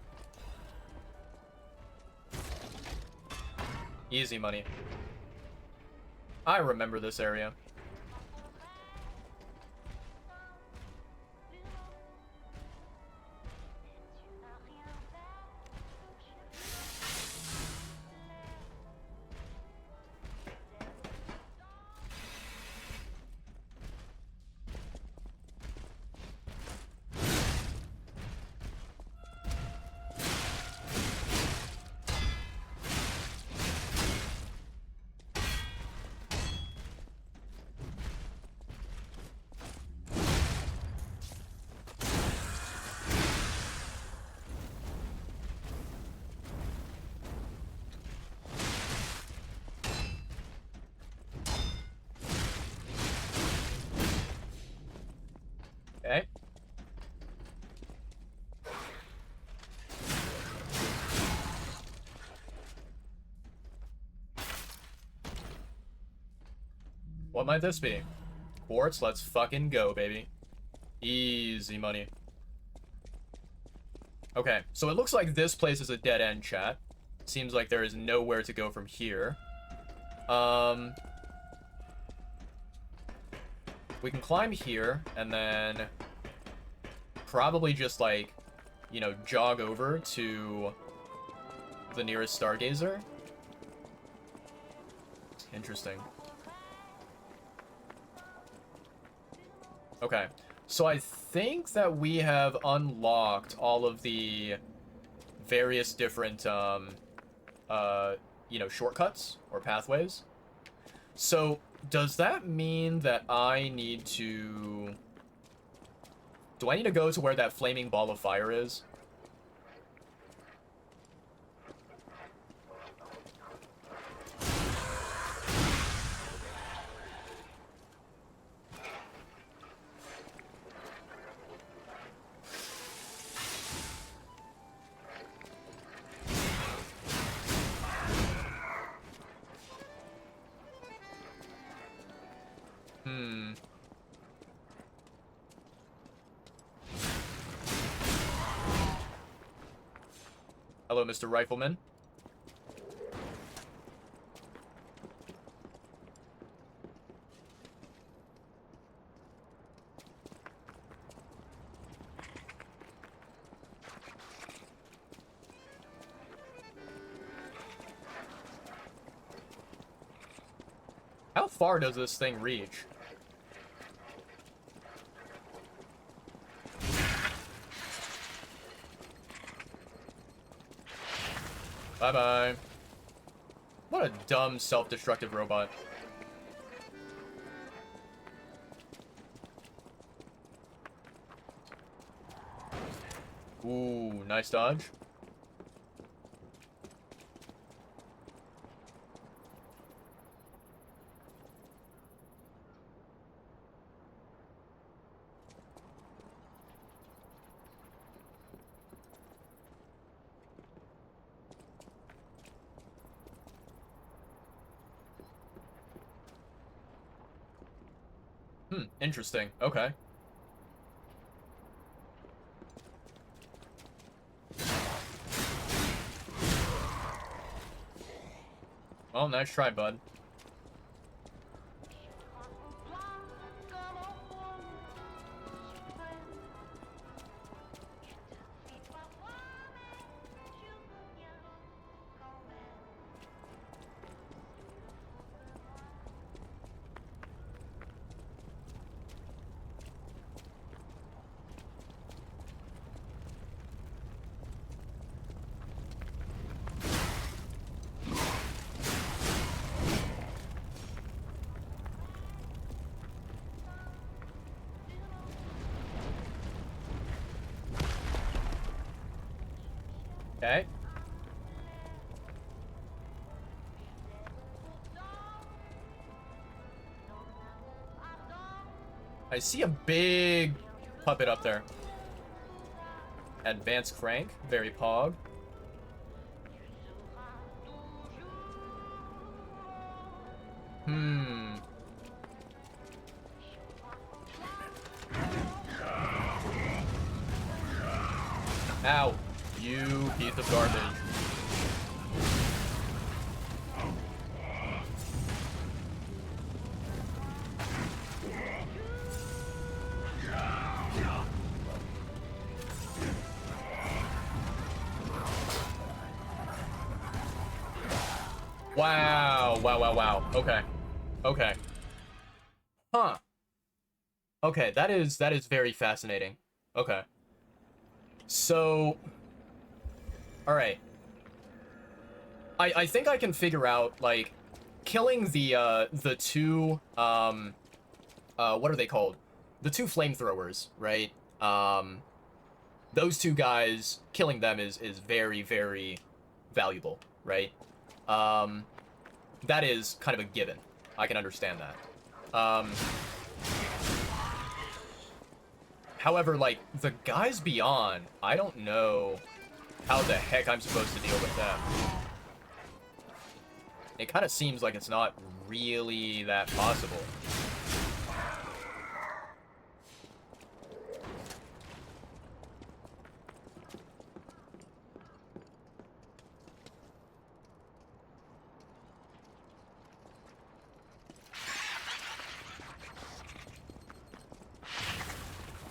Easy money. I remember this area. Okay. What might this be? Quartz, let's fucking go, baby. Easy money. Okay, so it looks like this place is a dead end, chat. Seems like there is nowhere to go from here. We can climb here, and then probably just, like, you know, jog over to the nearest Stargazer. Interesting. Okay, so I think that we have unlocked all of the various different, you know, shortcuts or pathways. So, does that mean that I need to... Do I need to go to where that flaming ball of fire is? Hello, Mr. Rifleman. How far does this thing reach? Bye-bye. What a dumb, self-destructive robot. Ooh, nice dodge. Interesting. Okay. Well, nice try, bud. Okay. I see a big puppet up there. Advanced crank, very pog. Ow. You piece of garbage. Wow, wow, wow, wow. Okay. Okay. Huh. Okay, that is very fascinating. Okay. So, all right. I think I can figure out, like, killing the two what are they called? The two flamethrowers, right? Those two guys, killing them is very, very valuable, right? That is kind of a given. I can understand that. However, like, the guys beyond, I don't know how the heck I'm supposed to deal with them. It kind of seems like it's not really that possible.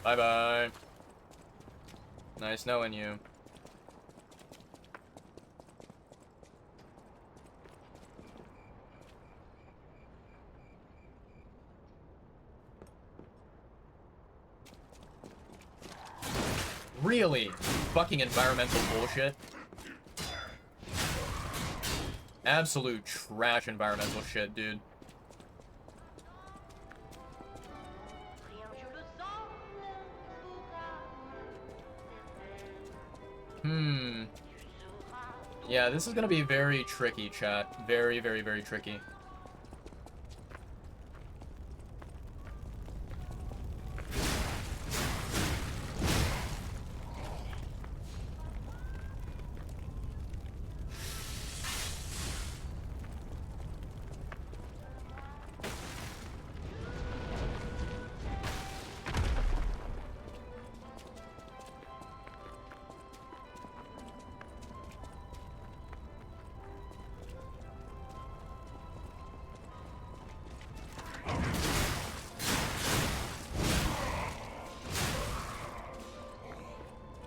Bye-bye. Nice knowing you. Really? Fucking environmental bullshit. Absolute trash environmental shit, dude. Yeah, this is gonna be very tricky, chat. Very, very, very tricky.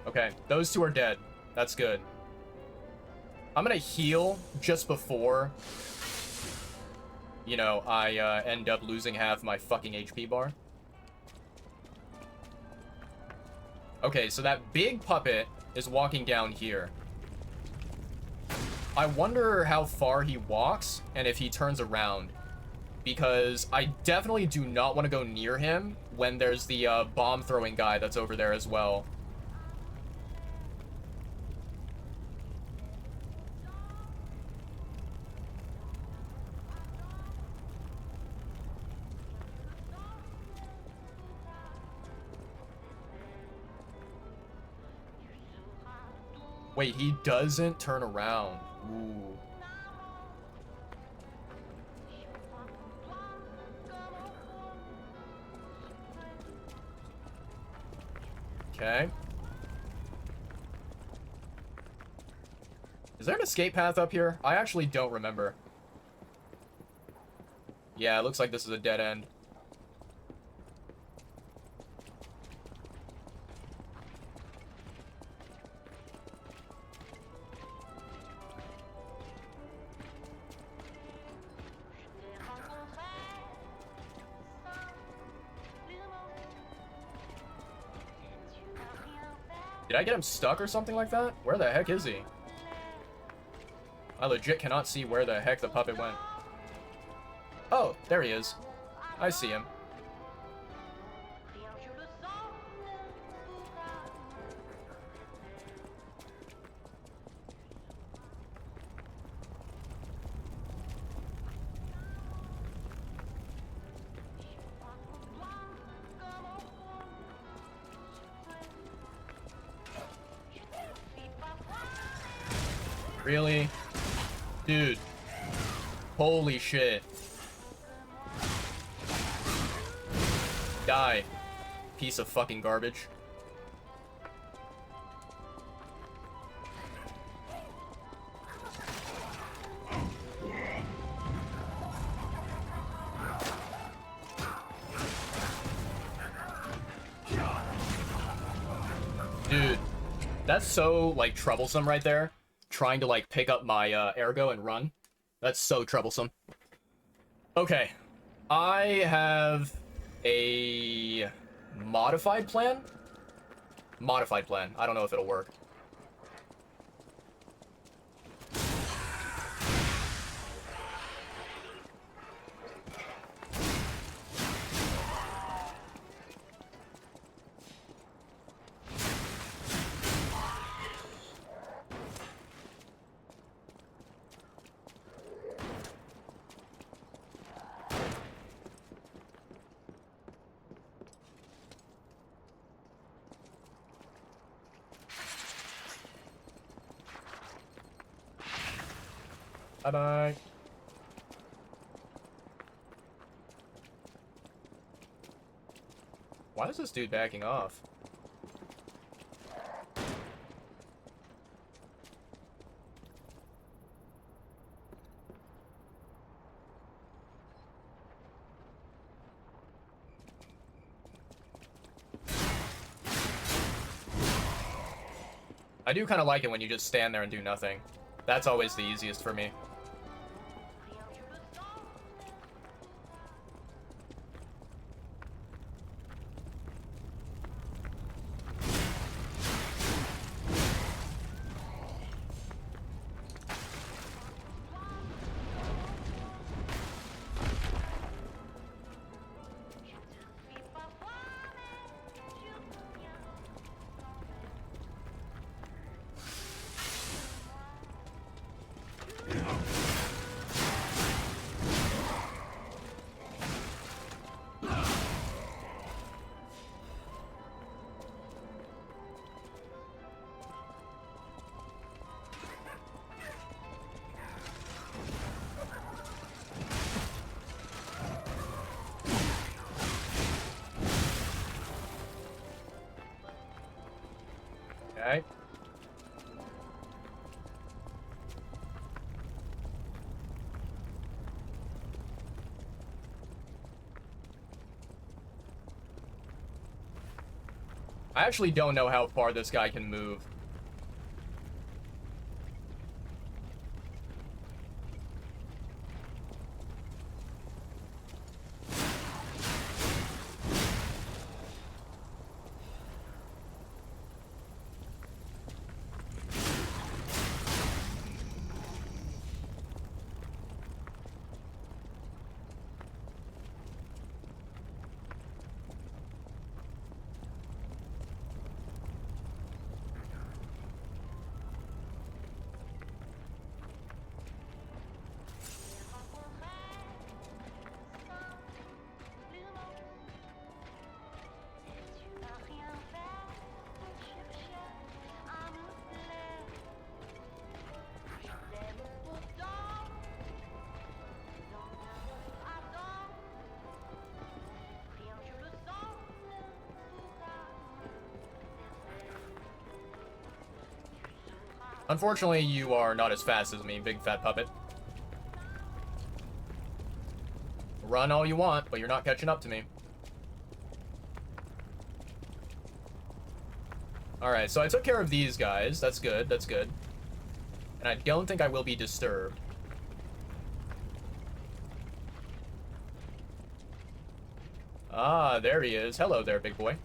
Okay, those two are dead. That's good. I'm gonna heal just before, you know, I end up losing half my fucking HP bar. Okay, so that big puppet is walking down here. I wonder how far he walks and if he turns around. Because I definitely do not want to go near him when there's the bomb-throwing guy that's over there as well. Wait, he doesn't turn around. Ooh. Okay. Is there an escape path up here? I actually don't remember. Yeah, it looks like this is a dead end. Did I get him stuck or something like that? Where the heck is he? I legit cannot see where the heck the puppet went. Oh, there he is. I see him. Really? Dude. Holy shit. Die. Piece of fucking garbage. Dude. That's so, like, troublesome right there. Trying to, like, pick up my ergo and run. That's so troublesome. Okay. I have a modified plan? Modified plan. I don't know if it'll work. Bye-bye. Why is this dude backing off? I do kind of like it when you just stand there and do nothing. That's always the easiest for me. Okay. I actually don't know how far this guy can move. Unfortunately, you are not as fast as me, big fat puppet. Run all you want, but you're not catching up to me. Alright, so I took care of these guys. That's good, that's good. And I don't think I will be disturbed. Ah, there he is. Hello there, big boy.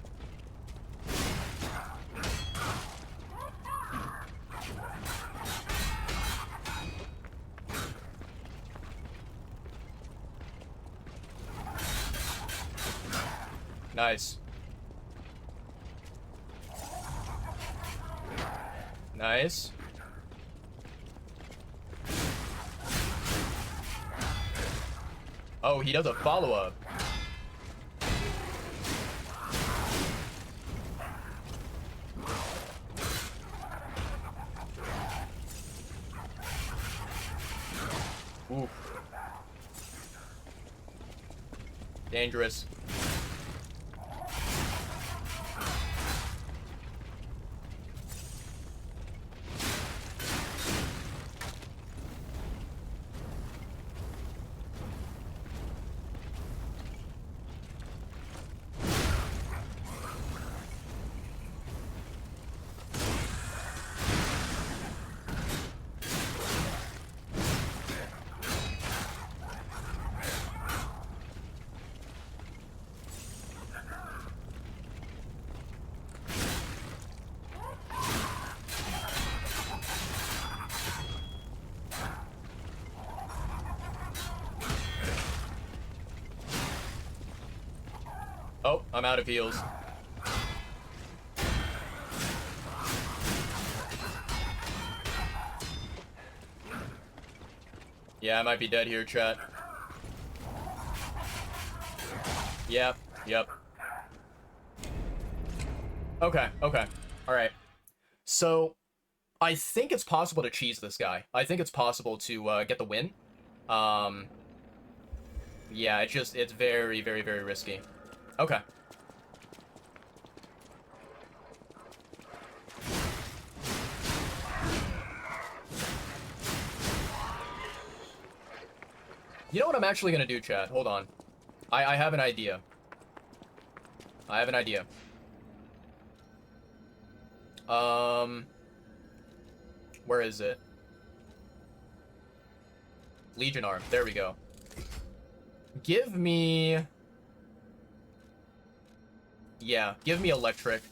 Nice. Nice. Oh, he does a follow-up. Oof. Dangerous. Oh, I'm out of heals. Yeah, I might be dead here, chat. Yep, yep. Okay, okay. Alright. So, I think it's possible to cheese this guy. I think it's possible to get the win. Yeah, it's very, very, very risky. Okay. You know what I'm actually gonna do, chat? Hold on. I have an idea. I have an idea. Where is it? Legion Arm. There we go. Give me... Yeah, give me Electric.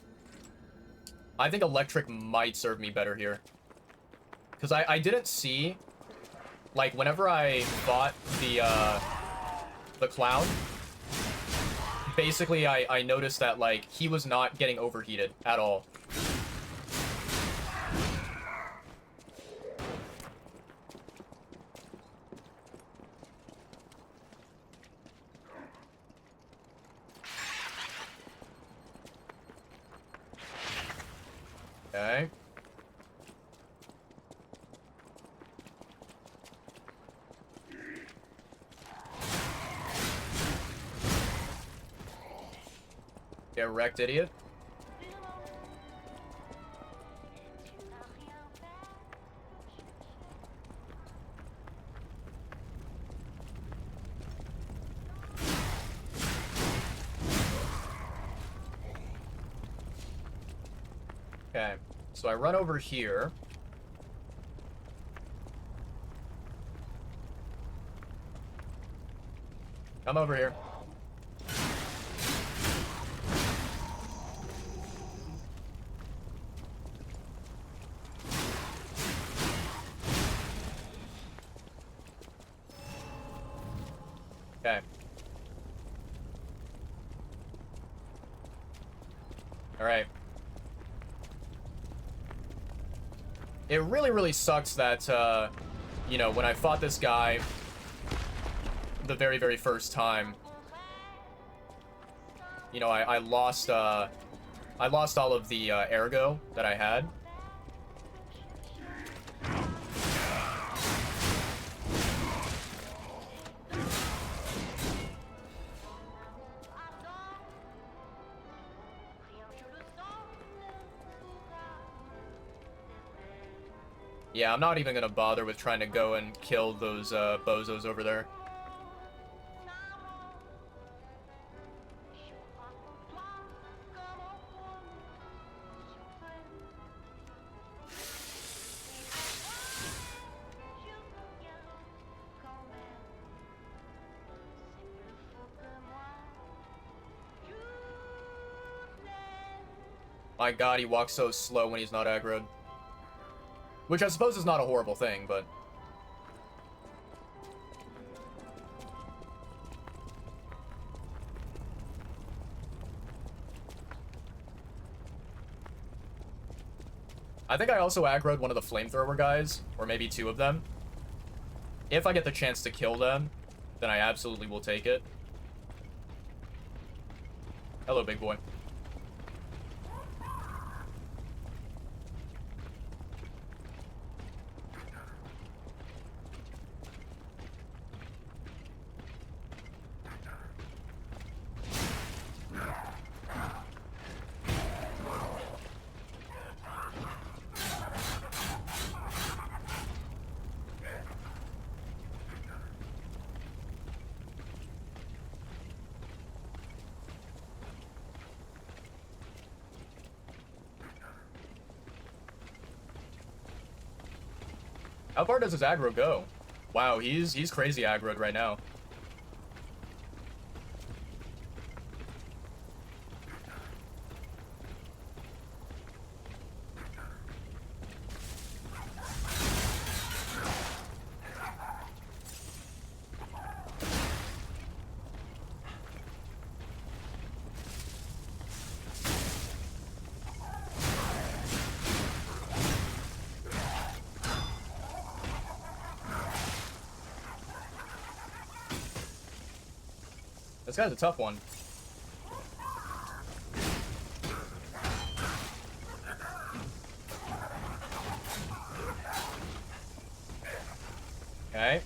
I think Electric might serve me better here. Because I didn't see... Like, whenever I fought the Clown, basically I noticed that, like, he was not getting overheated at all. Okay. Get wrecked, idiot. Okay, so I run over here. Come over here. Okay. Alright. It really, really sucks that, you know, when I fought this guy the very, very first time, you know, I lost all of the, ergo that I had. Yeah, I'm not even gonna bother with trying to go and kill those, bozos over there. My god, he walks so slow when he's not aggroed. Which I suppose is not a horrible thing, but... I think I also aggroed one of the flamethrower guys, or maybe two of them. If I get the chance to kill them, then I absolutely will take it. Hello, big boy. How far does his aggro go? Wow, he's crazy aggroed right now. This guy's a tough one. Okay.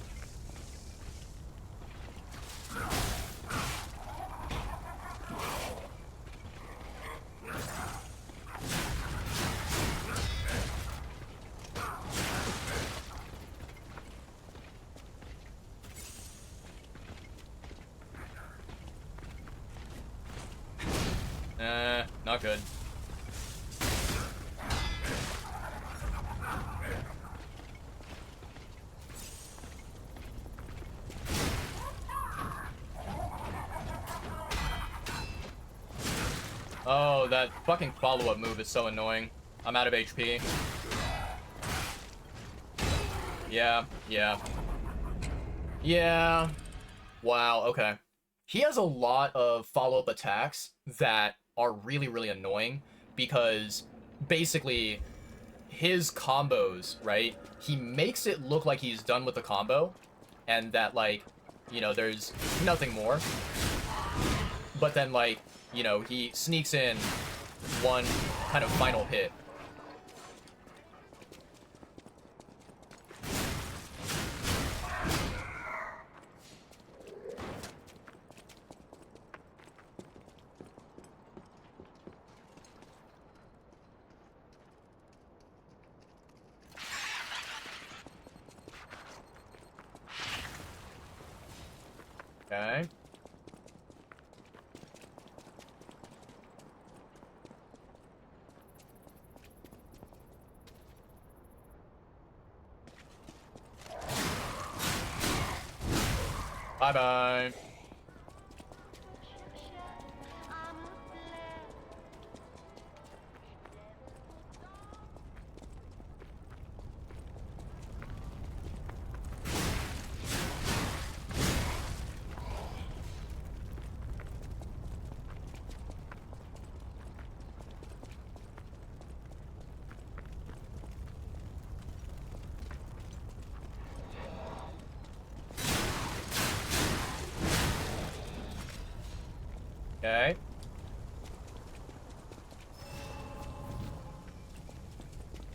Not good. Oh, that fucking follow-up move is so annoying. I'm out of HP. Yeah, yeah. Yeah. Wow, okay. He has a lot of follow-up attacks that are really, really annoying because basically his combos, right? He makes it look like he's done with the combo and that, like, you know, there's nothing more. But then, like, you know, he sneaks in one kind of final hit. Okay. Bye-bye. Okay.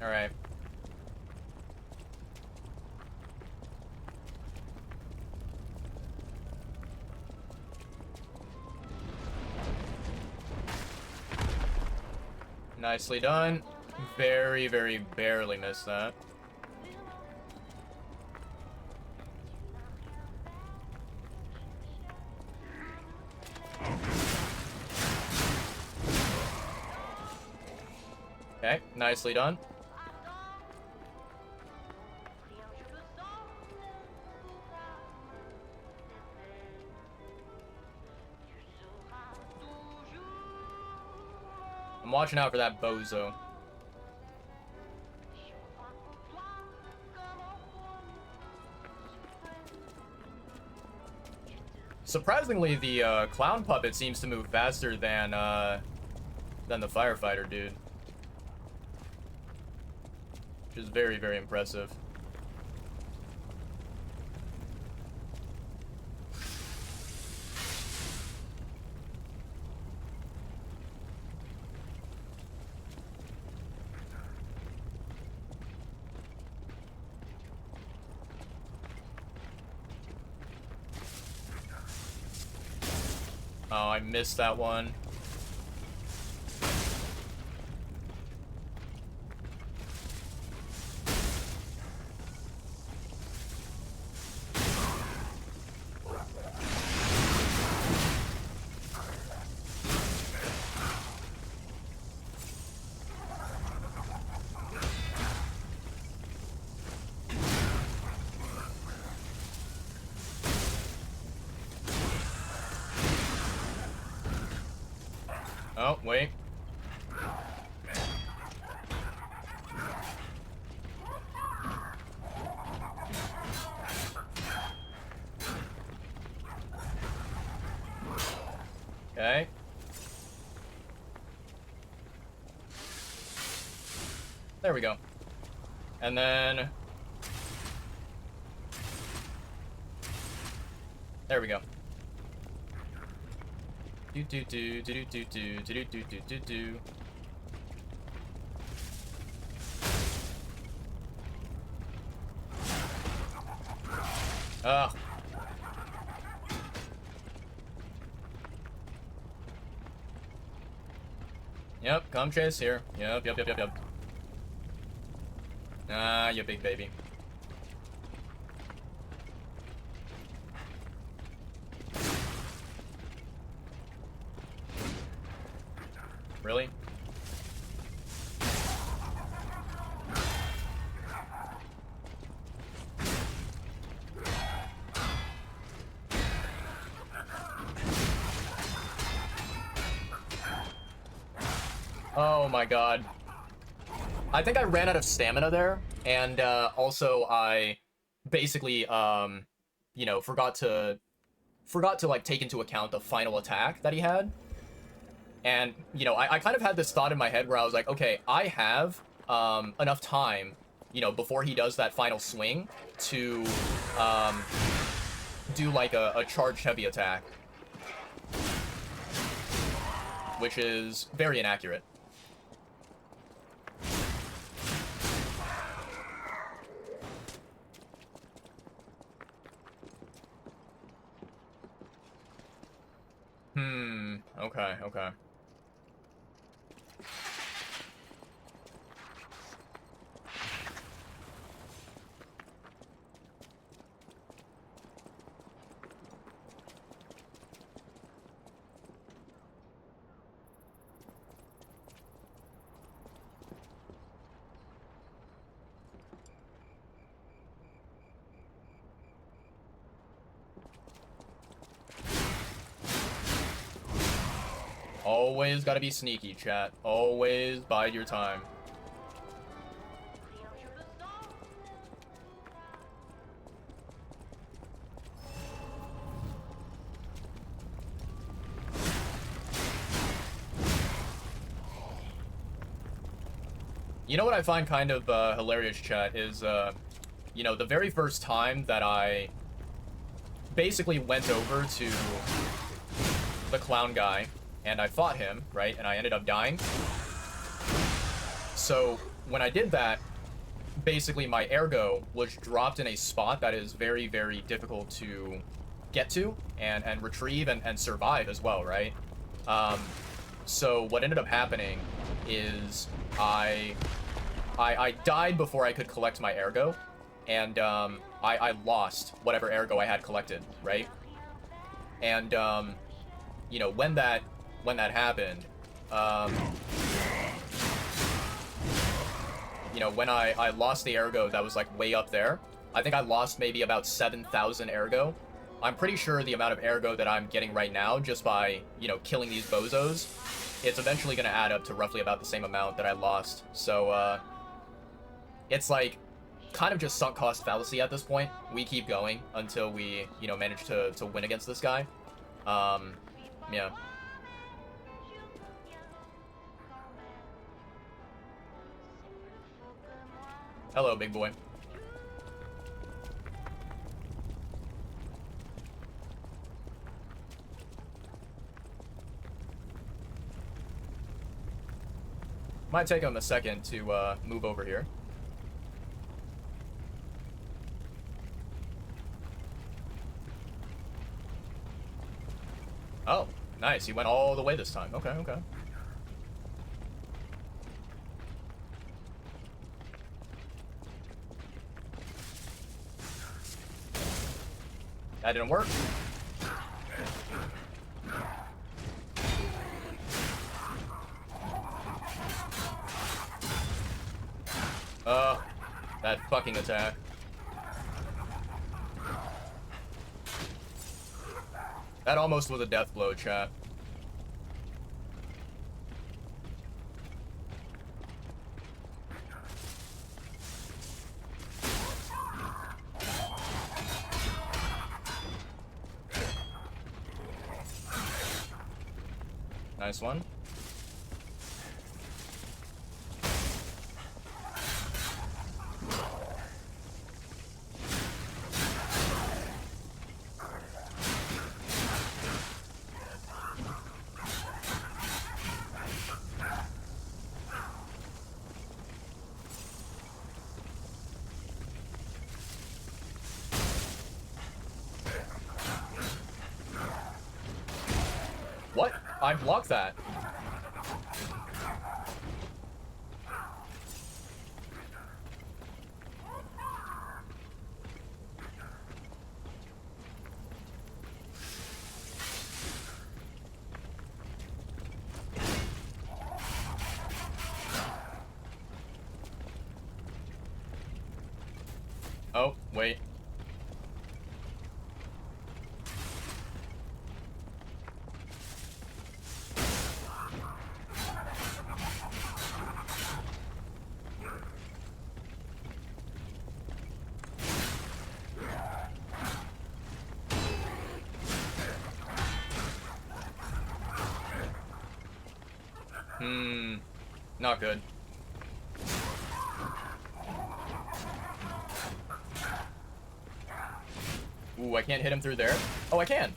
All right. Nicely done. Very, very barely missed that. Okay, nicely done. I'm watching out for that bozo. Surprisingly, the clown puppet seems to move faster than the firefighter dude. Which is very, very impressive. Oh, I missed that one. Oh, wait. Okay. There we go. And then... there we go. Do do do do do do do do do do do. Ugh. Yep, come chase here. Yep. Ah, you big baby. Really? Oh my god. I think I ran out of stamina there, and also I basically you know, forgot to like take into account the final attack that he had. And, you know, I kind of had this thought in my head where I was like, okay, I have enough time, you know, before he does that final swing to do like a charged heavy attack, which is very inaccurate. Okay. Always gotta be sneaky, chat. Always bide your time. You know what I find kind of hilarious, chat, is, you know, the very first time that I basically went over to the clown guy and I fought him, right, and I ended up dying. So when I did that, basically my ergo was dropped in a spot that is very, very difficult to get to and retrieve and survive as well, right? So what ended up happening is I died before I could collect my ergo, and I lost whatever ergo I had collected, right? And you know, when that happened, you know, when I lost the ergo that was like way up there, I think I lost maybe about 7,000 ergo. I'm pretty sure the amount of ergo that I'm getting right now just by, you know, killing these bozos, it's eventually going to add up to roughly about the same amount that I lost. So, it's like kind of just sunk cost fallacy at this point. We keep going until we, you know, manage to win against this guy. Yeah. Hello, big boy. Might take him a second to move over here. Oh, nice. He went all the way this time. Okay. That didn't work. That fucking attack. That almost was a death blow, chat. Nice one. What? I blocked that. Oh, wait. Not good. Ooh, I can't hit him through there. Oh, I can.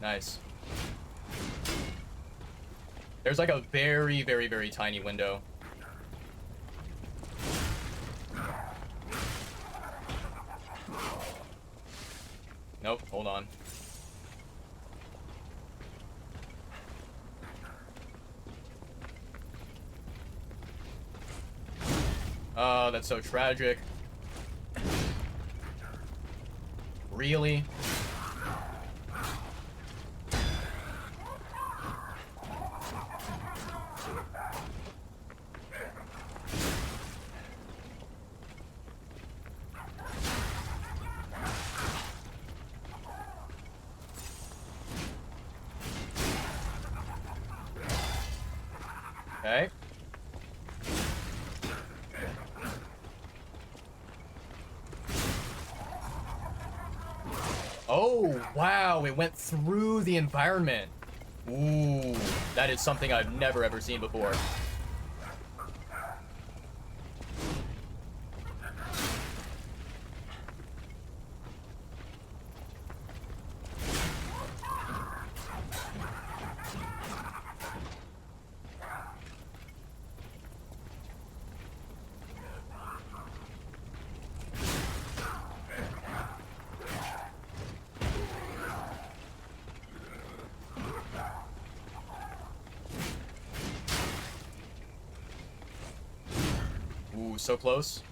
Nice. There's like a very, very, very tiny window. Nope, hold on. Oh, that's so tragic. Really? Okay. Oh, wow, it went through the environment. Ooh, that is something I've never ever seen before. Ooh, so close.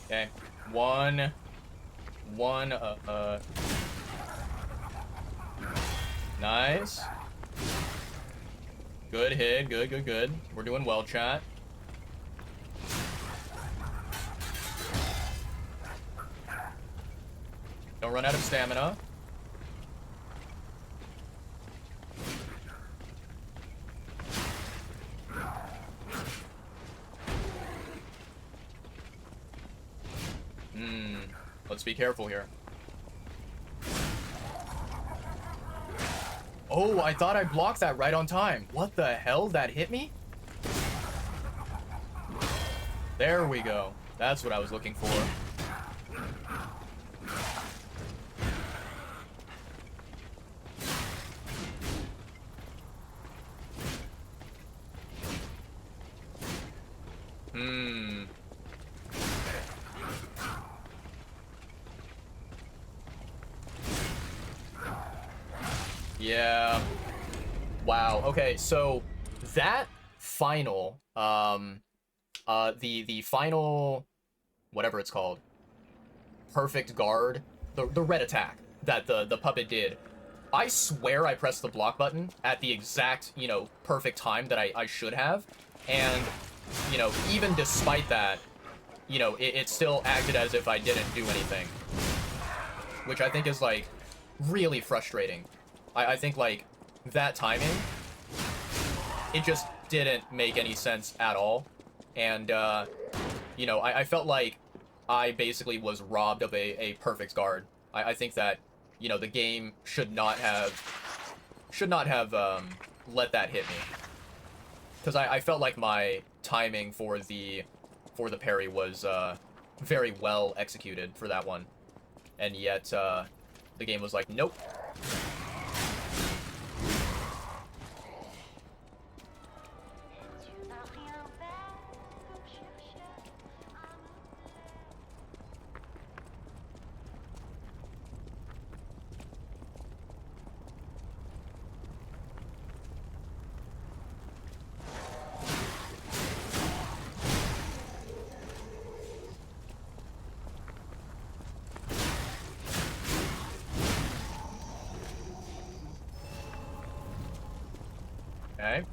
Okay, one, nice. Good hit, good, good, good. We're doing well, chat. Don't run out of stamina. Let's be careful here. Oh, I thought I blocked that right on time. What the hell? That hit me? There we go. That's what I was looking for. Yeah. Wow. Okay, so that final, the final, whatever it's called, perfect guard, the red attack that the puppet did. I swear I pressed the block button at the exact, you know, perfect time that I should have. And, you know, even despite that, you know, it still acted as if I didn't do anything. Which I think is, like, really frustrating. I think, like, that timing, it just didn't make any sense at all. And, you know, I felt like I basically was robbed of a perfect guard. I think that, you know, the game should not have, let that hit me. Because I felt like my timing for the parry was very well executed for that one. And yet, the game was like, nope. Okay.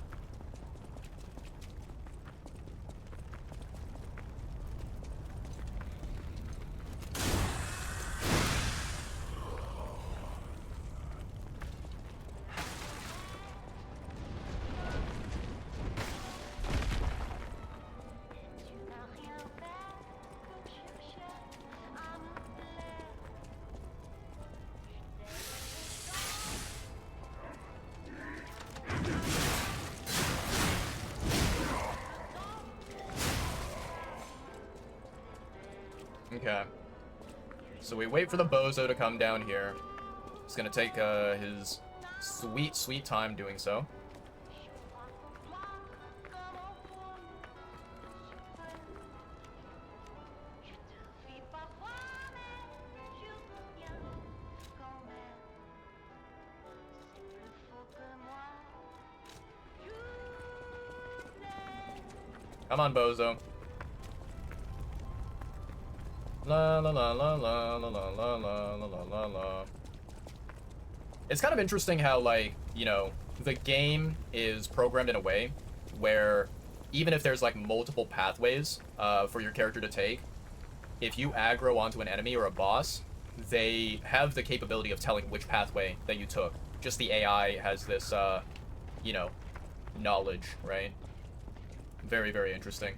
Okay. So we wait for the bozo to come down here. He's gonna take his sweet, sweet time doing so. Come on, bozo. La la la la la la la la la la la la. It's kind of interesting how, like, you know, the game is programmed in a way where even if there's like multiple pathways for your character to take, if you aggro onto an enemy or a boss, they have the capability of telling which pathway that you took. Just the AI has this, you know, knowledge, right? Very, very interesting.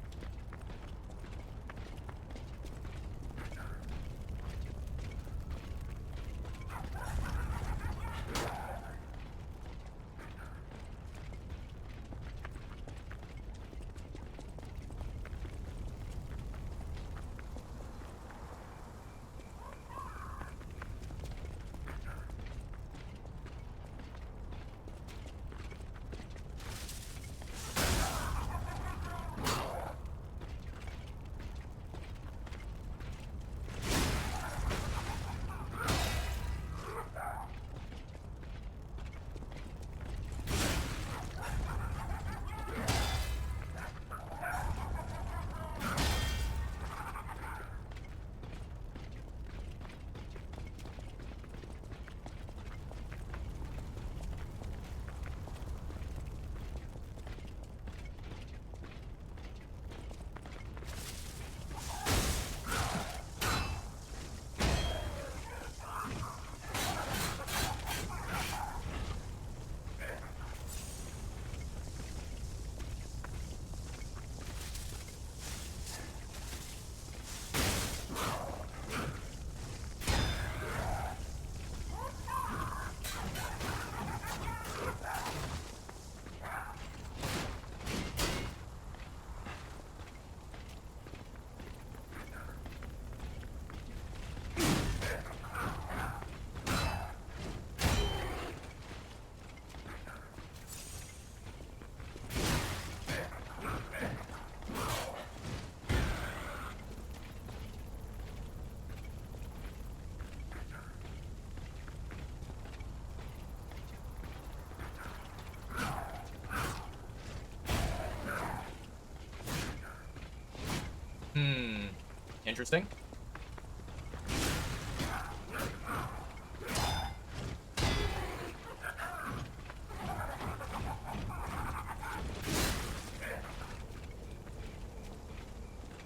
Interesting.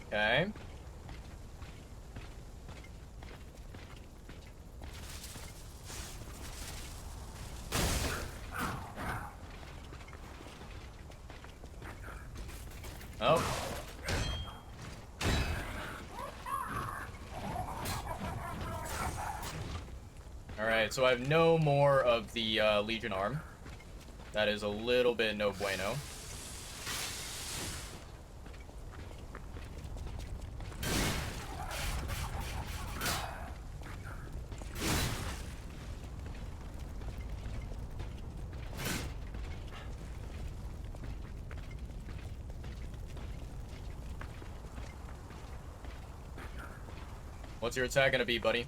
Okay. Oh. Alright, so I have no more of the Legion arm. That is a little bit no bueno. What's your attack gonna be, buddy?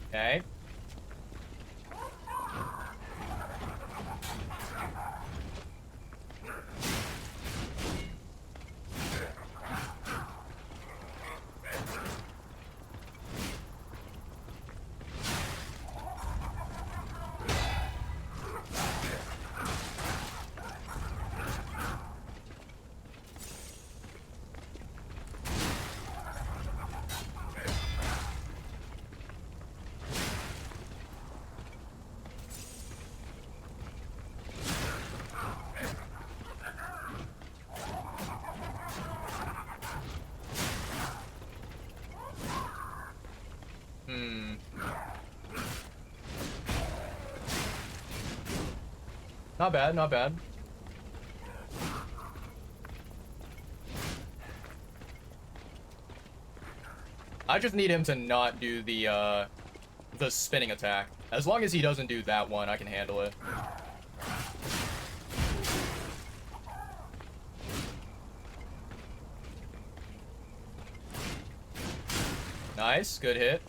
Okay. Not bad, not bad. I just need him to not do the spinning attack. As long as he doesn't do that one, I can handle it. Nice, good hit.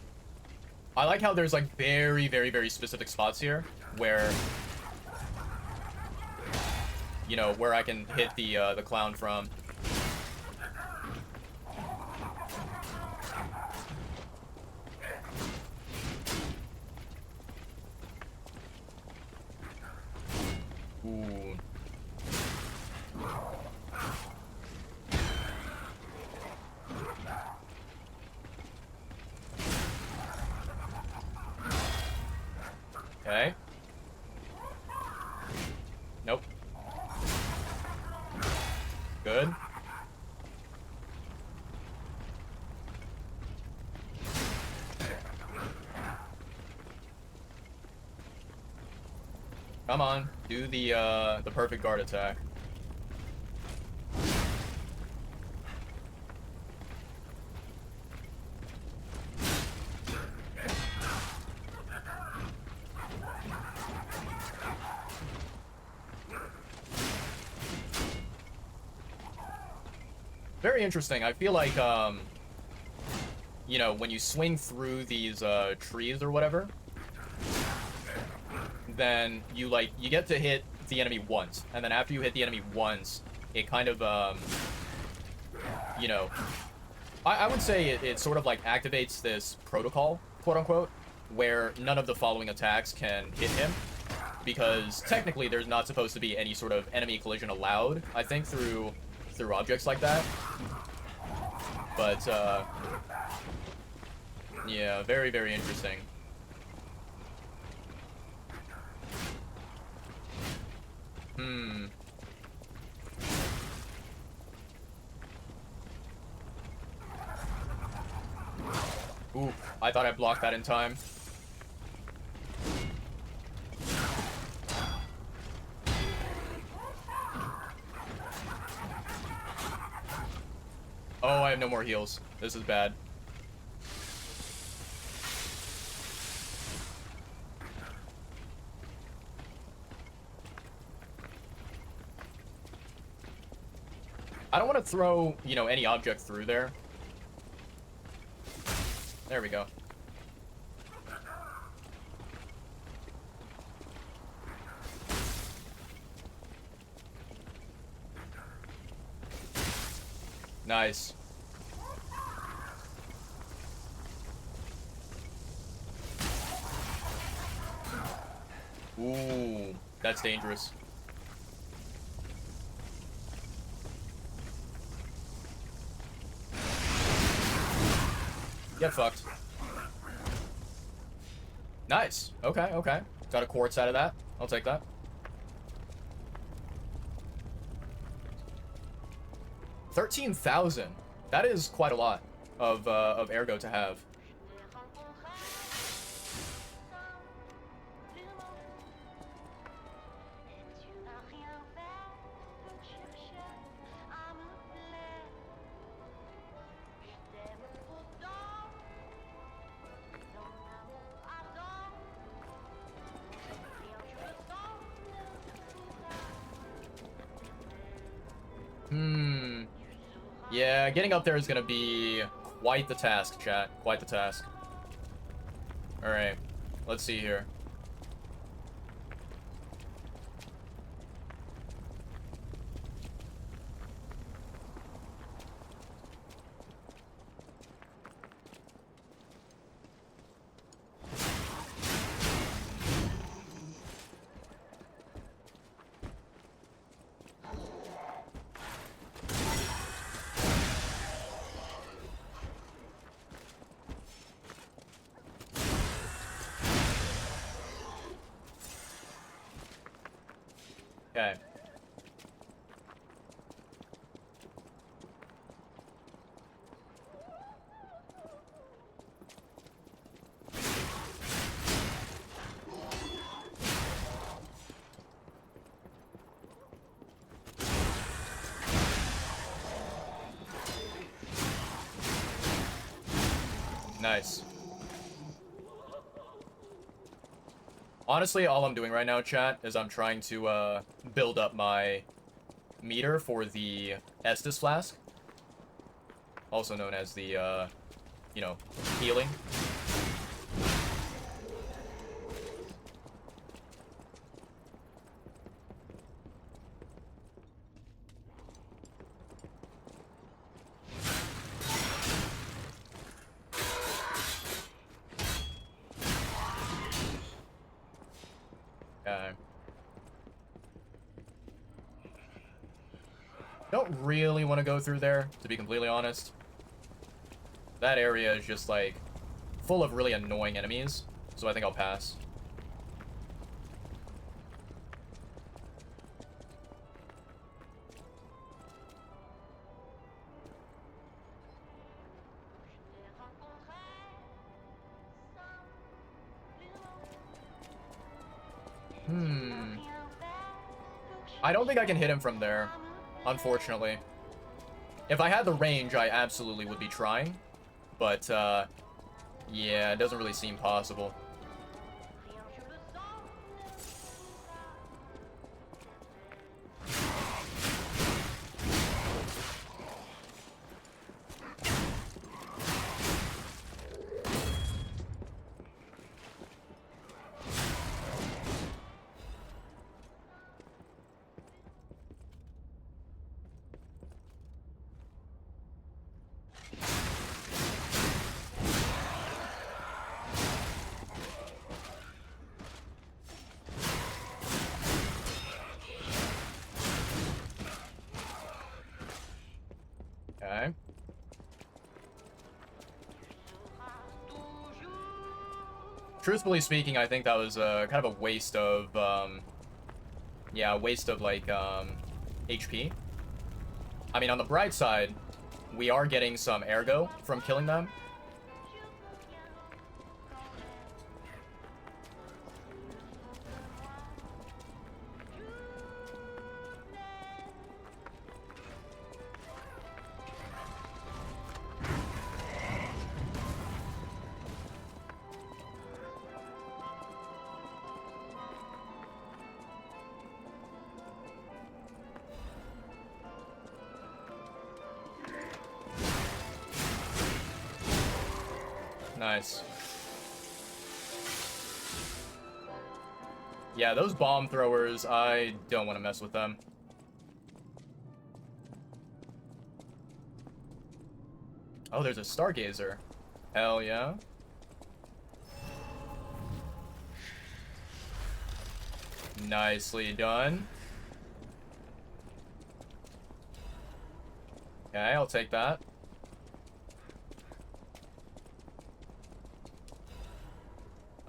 I like how there's like very, very, very specific spots here where, you know, where I can hit the clown from. Ooh. Okay. Nope. Good. Come on, do the perfect guard attack. Very interesting. I feel like, you know, when you swing through these trees or whatever, then you get to hit the enemy once, and then after you hit the enemy once, it kind of, you know, I would say it sort of like activates this protocol, quote unquote, where none of the following attacks can hit him, because technically there's not supposed to be any sort of enemy collision allowed, I think, through objects like that. But yeah, very, very interesting. Ooh, I thought I blocked that in time. Oh, I have no more heals. This is bad. I don't want to throw, you know, any object through there. There we go. Nice. Ooh, that's dangerous. Get fucked. Nice. Okay, okay. Got a quartz out of that. I'll take that. $13,000. That is quite a lot of ergo to have. Yeah, getting up there is gonna be quite the task, chat. Quite the task. Alright. Let's see here. Okay. Nice. Honestly, all I'm doing right now, chat, is I'm trying to build up my meter for the Estus flask, also known as the you know, healing. Don't really want to go through there, to be completely honest. That area is just, like, full of really annoying enemies, so I think I'll pass. I don't think I can hit him from there, unfortunately. If I had the range, I absolutely would be trying. But, yeah, it doesn't really seem possible. Okay. Truthfully speaking, I think that was kind of a waste of, yeah, waste of, like, HP. I mean, on the bright side, we are getting some ergo from killing them. Nice. Yeah, those bomb throwers, I don't want to mess with them. Oh, there's a stargazer. Hell yeah. Nicely done. Okay, I'll take that.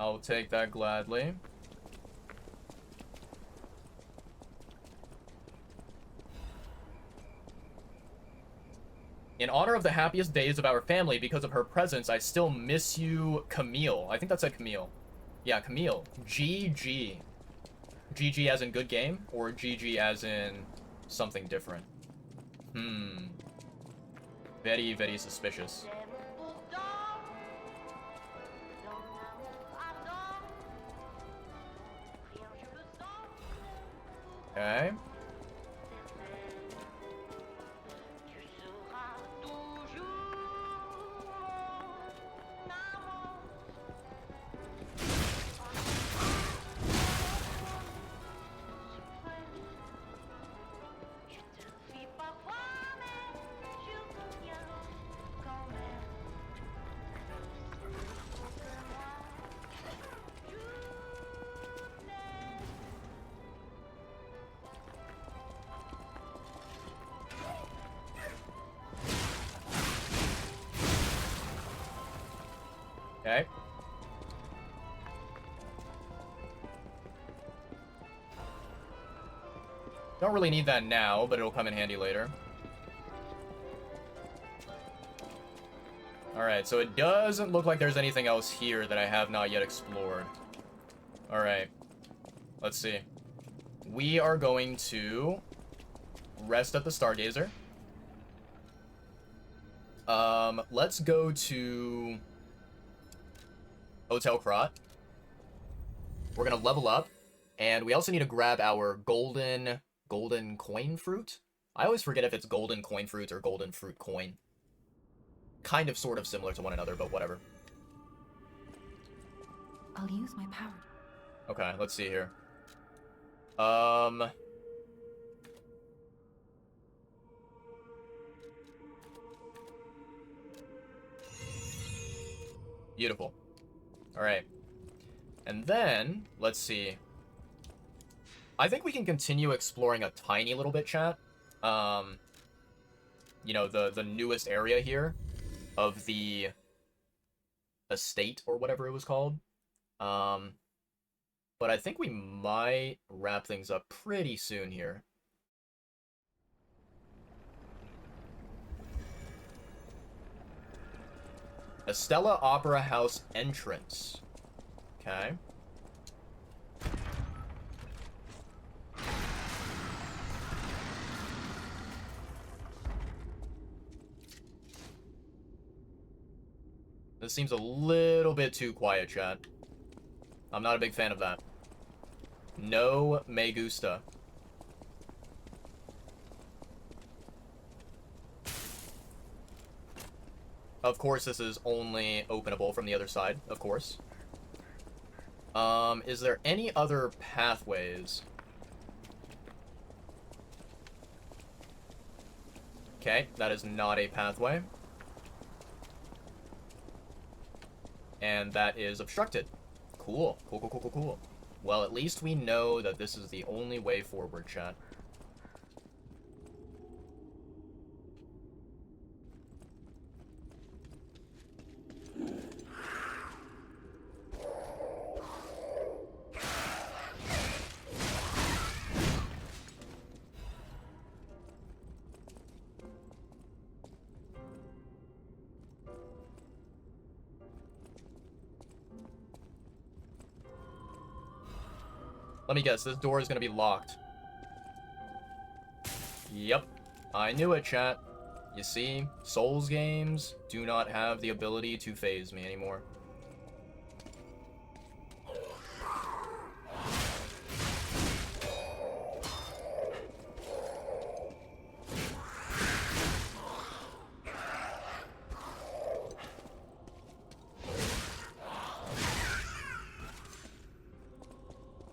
I'll take that gladly. In honor of the happiest days of our family, because of her presence, I still miss you, Camille. I think that said Camille. Yeah, Camille. GG. GG as in good game, or GG as in something different? Very, very suspicious. Okay. Okay. Don't really need that now, but it'll come in handy later. Alright, so it doesn't look like there's anything else here that I have not yet explored. Alright. Let's see. We are going to rest at the Stargazer. Let's go to Hotel Krot. We're gonna level up, and we also need to grab our golden coin fruit. I always forget if it's golden coin fruit or golden fruit coin. Kind of sort of similar to one another, but whatever. I'll use my power. Okay, let's see here. Beautiful. Alright. And then, let's see. I think we can continue exploring a tiny little bit, chat. You know, the newest area here of the estate, or whatever it was called. But I think we might wrap things up pretty soon here. Estella Opera House entrance. Okay. This seems a little bit too quiet, chat. I'm not a big fan of that. No me gusta. Of course, this is only openable from the other side, of course. Is there any other pathways? Okay, that is not a pathway. And that is obstructed. Cool. Cool. Well, at least we know that this is the only way forward, chat. Let me guess, this door is gonna be locked. Yep. I knew it, chat. You see, Souls games do not have the ability to phase me anymore.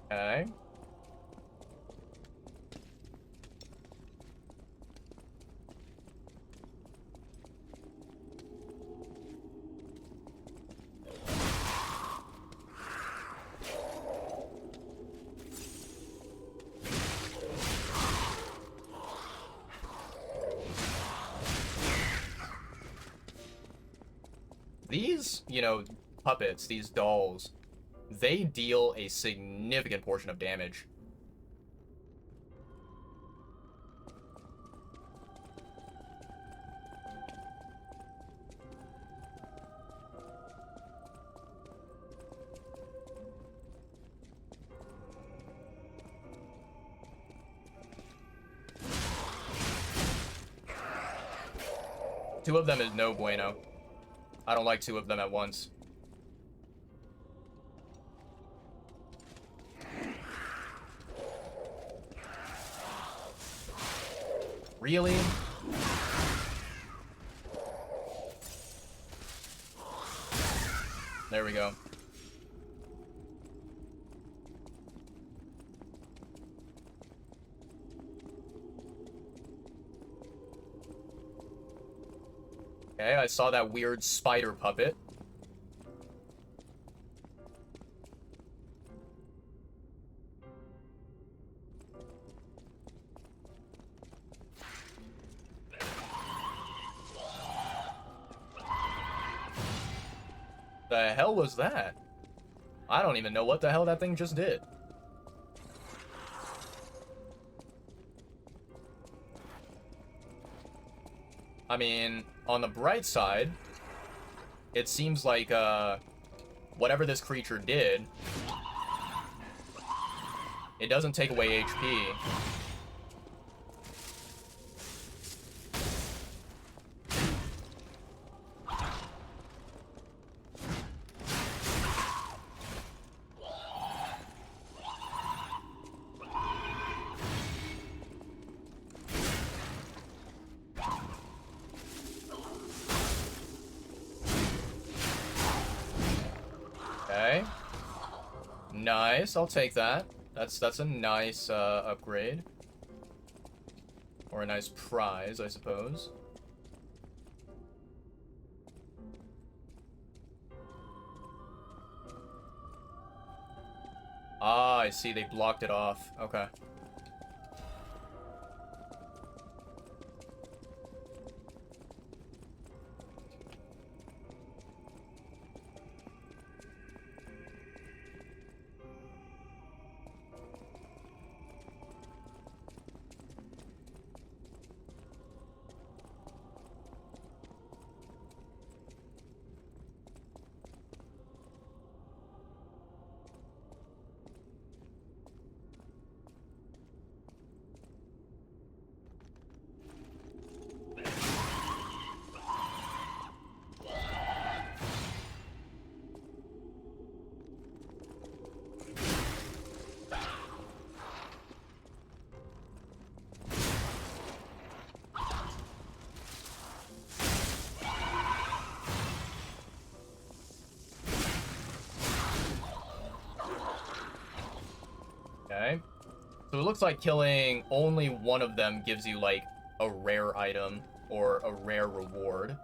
Okay. These, you know, puppets, these dolls, They deal a significant portion of damage. Two of them is no bueno. I don't like two of them at once. Really? There we go. Okay, I saw that weird spider puppet. The hell was that? I don't even know what the hell that thing just did. I mean, on the bright side, it seems like, whatever this creature did, it doesn't take away HP. Okay. Nice, I'll take that. That's a nice upgrade. Or a nice prize, I suppose. Ah, I see, they blocked it off. Okay. Okay. So it looks like killing only one of them gives you, like, a rare item or a rare reward.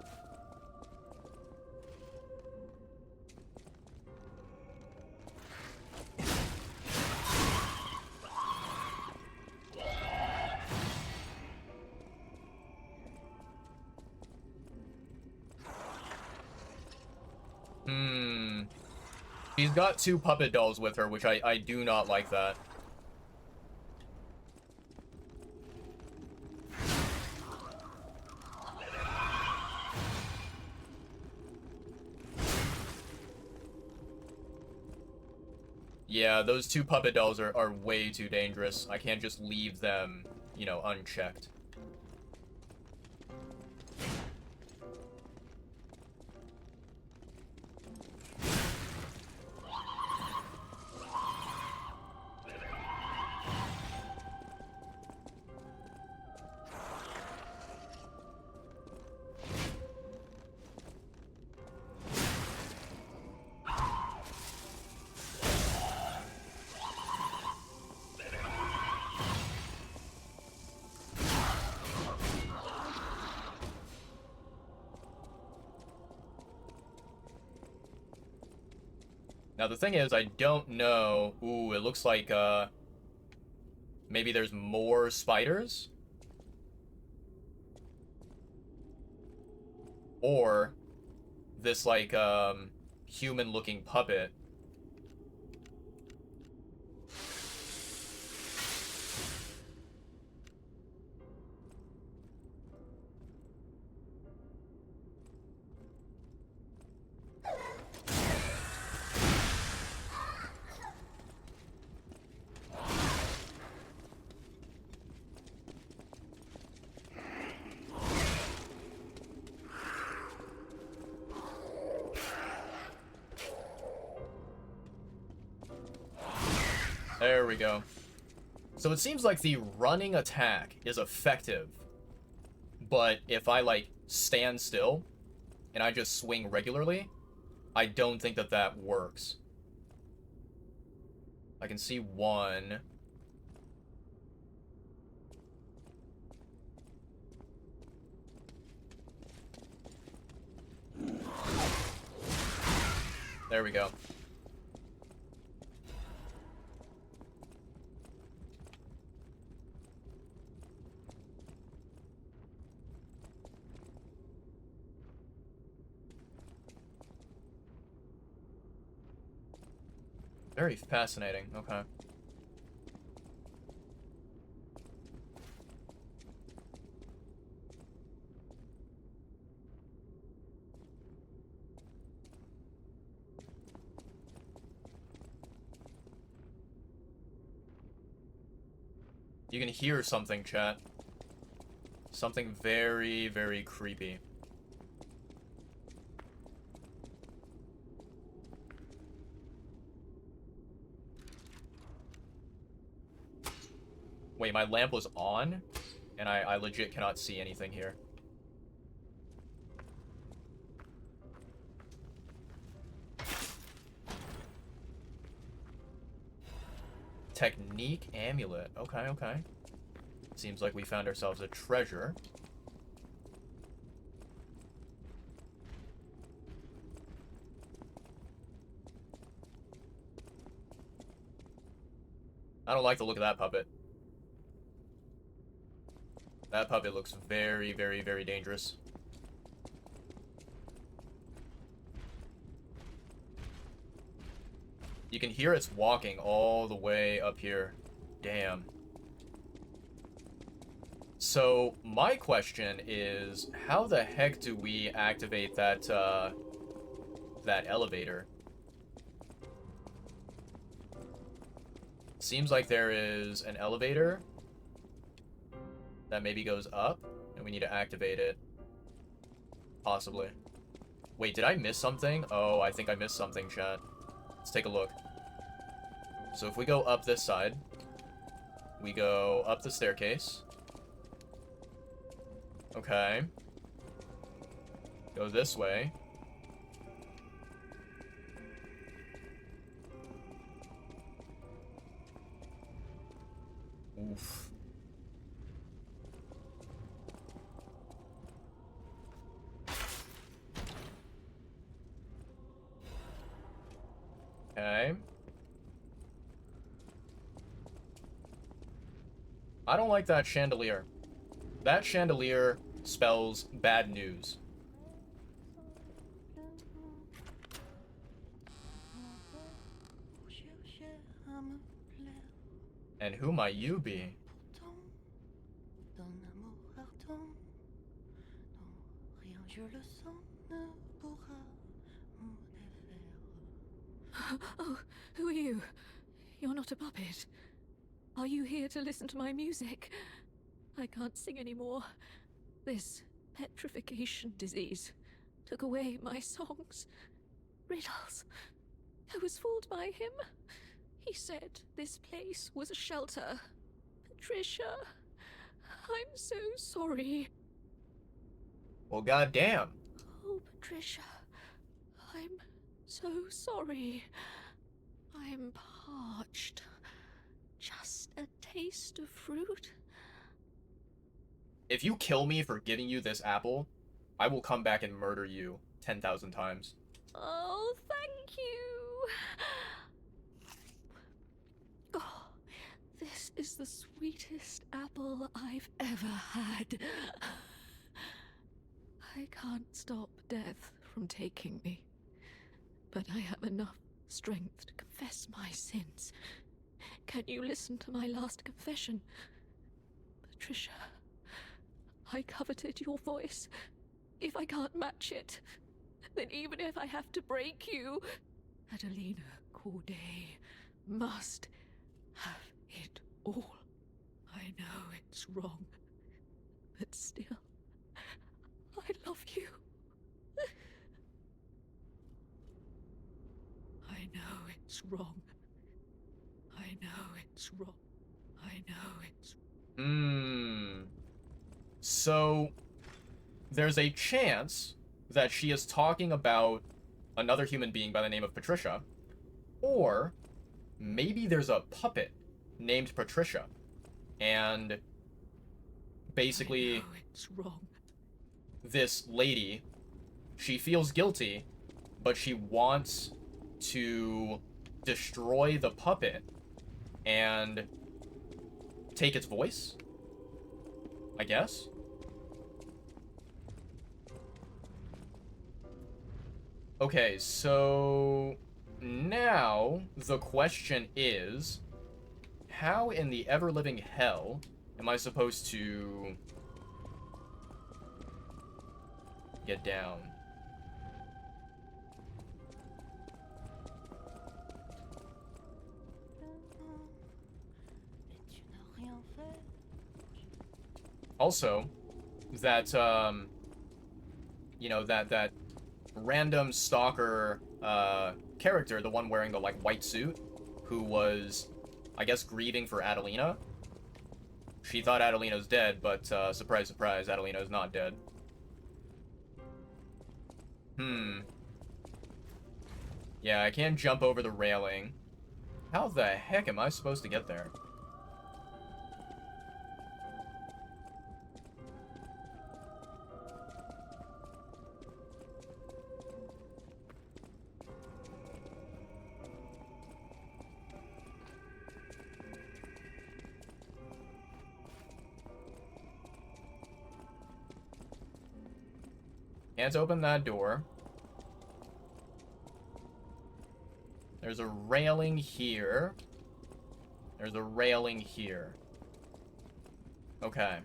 She's got two puppet dolls with her, which I do not like that. Yeah, those two puppet dolls are way too dangerous. I can't just leave them, you know, unchecked. Now, the thing is, I don't know... Ooh, it looks like, maybe there's more spiders? Or this, like, human-looking puppet There we go. So it seems like the running attack is effective, but if I, like, stand still and I just swing regularly, I don't think that that works. I can see one. There we go. Very fascinating. Okay. You can hear something, chat. Something very, very creepy. Wait, my lamp was on? And I legit cannot see anything here. Technique amulet. Okay, okay. Seems like we found ourselves a treasure. I don't like the look of that puppet. That puppet looks very, very, very dangerous. You can hear it's walking all the way up here. Damn. So, my question is, how the heck do we activate that, that elevator? Seems like there is an elevator that maybe goes up, and we need to activate it. Possibly. Wait, did I miss something? Oh, I think I missed something, chat. Let's take a look. So if we go up this side, we go up the staircase. Okay. Go this way. Oof. Okay. I don't like that chandelier. That chandelier spells bad news. And who might you be? Oh, who are you? You're not a puppet. Are you here to listen to my music? I can't sing anymore. This petrification disease took away my songs. Riddles. I was fooled by him. He said this place was a shelter. Patricia, I'm so sorry. Well, goddamn. Oh, Patricia, I'm so sorry. I'm parched. Just a taste of fruit. If you kill me for giving you this apple, I will come back and murder you 10,000 times. Oh, thank you. Oh, this is the sweetest apple I've ever had. I can't stop death from taking me, but I have enough strength to confess my sins. Can you listen to my last confession? Patricia, I coveted your voice. If I can't match it, then even if I have to break you, Adelina Corday must have it all. I know it's wrong, but still, I love you. I know it's wrong. I know it's wrong. I know it's... So, there's a chance that she is talking about another human being by the name of Patricia, or maybe there's a puppet named Patricia, and basically I know it's wrong. this lady, she feels guilty, but she wants to destroy the puppet and take its voice, I guess. Okay, so now the question is, how in the ever-living hell am I supposed to get down? Also, that, you know, that random stalker, character, the one wearing the, like, white suit, who was, I guess, grieving for Adelina. She thought Adelina's dead, but, surprise, surprise, Adelina's not dead. Yeah, I can't jump over the railing. How the heck am I supposed to get there? Can't open that door. There's a railing here. There's a railing here. Okay.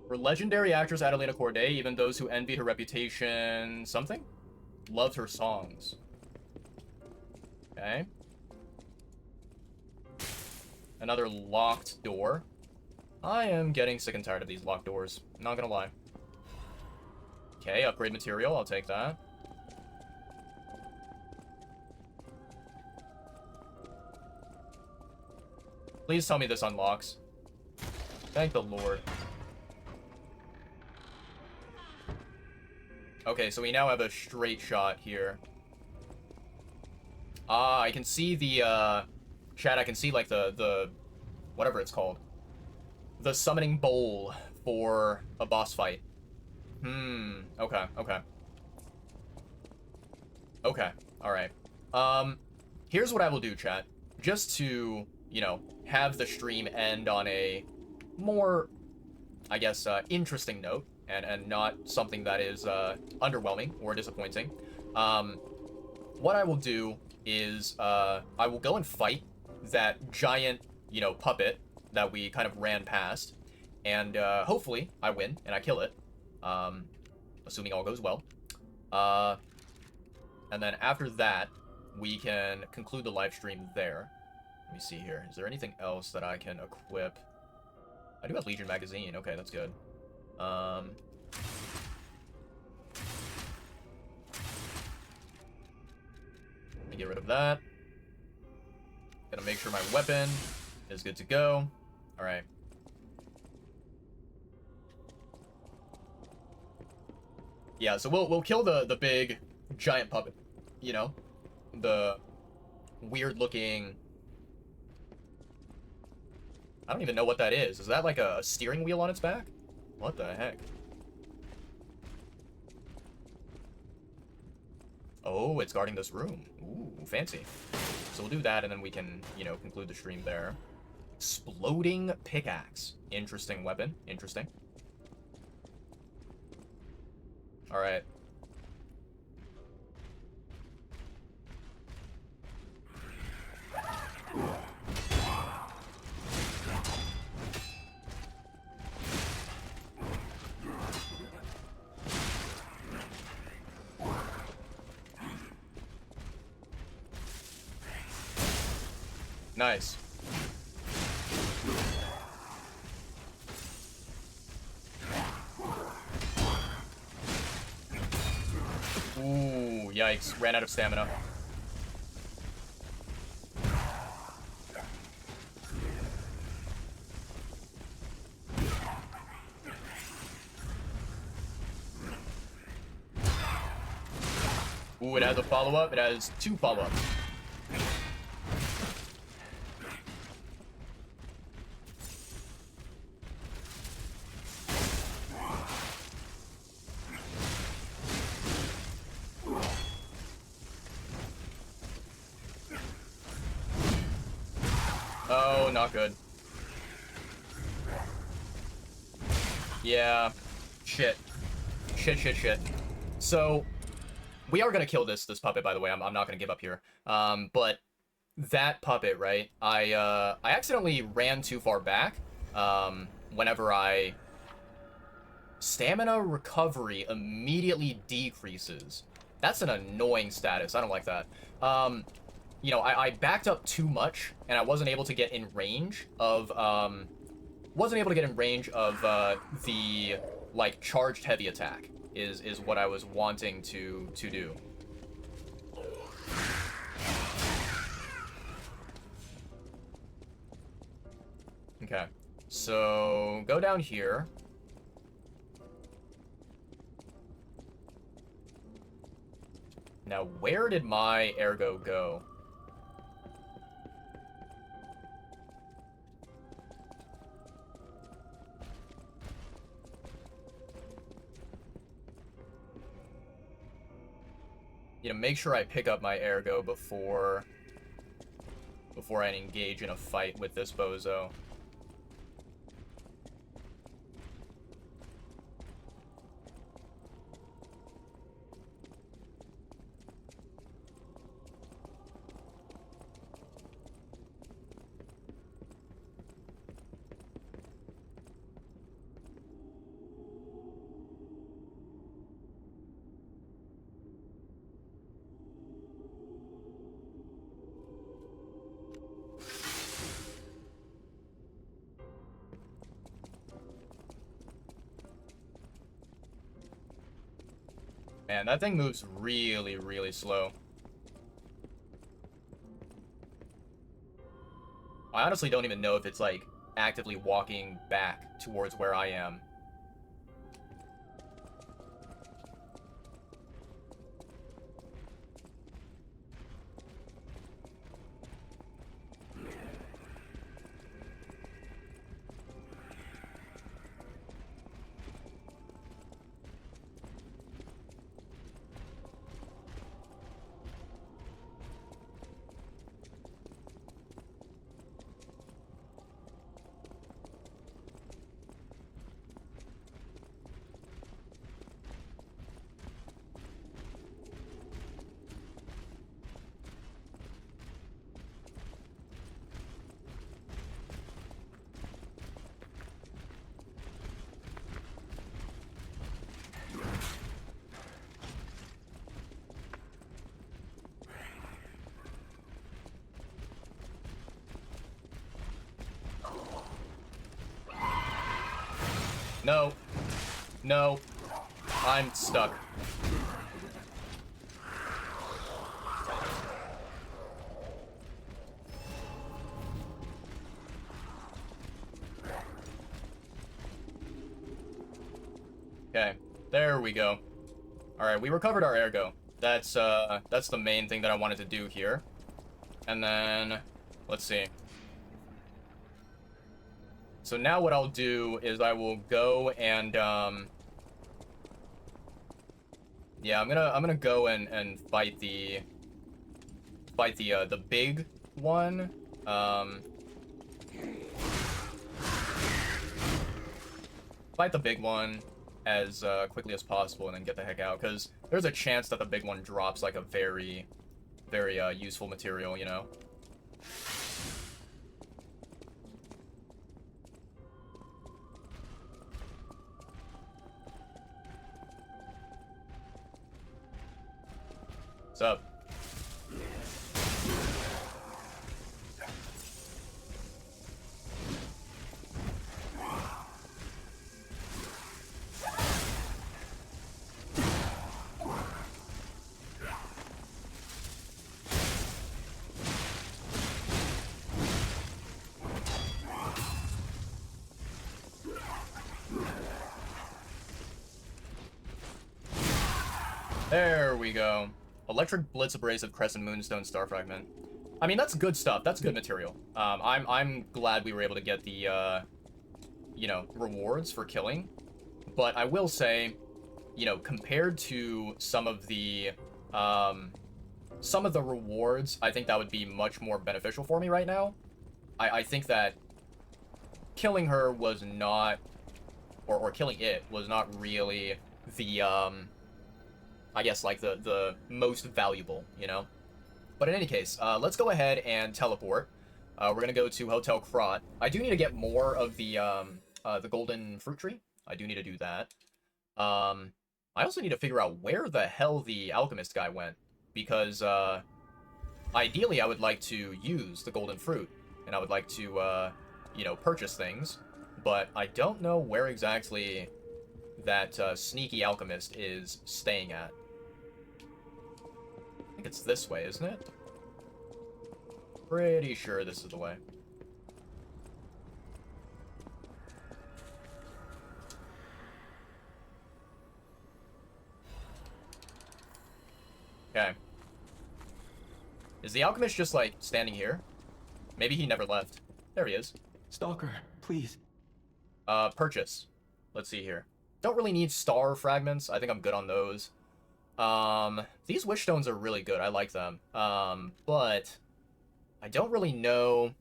For legendary actress Adelina Corday, even those who envied her reputation... something? Loved her songs. Okay. Another locked door. I am getting sick and tired of these locked doors. Not gonna lie. Okay, upgrade material. I'll take that. Please tell me this unlocks. Thank the Lord. Okay, so we now have a straight shot here. Ah, I can see the, chat, I can see, like, the whatever it's called. The summoning bowl for a boss fight. Okay, okay. Okay, alright. Here's what I will do, chat. Just to, you know, have the stream end on a more, I guess, interesting note. And not something that is underwhelming or disappointing. What I will do is I will go and fight that giant, you know, puppet that we kind of ran past, and hopefully I win and I kill it, assuming all goes well. And then after that, we can conclude the live stream there. Let me see here. Is there anything else that I can equip? I do have Legion magazine. Okay, that's good. Let me get rid of that. Gotta make sure my weapon is good to go. Alright. Yeah, so we'll kill the big giant puppet. You know? The weird looking... I don't even know what that is. Is that like a steering wheel on its back? What the heck? Oh, it's guarding this room. Ooh, fancy. So we'll do that, and then we can, you know, conclude the stream there. Exploding pickaxe. Interesting weapon. Interesting. Alright. Nice. Ooh, yikes. Ran out of stamina. Ooh, it has a follow-up. It has 2 follow-ups. Oh, not good. Yeah. Shit. Shit. So, we are gonna kill this puppet, by the way. I'm not gonna give up here. But that puppet, right? I accidentally ran too far back. Whenever stamina recovery immediately decreases. That's an annoying status. I don't like that. You know, I backed up too much, and I wasn't able to get in range of, the, like, charged heavy attack, is what I was wanting to do. Okay, so, go down here. Now, where did my ergo go? You know, make sure I pick up my ergo before I engage in a fight with this bozo. Man, that thing moves really, really slow. I honestly don't even know if it's, like, actively walking back towards where I am. No. No. I'm stuck. Okay. There we go. Alright, we recovered our ergo. That's the main thing that I wanted to do here. And then, let's see. So now what I'll do is I will go and, yeah, I'm gonna go and fight the big one. Fight the big one as quickly as possible and then get the heck out, because there's a chance that the big one drops like a very, very useful material, you know? What's up? There we go. Electric Blitz Abrasive Crescent Moonstone Star Fragment. I mean, that's good stuff. That's good material. I'm glad we were able to get the, you know, rewards for killing. But I will say, you know, compared to some of the rewards, I think that would be much more beneficial for me right now. I think that killing her was not, or killing it was not really the, I guess, like, the most valuable, you know? But in any case, let's go ahead and teleport. We're gonna go to Hotel Krot. I do need to get more of the golden fruit tree. I do need to do that. I also need to figure out where the hell the alchemist guy went, because, ideally I would like to use the golden fruit, and I would like to, you know, purchase things, but I don't know where exactly that sneaky alchemist is staying at. I think it's this way, isn't it? Pretty sure this is the way. Okay. Is the alchemist just, like, standing here? Maybe he never left. There he is. Stalker, please. Purchase. Let's see here. Don't really need star fragments. I think I'm good on those. These wish stones are really good. I like them. But I don't really know.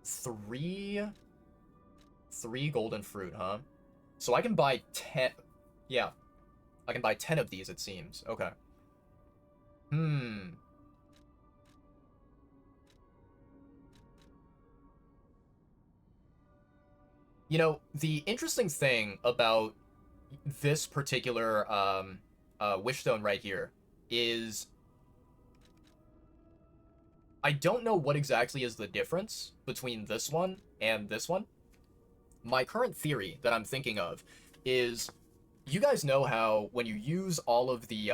Three golden fruit, huh? So I can buy 10. Yeah. I can buy 10 of these, it seems. Okay. You know, the interesting thing about this particular wish stone right here is I don't know what exactly is the difference between this one and this one. My current theory that I'm thinking of is, you guys know how when you use all of the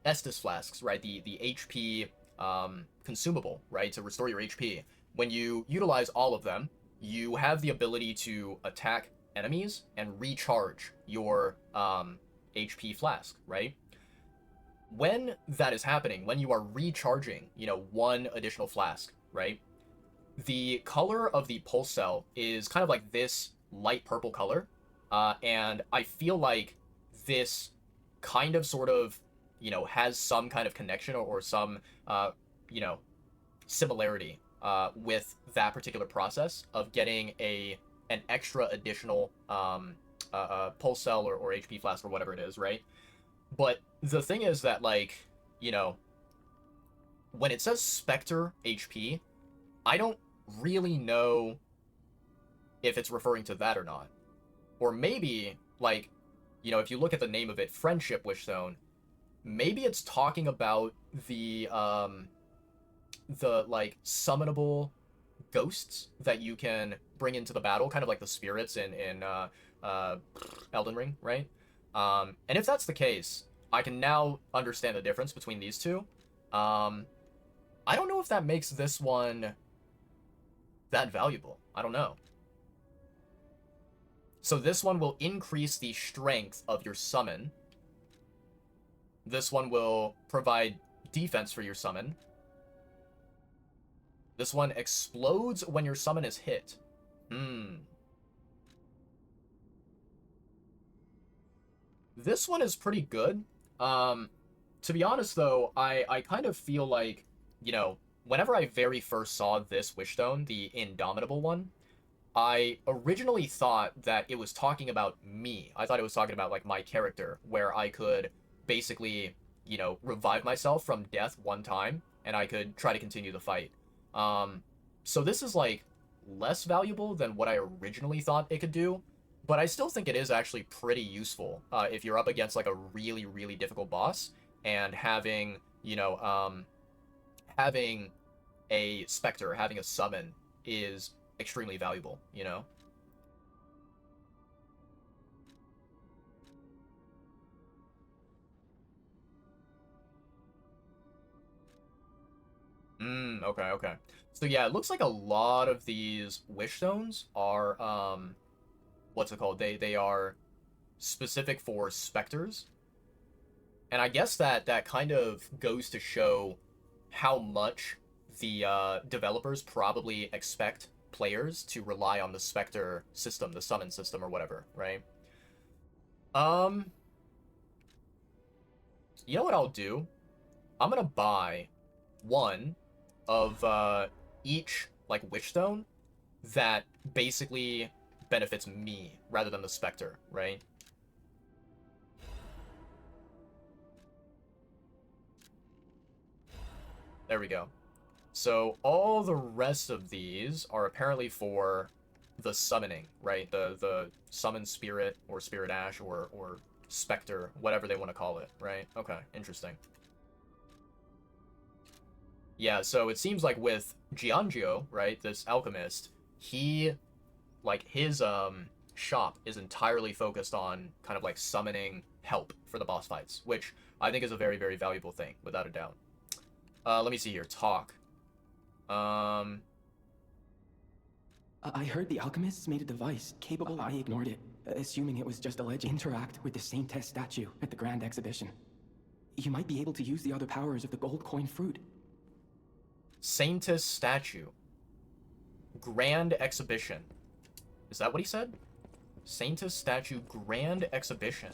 Estus flasks, right, the HP consumable, right, to restore your HP, when you utilize all of them, you have the ability to attack enemies and recharge your HP flask, right? When that is happening, when you are recharging, you know, one additional flask, right? The color of the pulse cell is kind of like this light purple color, and I feel like this kind of sort of, you know, has some kind of connection or some, you know, similarity with that particular process of getting an extra additional pulse cell or HP flask or whatever it is, right? But the thing is that, like, you know, when it says Spectre HP, I don't really know if it's referring to that or not. Or maybe, like, you know, if you look at the name of it, Friendship Wishstone, maybe it's talking about the like, summonable ghosts that you can bring into the battle, kind of like the spirits in Elden Ring, right? And if that's the case, I can now understand the difference between these two. I don't know if that makes this one that valuable. I don't know. So this one will increase the strength of your summon. This one will provide defense for your summon. This one explodes when your summon is hit. This one is pretty good. To be honest, though, I kind of feel like you know, whenever I very first saw this Wishstone, the Indomitable one, I originally thought that it was talking about me. I thought it was talking about, like, my character, where I could basically, you know, revive myself from death one time, and I could try to continue the fight. So this is, like, less valuable than what I originally thought it could do, but I still think it is actually pretty useful if you're up against, like, a really, really difficult boss, and having, you know, having a Spectre, having a summon is extremely valuable, you know? Okay, okay. So yeah, it looks like a lot of these wish stones are, what's it called? They are specific for specters. And I guess that kind of goes to show how much the developers probably expect players to rely on the Spectre system, the summon system or whatever, right? Um, you know what I'll do? I'm gonna buy one of each, like, Witchstone that basically benefits me rather than the Spectre, right? There we go. So all the rest of these are apparently for the summoning, right? The summon spirit or spirit ash or specter, whatever they want to call it, right? Okay, interesting. Yeah, so it seems like with Giangio, right, this alchemist, he, like, his shop is entirely focused on kind of like summoning help for the boss fights, which I think is a very, very valuable thing, without a doubt. Let me see here. Talk. Um, I heard the alchemists made a device capable. I ignored it, assuming it was just a legend. Interact with the Saintess statue at the Grand Exhibition. You might be able to use the other powers of the gold coin fruit. Saintess statue. Grand exhibition. Is that what he said? Saintess statue grand exhibition.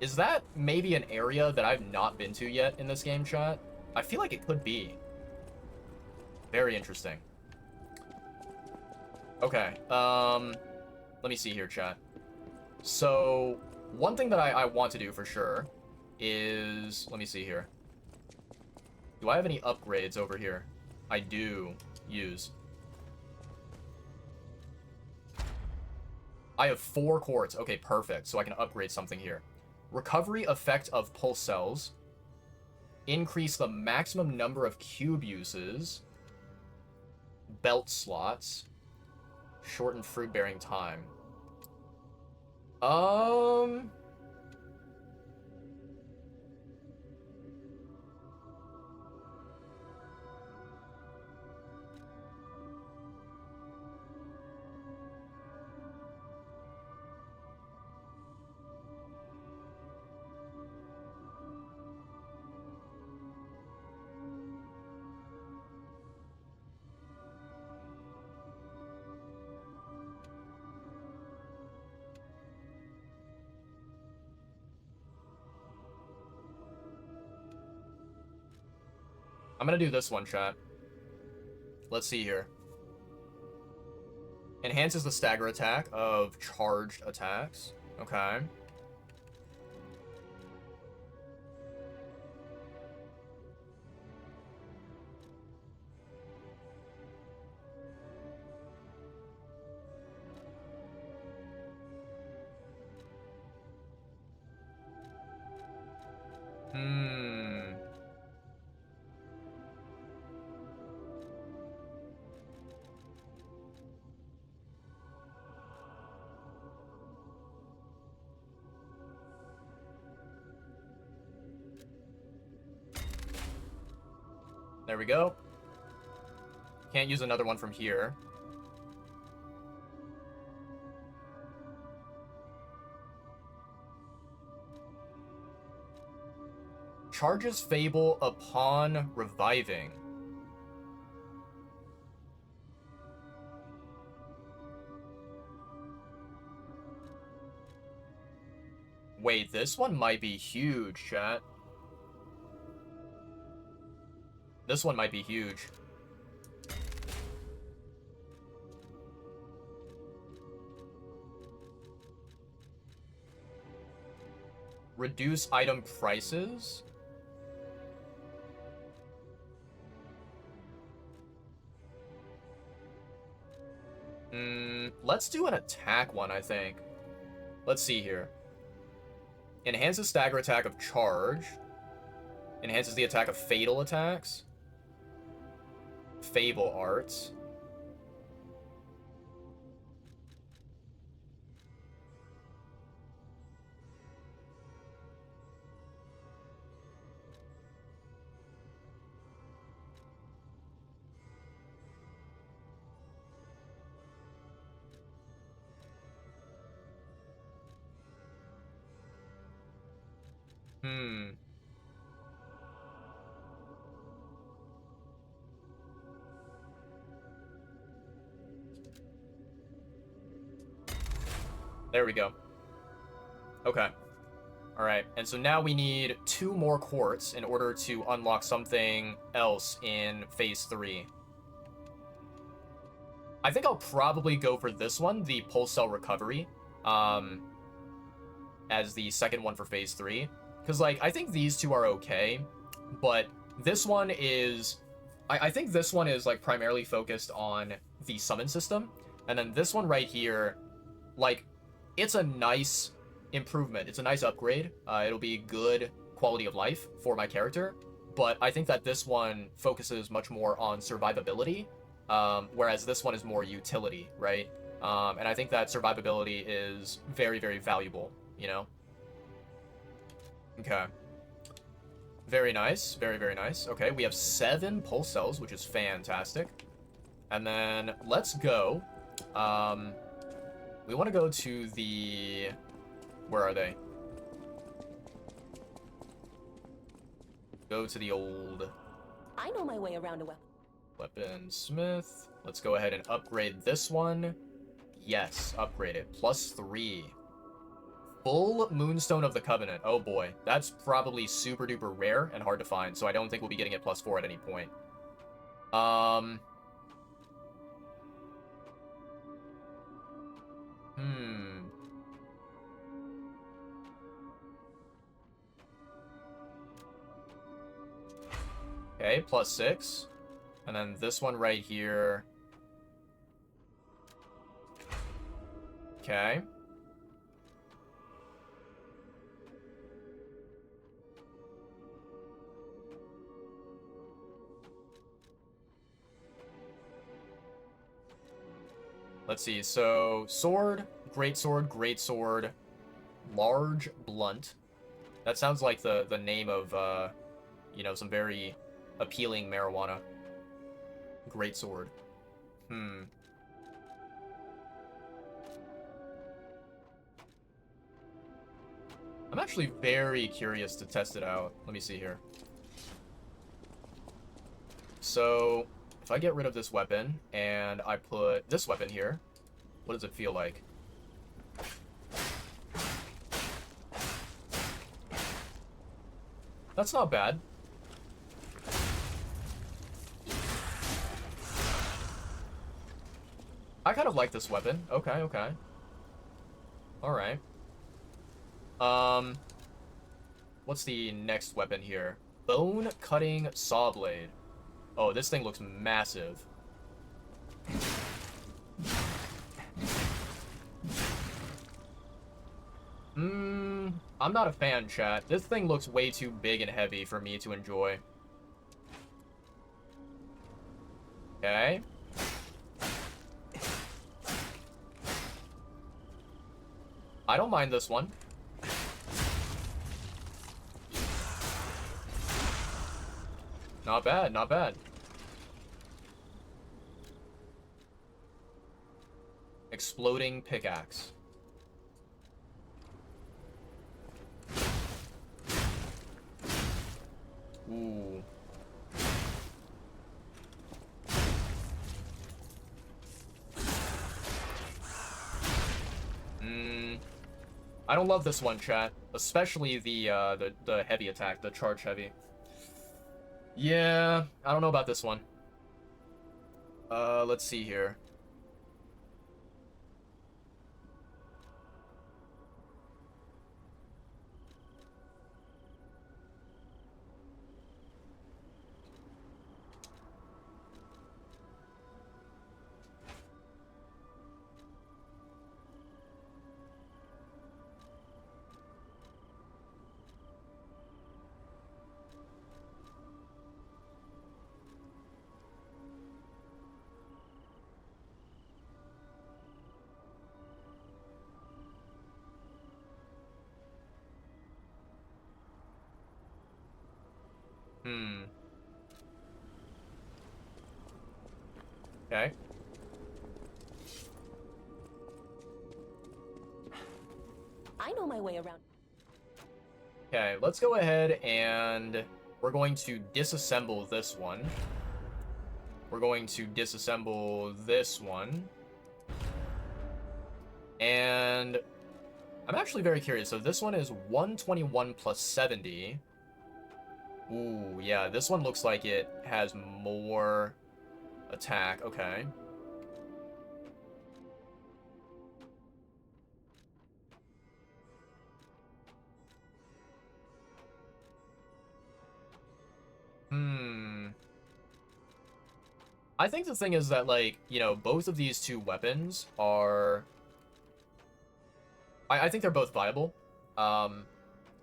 Is that maybe an area that I've not been to yet in this game, chat? I feel like it could be. Very interesting. Okay, let me see here, chat. So, one thing that I want to do for sure is, let me see here. Do I have any upgrades over here? I do use. I have 4 quartz. Okay, perfect. So I can upgrade something here. Recovery effect of pulse cells. Increase the maximum number of cube uses. Belt slots. Shorten fruit bearing time. I'm gonna do this one, chat. Let's see here. Enhances the stagger attack of charged attacks. Okay. There we go. Can't use another one from here. Charges Fable upon reviving. Wait, this one might be huge, chat. This one might be huge. Reduce item prices? Let's do an attack one, I think. Let's see here. Enhances stagger attack of charge. Enhances the attack of fatal attacks. Fable arts. There we go. Okay. Alright, and so now we need 2 more quartz in order to unlock something else in Phase 3. I think I'll probably go for this one, the Pulse Cell Recovery, as the second one for Phase 3. Because, like, I think these two are okay, but this one is... I think this one is, like, primarily focused on the summon system, and then this one right here, like... It's a nice improvement. It's a nice upgrade. It'll be good quality of life for my character. But I think that this one focuses much more on survivability, whereas this one is more utility, right? And I think that survivability is very, very valuable, you know? Okay. Very nice. Very, very nice. Okay, we have 7 pulse cells, which is fantastic. And then let's go. We want to go to the... Where are they? Go to the old... I know my way around a Weaponsmith. Let's go ahead and upgrade this one. Yes, upgrade it. +3. Full Moonstone of the Covenant. Oh boy. That's probably super duper rare and hard to find, so I don't think we'll be getting it +4 at any point. Okay, +6. And then this one right here. Okay. Let's see, so sword, great sword, large blunt. That sounds like the name of, you know, some very appealing marijuana. Great sword. I'm actually very curious to test it out. Let me see here. So, if I get rid of this weapon, and I put this weapon here, what does it feel like? That's not bad. I kind of like this weapon. Okay, okay. Alright. What's the next weapon here? Bone Cutting Saw Blade. Oh, this thing looks massive. I'm not a fan, chat. This thing looks way too big and heavy for me to enjoy. Okay. I don't mind this one. Not bad, not bad. Exploding pickaxe. Ooh. I don't love this one, chat. Especially the heavy attack, the charge heavy. Yeah, I don't know about this one. Let's see here. Hmm. Okay. I know my way around. Okay, let's go ahead and we're going to disassemble this one. We're going to disassemble this one. And I'm actually very curious. So this one is 121 plus 70. Ooh, yeah, this one looks like it has more attack. Okay. Hmm. I think the thing is that, like, you know, both of these two weapons are... I think they're both viable.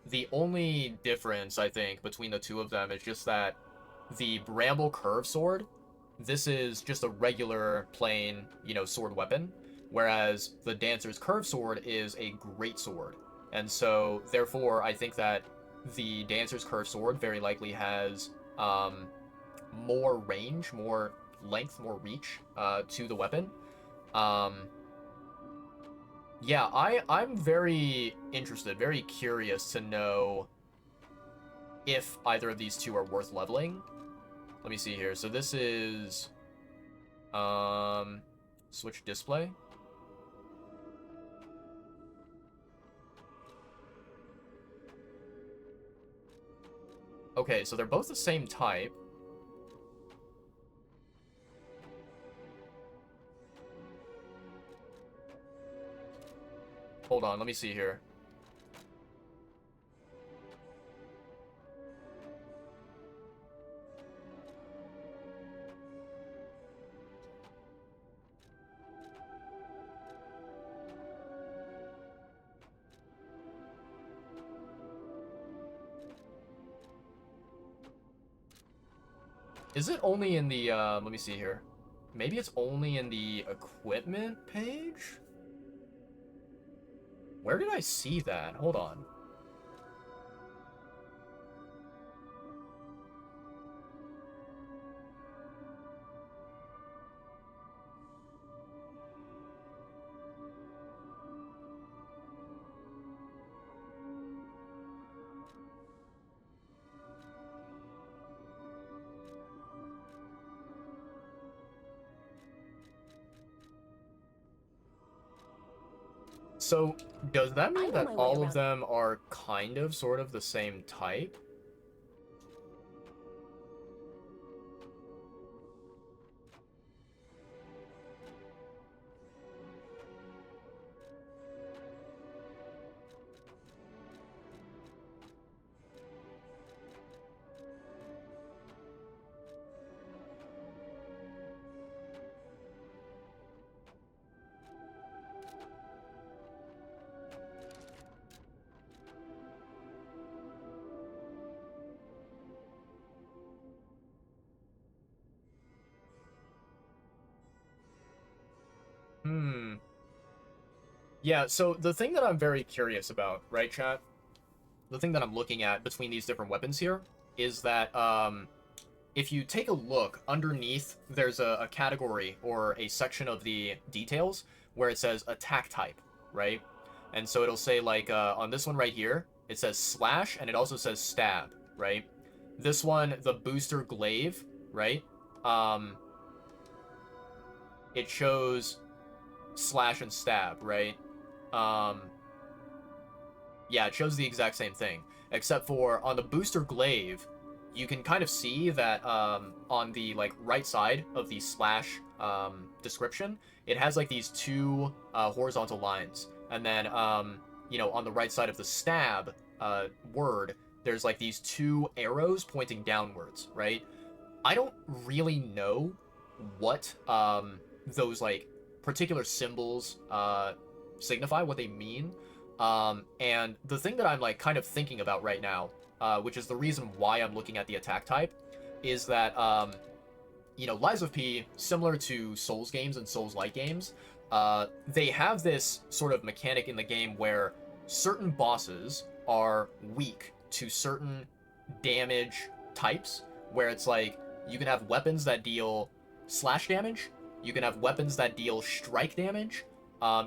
The only difference, I think, between the two of them is just that the Bramble Curve Sword, this is just a regular, plain, you know, sword weapon, whereas the Dancer's Curve Sword is a great sword. And so, therefore, I think that the Dancer's Curve Sword very likely has more range, more length, more reach to the weapon. Yeah, I'm very interested, very curious to know if either of these two are worth leveling. Let me see here. So this is switch display. Okay, so they're both the same type. Hold on, let me see here. Is it only in the, let me see here. Maybe it's only in the equipment page? Where did I see that? Hold on. So, does that mean that all of them are kind of, sort of the same type? Hmm. Yeah, so the thing that I'm very curious about, right, chat? The thing that I'm looking at between these different weapons here is that, if you take a look underneath, there's a category or a section of the details where it says attack type, right? And so it'll say, like, on this one right here, it says slash, and it also says stab, right? This one, the booster glaive, right? It shows slash and stab, right? Yeah, it shows the exact same thing, except for on the booster glaive, you can kind of see that on the like right side of the slash description, it has like these two horizontal lines, and then you know, on the right side of the stab word, there's like these two arrows pointing downwards, right? I don't really know what those like particular symbols signify, what they mean. And the thing that I'm like kind of thinking about right now, which is the reason why I'm looking at the attack type, is that you know, Lies of P, similar to Souls games and Souls-like games, they have this sort of mechanic in the game where certain bosses are weak to certain damage types, where it's like you can have weapons that deal slash damage, you can have weapons that deal strike damage,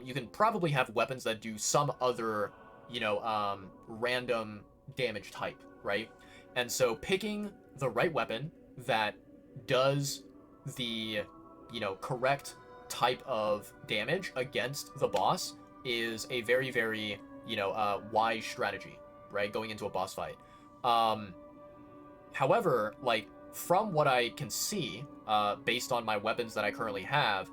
you can probably have weapons that do some other, you know, random damage type, right? And so picking the right weapon that does the, you know, correct type of damage against the boss is a very, very, you know, wise strategy, right? Going into a boss fight. However, like, from what I can see, based on my weapons that I currently have,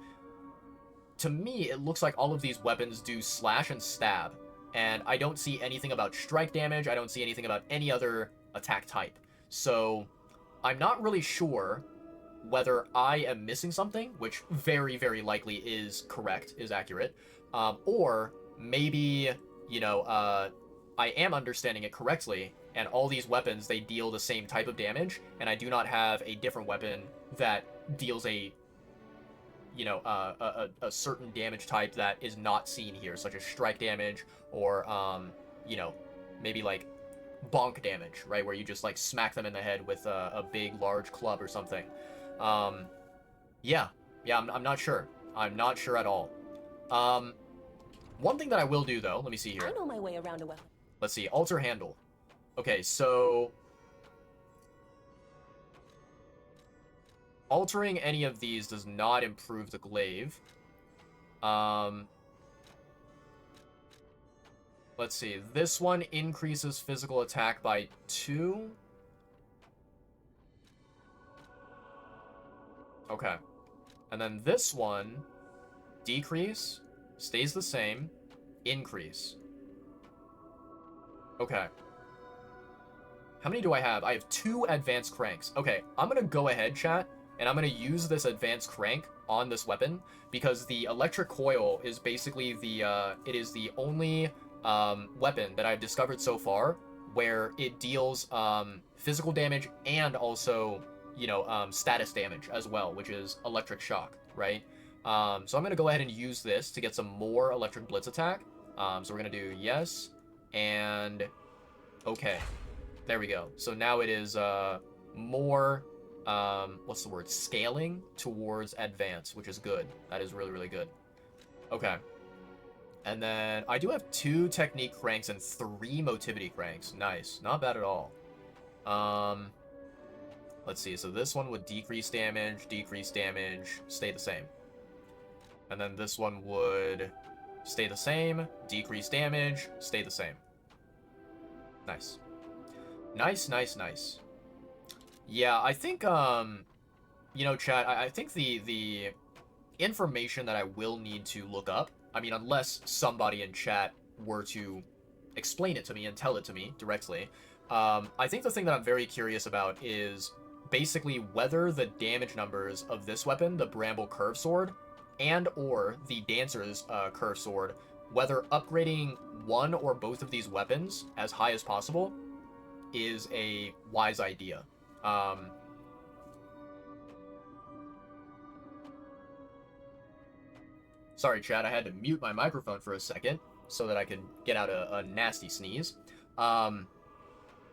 to me, it looks like all of these weapons do slash and stab, and I don't see anything about strike damage, I don't see anything about any other attack type. So, I'm not really sure whether I am missing something, which very, very likely is correct, is accurate, or maybe, you know, I am understanding it correctly, and all these weapons, they deal the same type of damage, and I do not have a different weapon that deals a, you know, a certain damage type that is not seen here, such as strike damage, or, you know, maybe like bonk damage, right, where you just like smack them in the head with a big, large club or something. Yeah, I'm not sure. I'm not sure at all. One thing that I will do, though, let me see here. I know my way around a weapon. Let's see, alter handle. Okay, so altering any of these does not improve the glaive. Let's see, this one increases physical attack by 2. Okay. And then this one, decrease, stays the same, increase. Okay. How many do I have? I have 2 advanced cranks. Okay, I'm gonna go ahead, chat, and I'm gonna use this advanced crank on this weapon, because the electric coil is basically the, it is the only, weapon that I've discovered so far where it deals, physical damage and also, you know, status damage as well, which is electric shock, right? So I'm gonna go ahead and use this to get some more electric blitz attack. So we're gonna do yes, and okay. There we go. So now it is more, what's the word? Scaling towards advance, which is good. That is really, really good. Okay. And then I do have 2 technique cranks and 3 motivity cranks. Nice. Not bad at all. Let's see. So this one would decrease damage, stay the same. And then this one would stay the same, decrease damage, stay the same. Nice. Nice, nice, nice. Yeah, I think, you know, chat, I think the information that I will need to look up, I mean, unless somebody in chat were to explain it to me and tell it to me directly, I think the thing that I'm very curious about is basically whether the damage numbers of this weapon, the Bramble Curve Sword, and or the Dancer's Curve Sword, whether upgrading one or both of these weapons as high as possible is a wise idea. Sorry, chat, I had to mute my microphone for a second so that I could get out a nasty sneeze.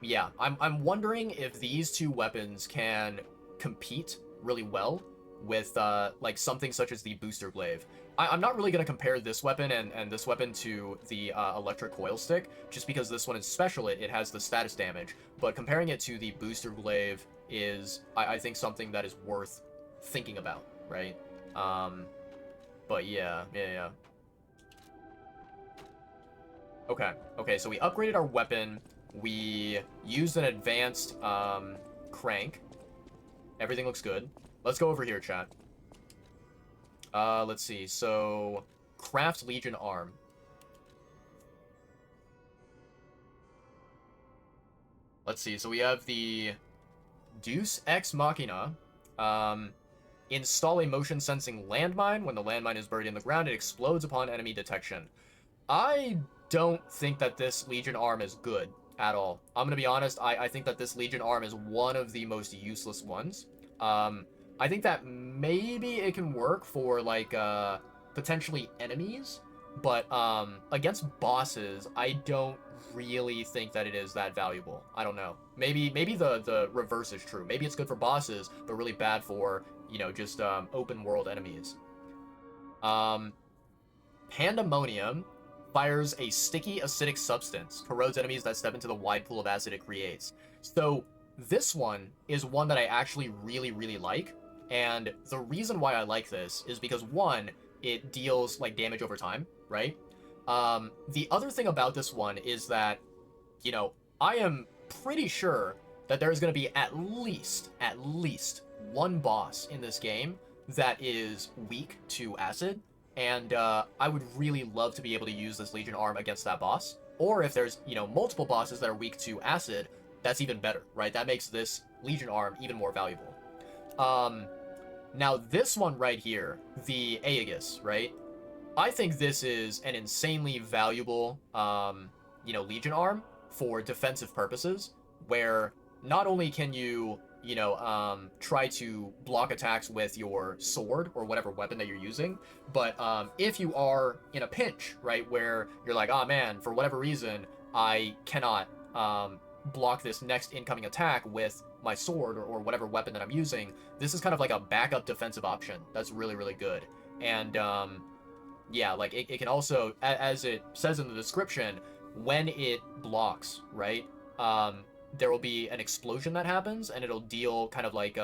Yeah, I'm wondering if these 2 weapons can compete really well with, like, something such as the Booster Glaive. I'm not really going to compare this weapon and this weapon to the Electric Coil Stick, just because this one is special, it has the status damage, but comparing it to the Booster Glaive is, I think, something that is worth thinking about, right? But yeah. Okay, so we upgraded our weapon, we used an advanced Crank. Everything looks good. Let's go over here, chat. Let's see. So, craft Legion arm. Let's see. So we have the Deus Ex Machina. Install a motion sensing landmine. When the landmine is buried in the ground, it explodes upon enemy detection. I don't think that this Legion arm is good at all. I'm gonna be honest, I think that this Legion arm is one of the most useless ones. I think that maybe it can work for, like, potentially enemies, but, against bosses, I don't really think that it is that valuable. I don't know. Maybe the reverse is true. Maybe it's good for bosses, but really bad for, you know, just, open world enemies. Pandemonium fires a sticky acidic substance, corrodes enemies that step into the wide pool of acid it creates. So this one is one that I actually really like, and the reason why I like this is because, one, it deals, like, damage over time, right? The other thing about this one is that, you know, I am pretty sure that there's going to be at least one boss in this game that is weak to acid, and I would really love to be able to use this Legion arm against that boss. Or if there's, you know, multiple bosses that are weak to acid, that's even better, right? That makes this Legion arm even more valuable. Now this one right here, the Aegis, right? I think this is an insanely valuable, you know, Legion arm for defensive purposes, where not only can you, you know, try to block attacks with your sword or whatever weapon that you're using, but if you are in a pinch, right, where you're like, oh man, for whatever reason, I cannot block this next incoming attack with my sword or whatever weapon that I'm using, this is kind of like a backup defensive option that's really good. And yeah, like it can also, as it says in the description, when it blocks, right, there will be an explosion that happens, and it'll deal kind of like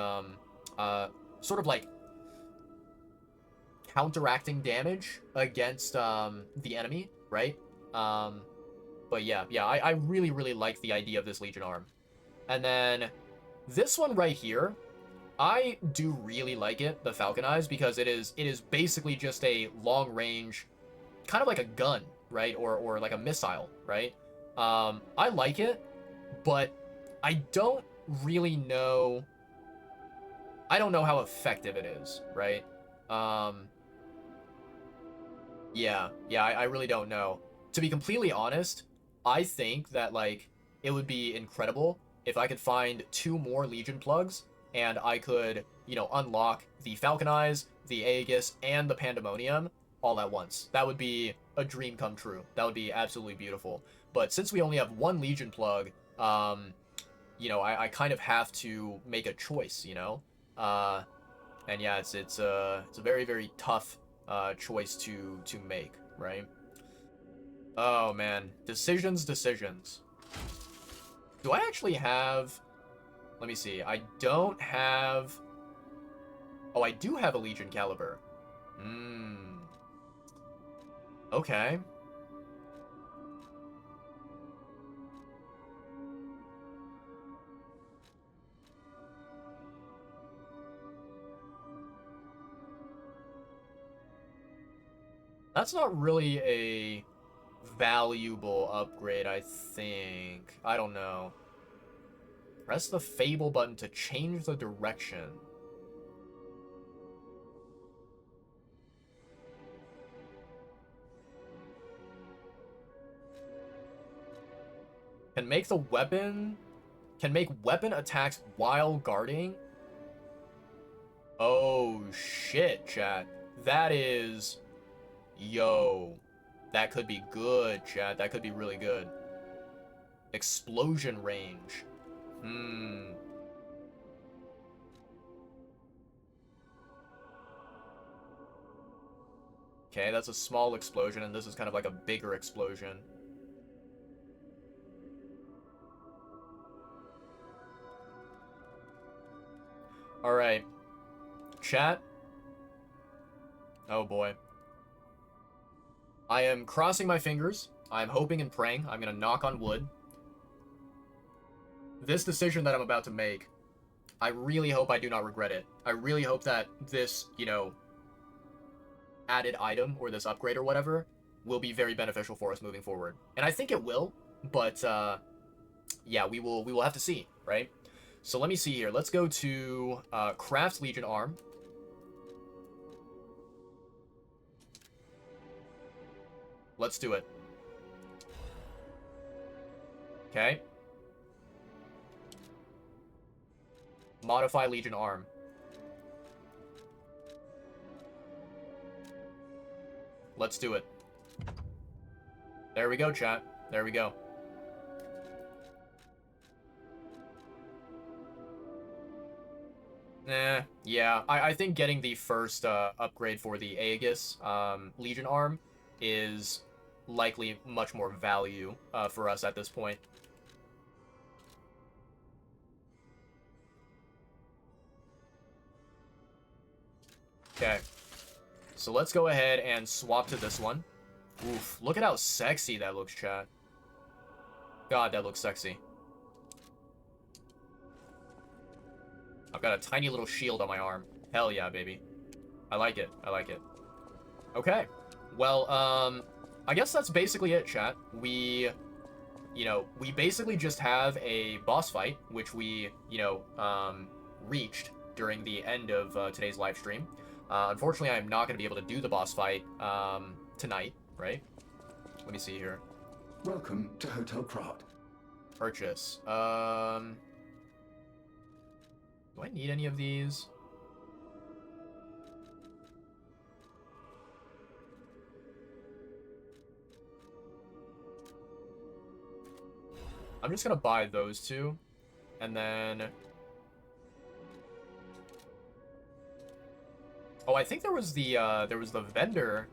sort of like counteracting damage against the enemy, right? But yeah, I really like the idea of this Legion arm. And then this one right here, I do really like it, the Falcon Eyes, because it is basically just a long range, kind of like a gun, right? Or like a missile, right? I like it, but I don't really know. I don't know how effective it is, right? Yeah, I really don't know. To be completely honest, I think that, like, it would be incredible if I could find 2 more Legion plugs, and I could, you know, unlock the Falcon Eyes, the Aegis, and the Pandemonium all at once. That would be a dream come true. That would be absolutely beautiful. But since we only have 1 Legion plug, you know, I kind of have to make a choice, you know? And yeah, it's a very tough choice to make, right? Oh man, decisions. Do I actually have... Let me see. I don't have... Oh, I do have a Legion caliber. Okay. That's not really a valuable upgrade, I think. I don't know. Press the Fable button to change the direction. Can make weapon attacks while guarding. Oh shit, chat. That is... Yo. That could be good, chat. That could be really good. Explosion range. Okay, that's a small explosion, and this is kind of like a bigger explosion. Alright. Chat. Oh boy. I am crossing my fingers. I'm hoping and praying. I'm gonna knock on wood. This decision that I'm about to make I really hope I do not regret it. I really hope that this, you know, added item or this upgrade or whatever will be very beneficial for us moving forward. And I think it will, but yeah, we will have to see, right? So let me see here. Let's go to Craft Legion Arm. Let's do it. Okay. Modify Legion Arm. Let's do it. There we go, chat. There we go. Yeah. I think getting the first upgrade for the Aegis Legion Arm is likely much more value for us at this point. Okay. So let's go ahead and swap to this one. Oof, look at how sexy that looks, chat. God, that looks sexy. I've got a tiny little shield on my arm. Hell yeah, baby. I like it. I like it. Okay. Well, I guess that's basically it, chat. We basically just have a boss fight, which we, reached during the end of today's live stream. Unfortunately, I'm not going to be able to do the boss fight tonight, right? Let me see here. Welcome to Hotel Krat. Purchase. Do I need any of these? I'm just gonna buy those two, and then... Oh, I think there was the vendor,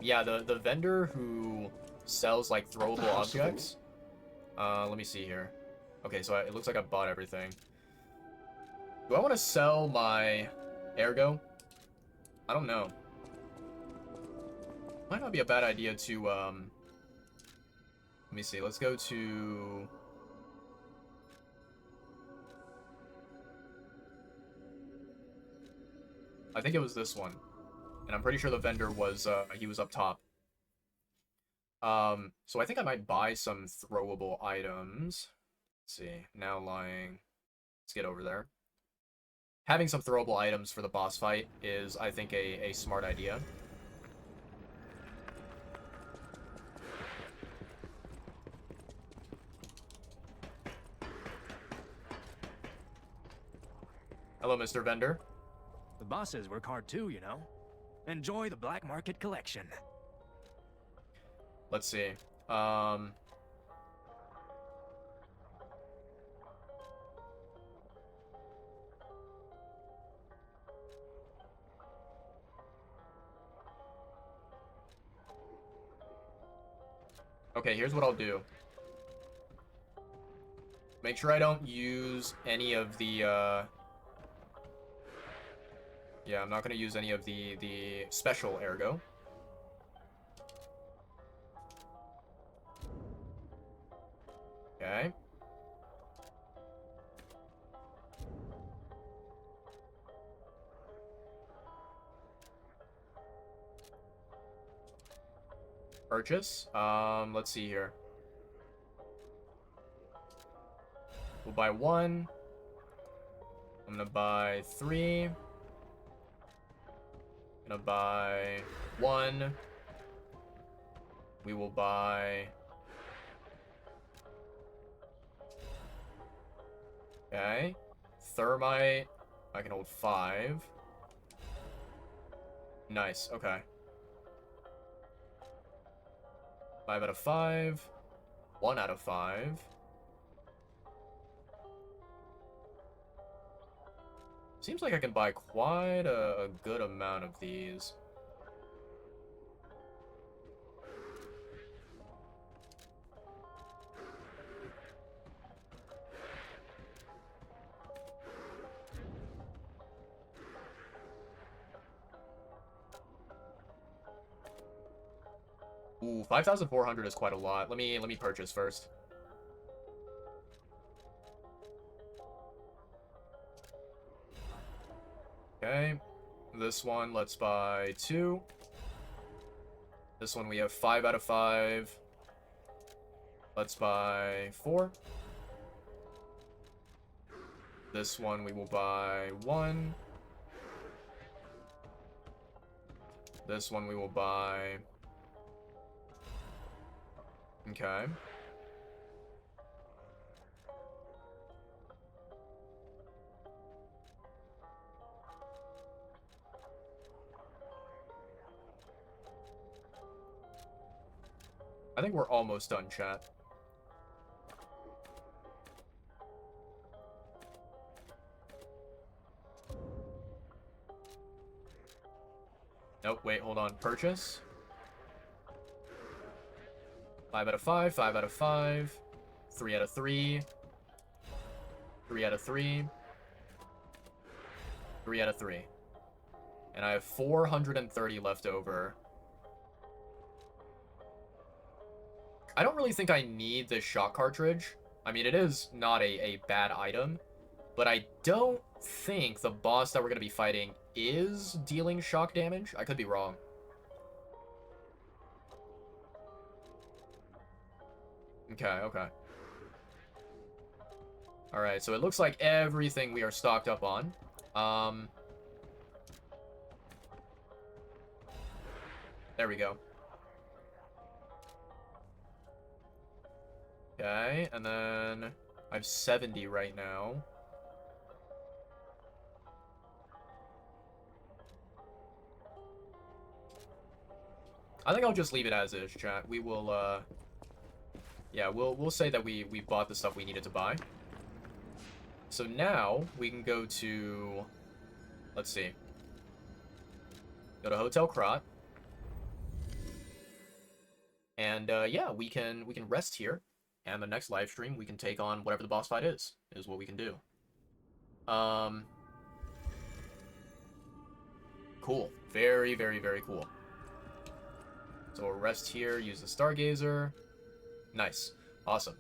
yeah, the vendor who sells, like, throwable objects. Let me see here. Okay, so it looks like I bought everything. Do I want to sell my Ergo? I don't know. Might not be a bad idea to, let me see, let's go to... I think it was this one. And I'm pretty sure the vendor was, he was up top. So I think I might buy some throwable items. Let's see, now lying. Let's get over there. Having some throwable items for the boss fight is, I think, a smart idea. Hello, Mr. Vendor. The bosses work hard too, you know. Enjoy the black market collection. Let's see. Okay, here's what I'll do. Make sure I don't use any of the, yeah, I'm not gonna use any of the special Ergo. Okay. Purchase. Let's see here. We'll buy one. I'm gonna buy three. I'm gonna buy one. We will buy... Okay. Thermite. I can hold 5. Nice, okay. 5 out of 5. 1 out of 5. Seems like I can buy quite a good amount of these. Ooh, 5,400 is quite a lot. Let me purchase first. Okay. This one, let's buy 2. This one we have 5 out of 5. Let's buy 4. This one we will buy 1. This one we will buy... Okay. I think we're almost done, chat. Nope, wait, hold on. Purchase. 5 out of 5, 5 out of 5, 3 out of 3, 3 out of 3, 3 out of 3. And I have 430 left over. I don't really think I need this shot cartridge. I mean, it is not a bad item, but I don't think the boss that we're going to be fighting is dealing shock damage. I could be wrong. Okay, okay. Alright, so it looks like everything we are stocked up on. There we go. Okay, and then I have 70 right now. I think I'll just leave it as is, chat. We will, yeah, we'll say that we bought the stuff we needed to buy. So now we can go to, let's see. Go to Hotel Krot. And yeah, we can rest here. And the next live stream we can take on whatever the boss fight is what we can do. Cool. Very, very, very cool. So we'll rest here, use the Stargazer. Nice. Awesome.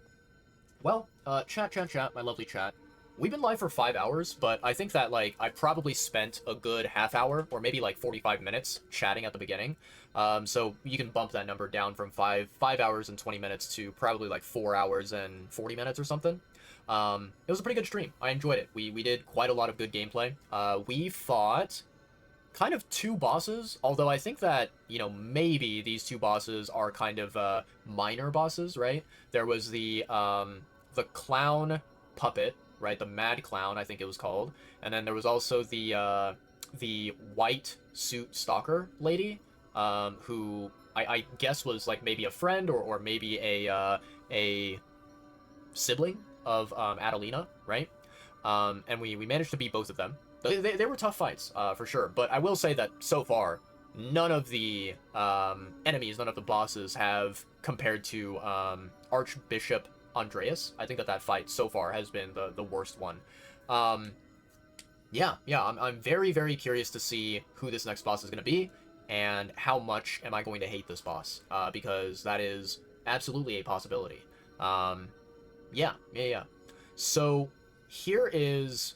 Well, chat, my lovely chat. We've been live for 5 hours, but I think that, like, I probably spent a good half hour, or maybe, like, 45 minutes chatting at the beginning. So you can bump that number down from 5 hours and 20 minutes to probably, like, 4 hours and 40 minutes or something. It was a pretty good stream. I enjoyed it. We did quite a lot of good gameplay. We fought kind of 2 bosses, although I think that, you know, maybe these 2 bosses are kind of minor bosses, right? There was the clown puppet, right? The Mad Clown, I think it was called. And then there was also the white suit stalker lady, who I guess was like maybe a friend or maybe a sibling of Adelina, right? And we managed to beat both of them. They were tough fights, for sure. But I will say that so far, none of the enemies, none of the bosses have compared to Archbishop Andreas. I think that fight so far has been the worst one. Yeah, I'm very, very curious to see who this next boss is going to be and how much am I going to hate this boss, because that is absolutely a possibility. Yeah. So here is...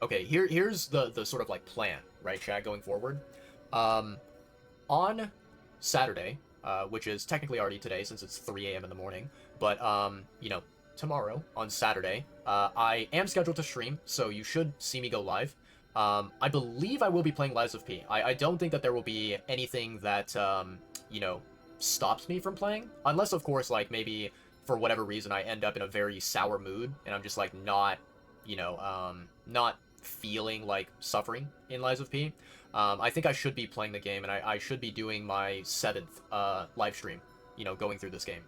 Okay, here's the sort of like plan, right, chat, going forward. On Saturday, which is technically already today since it's 3 a.m. in the morning, but, you know, tomorrow, on Saturday, I am scheduled to stream, so you should see me go live. I believe I will be playing Lies of P. I don't think that there will be anything that, you know, stops me from playing, unless, of course, like, maybe for whatever reason I end up in a very sour mood, and I'm just, like, not, you know, not feeling like suffering in Lies of P. I think I should be playing the game, and I should be doing my 7th live stream, you know, going through this game.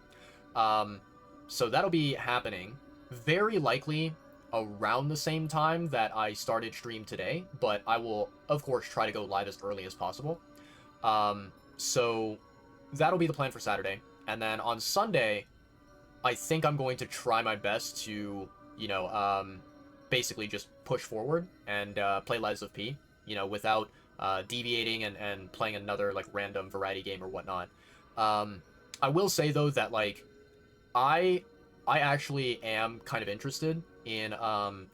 So that'll be happening very likely around the same time that I started stream today, but I will, of course, try to go live as early as possible. So that'll be the plan for Saturday. And then on Sunday, I think I'm going to try my best to, you know, basically just push forward and play Lies of P, you know, without deviating and playing another, like, random variety game or whatnot. I will say, though, that, like, I I actually am kind of interested in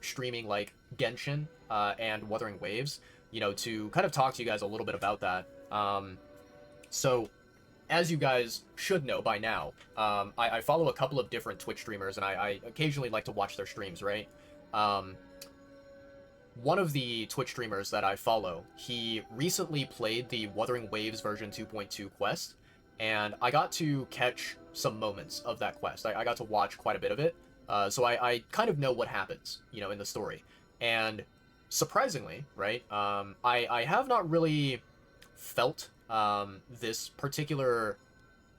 streaming like Genshin and Wuthering Waves, you know, to kind of talk to you guys a little bit about that. So, as you guys should know by now, I follow a couple of different Twitch streamers, and I occasionally like to watch their streams, right? One of the Twitch streamers that I follow, he recently played the Wuthering Waves version 2.2 quest, and I got to catch some moments of that quest. I got to watch quite a bit of it, so I kind of know what happens, you know, in the story. And surprisingly, right, I have not really felt this particular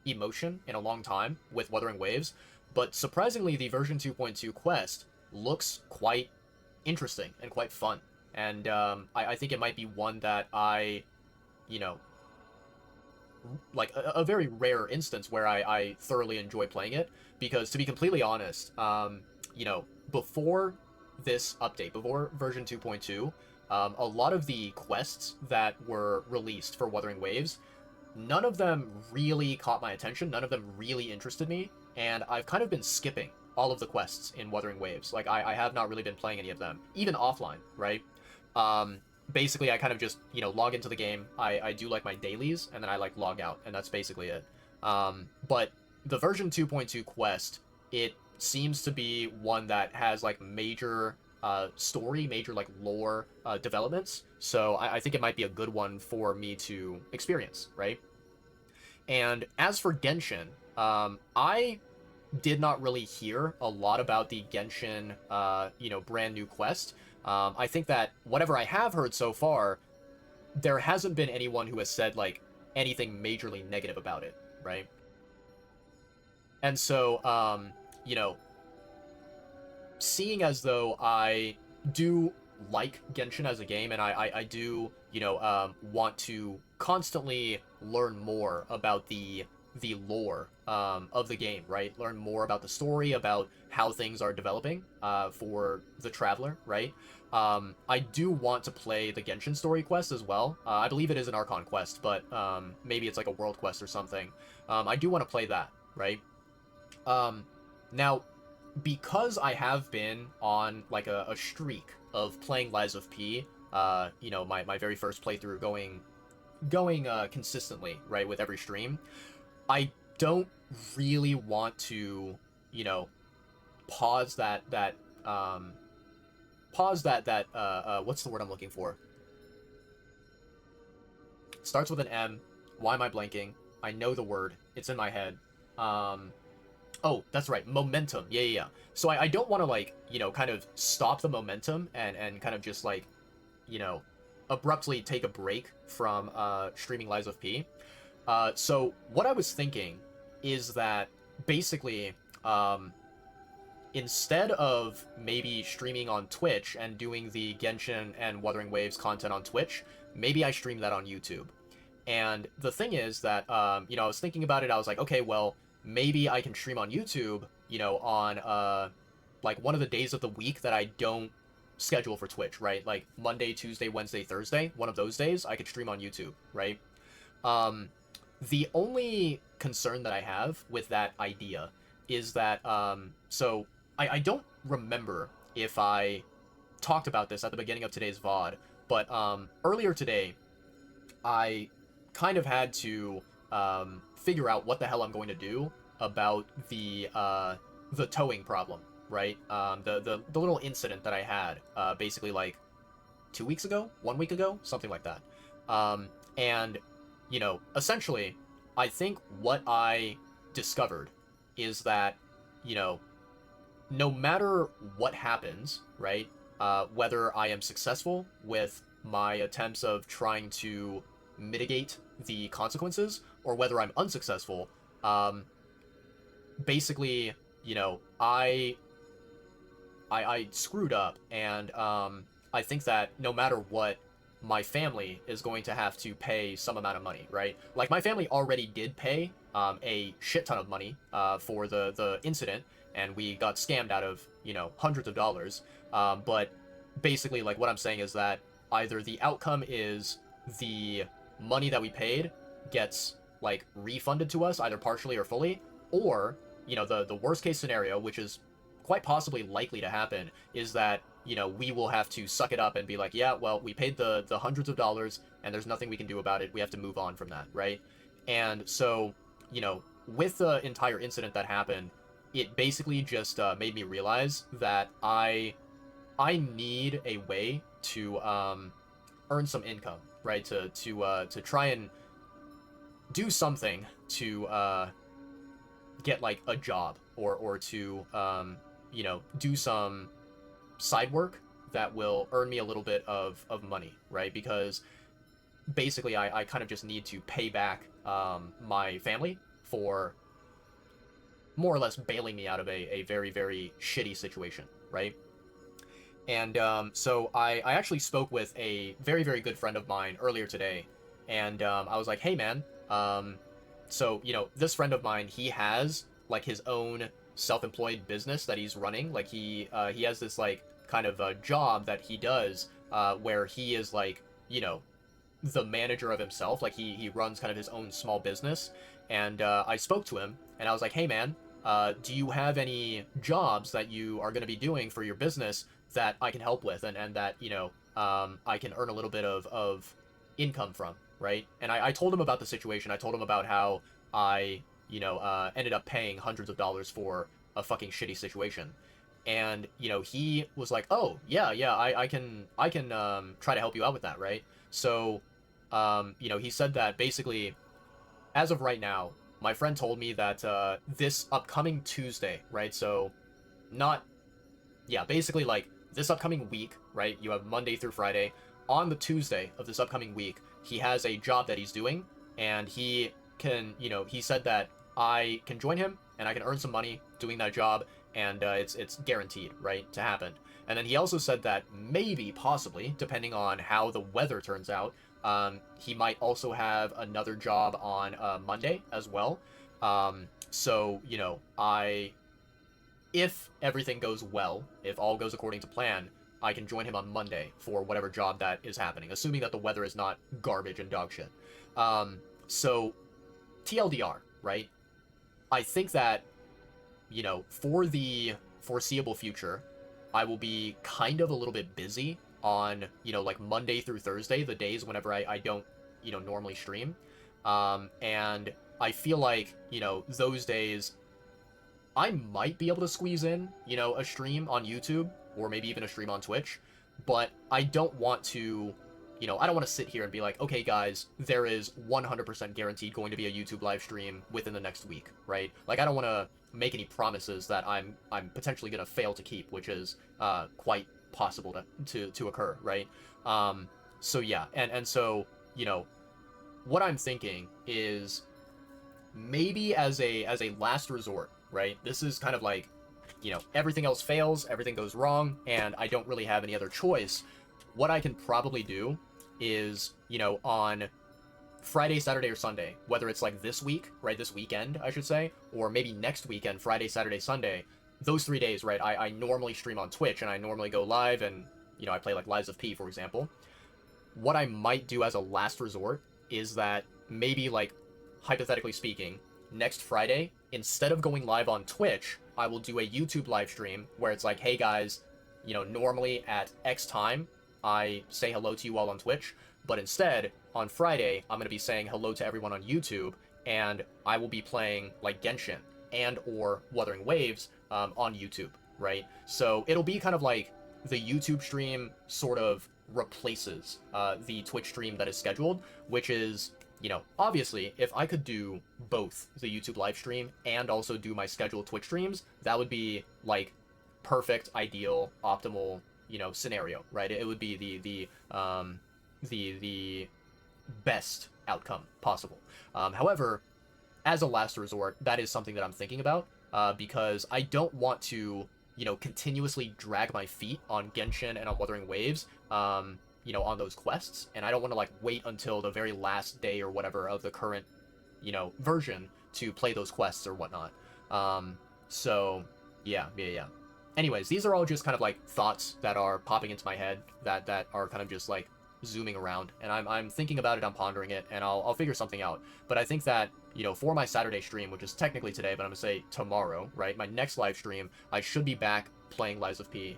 emotion in a long time with Wuthering Waves, but surprisingly, the version 2.2 quest looks quite interesting and quite fun. And I think it might be one that I, you know, like a very rare instance where I thoroughly enjoy playing it, because to be completely honest, you know, before this update, before version 2.2, a lot of the quests that were released for Wuthering Waves, none of them really caught my attention, none of them really interested me, and I've kind of been skipping all of the quests in Wuthering Waves. Like, I have not really been playing any of them, even offline, right? Basically, I kind of just, you know, log into the game, I do, like, my dailies, and then I, like, log out, and that's basically it. But the version 2.2 quest, it seems to be one that has, like, major story, major, like, lore developments, so I think it might be a good one for me to experience, right? And as for Genshin, I did not really hear a lot about the Genshin, you know, brand new quest. I think that whatever I have heard so far, there hasn't been anyone who has said, like, anything majorly negative about it, right? And so, you know, seeing as though I do like Genshin as a game, and I do, you know, want to constantly learn more about the lore of the game, right? Learn more about the story, about how things are developing for the Traveler, right? I do want to play the Genshin story quest as well. I believe it is an Archon quest, but maybe it's like a world quest or something. I do want to play that, right? Now, because I have been on like a streak of playing Lies of P, you know, my very first playthrough going consistently, right, with every stream, I don't really want to, you know, pause that what's the word I'm looking for? It starts with an M. Why am I blanking? I know the word. It's in my head. Oh, that's right. Momentum. Yeah. So I don't want to, like, you know, kind of stop the momentum and kind of just, like, you know, abruptly take a break from streaming Lies of P. So what I was thinking is that basically, instead of maybe streaming on Twitch and doing the Genshin and Wuthering Waves content on Twitch, maybe I stream that on YouTube. And the thing is that, you know, I was thinking about it, I was like, okay, well, maybe I can stream on YouTube, you know, on, like, one of the days of the week that I don't schedule for Twitch, right? Like, Monday, Tuesday, Wednesday, Thursday, one of those days, I could stream on YouTube, right? The only concern that I have with that idea is that, so, I don't remember if I talked about this at the beginning of today's VOD, but, earlier today, I kind of had to, figure out what the hell I'm going to do about the towing problem, right? The little incident that I had, basically, like, 2 weeks ago? 1 week ago? Something like that. And, you know, essentially, I think what I discovered is that, you know, no matter what happens, right, whether I am successful with my attempts of trying to mitigate the consequences, or whether I'm unsuccessful, basically, you know, I screwed up, and I think that no matter what, my family is going to have to pay some amount of money, right? Like, my family already did pay a shit ton of money for the incident, and we got scammed out of, you know, hundreds of dollars. But basically, like, what I'm saying is that either the outcome is the money that we paid gets, like, refunded to us, either partially or fully, or you know, the worst case scenario, which is quite possibly likely to happen, is that, you know, we will have to suck it up and be like, yeah, well, we paid the hundreds of dollars and there's nothing we can do about it. We have to move on from that, right? And so, you know, with the entire incident that happened, it basically just made me realize that I need a way to earn some income, right? To try and do something to get like a job, or to you know, do some side work that will earn me a little bit of money, right? Because basically I kind of just need to pay back my family for more or less bailing me out of a very, very shitty situation, right? And so I actually spoke with a very, very good friend of mine earlier today, and I was like, hey man, so, you know, this friend of mine, he has like his own self-employed business that he's running. Like he has this like kind of a job that he does where he is like, you know, the manager of himself. Like he runs kind of his own small business. And I spoke to him and I was like, hey man, do you have any jobs that you are going to be doing for your business that I can help with, and that, you know, I can earn a little bit of income from, right? And I told him about the situation. I told him about how I, you know, ended up paying hundreds of dollars for a fucking shitty situation. And, you know, he was like, oh, yeah, I can try to help you out with that, right? So, you know, he said that basically, as of right now, my friend told me that this upcoming Tuesday, right? So, not, yeah, basically like this upcoming week, right? You have Monday through Friday. On the Tuesday of this upcoming week, he has a job that he's doing, and he can, you know, he said that I can join him and I can earn some money doing that job, and it's guaranteed, right, to happen. And then he also said that maybe, possibly, depending on how the weather turns out, he might also have another job on Monday as well. So, you know, if everything goes well, if all goes according to plan, I can join him on Monday for whatever job that is happening, assuming that the weather is not garbage and dog shit. So, TLDR, right? I think that, you know, for the foreseeable future, I will be kind of a little bit busy on, you know, like Monday through Thursday, the days whenever I don't, you know, normally stream. And I feel like, you know, those days, I might be able to squeeze in, you know, a stream on YouTube, or maybe even a stream on Twitch, but I don't want to, you know, I don't want to sit here and be like, okay, guys, there is 100% guaranteed going to be a YouTube live stream within the next week, right? Like, I don't want to make any promises that I'm potentially going to fail to keep, which is quite possible to occur, right? So yeah, and so, you know, what I'm thinking is maybe as a last resort, right? This is kind of like, you know, everything else fails, everything goes wrong, and I don't really have any other choice. What I can probably do is, you know, on Friday, Saturday, or Sunday, whether it's like this week, right, this weekend, I should say, or maybe next weekend, Friday, Saturday, Sunday, those 3 days, right, I normally stream on Twitch, and I normally go live, and, you know, I play like Lies of P, for example. What I might do as a last resort is that maybe, like, hypothetically speaking, next Friday, instead of going live on Twitch, I will do a YouTube live stream where it's like, hey guys, you know, normally at X time, I say hello to you all on Twitch, but instead, on Friday, I'm going to be saying hello to everyone on YouTube, and I will be playing, like, Genshin and or Wuthering Waves on YouTube, right? So it'll be kind of like the YouTube stream sort of replaces the Twitch stream that is scheduled, which is, you know, obviously, if I could do both the YouTube live stream and also do my scheduled Twitch streams, that would be, like, perfect, ideal, optimal, you know, scenario, right? It would be the best outcome possible. However, as a last resort, that is something that I'm thinking about, because I don't want to, you know, continuously drag my feet on Genshin and on Wuthering Waves, you know, on those quests, and I don't want to, like, wait until the very last day or whatever of the current, you know, version to play those quests or whatnot. So, yeah. Anyways, these are all just kind of, like, thoughts that are popping into my head that are kind of just, like, zooming around, and I'm thinking about it, I'm pondering it, and I'll figure something out. But I think that, you know, for my Saturday stream, which is technically today, but I'm gonna say tomorrow, right? My next live stream, I should be back playing Lies of P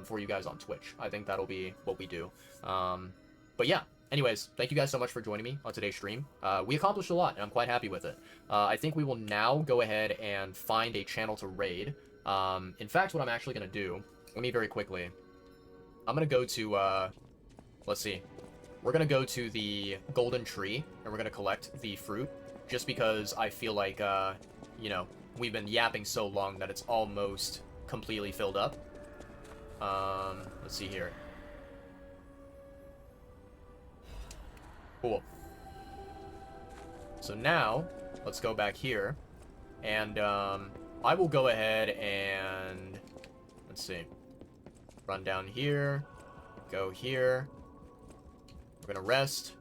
for you guys on Twitch. I think that'll be what we do. But yeah, anyways, thank you guys so much for joining me on today's stream. We accomplished a lot, and I'm quite happy with it. I think we will now go ahead and find a channel to raid. In fact, what I'm actually gonna do, let me very quickly, I'm gonna go to, let's see. We're gonna go to the golden tree, and we're gonna collect the fruit, just because I feel like, you know, we've been yapping so long that it's almost completely filled up. Let's see here. Cool. So now, let's go back here, and, I will go ahead and, let's see, run down here, go here, we're gonna rest,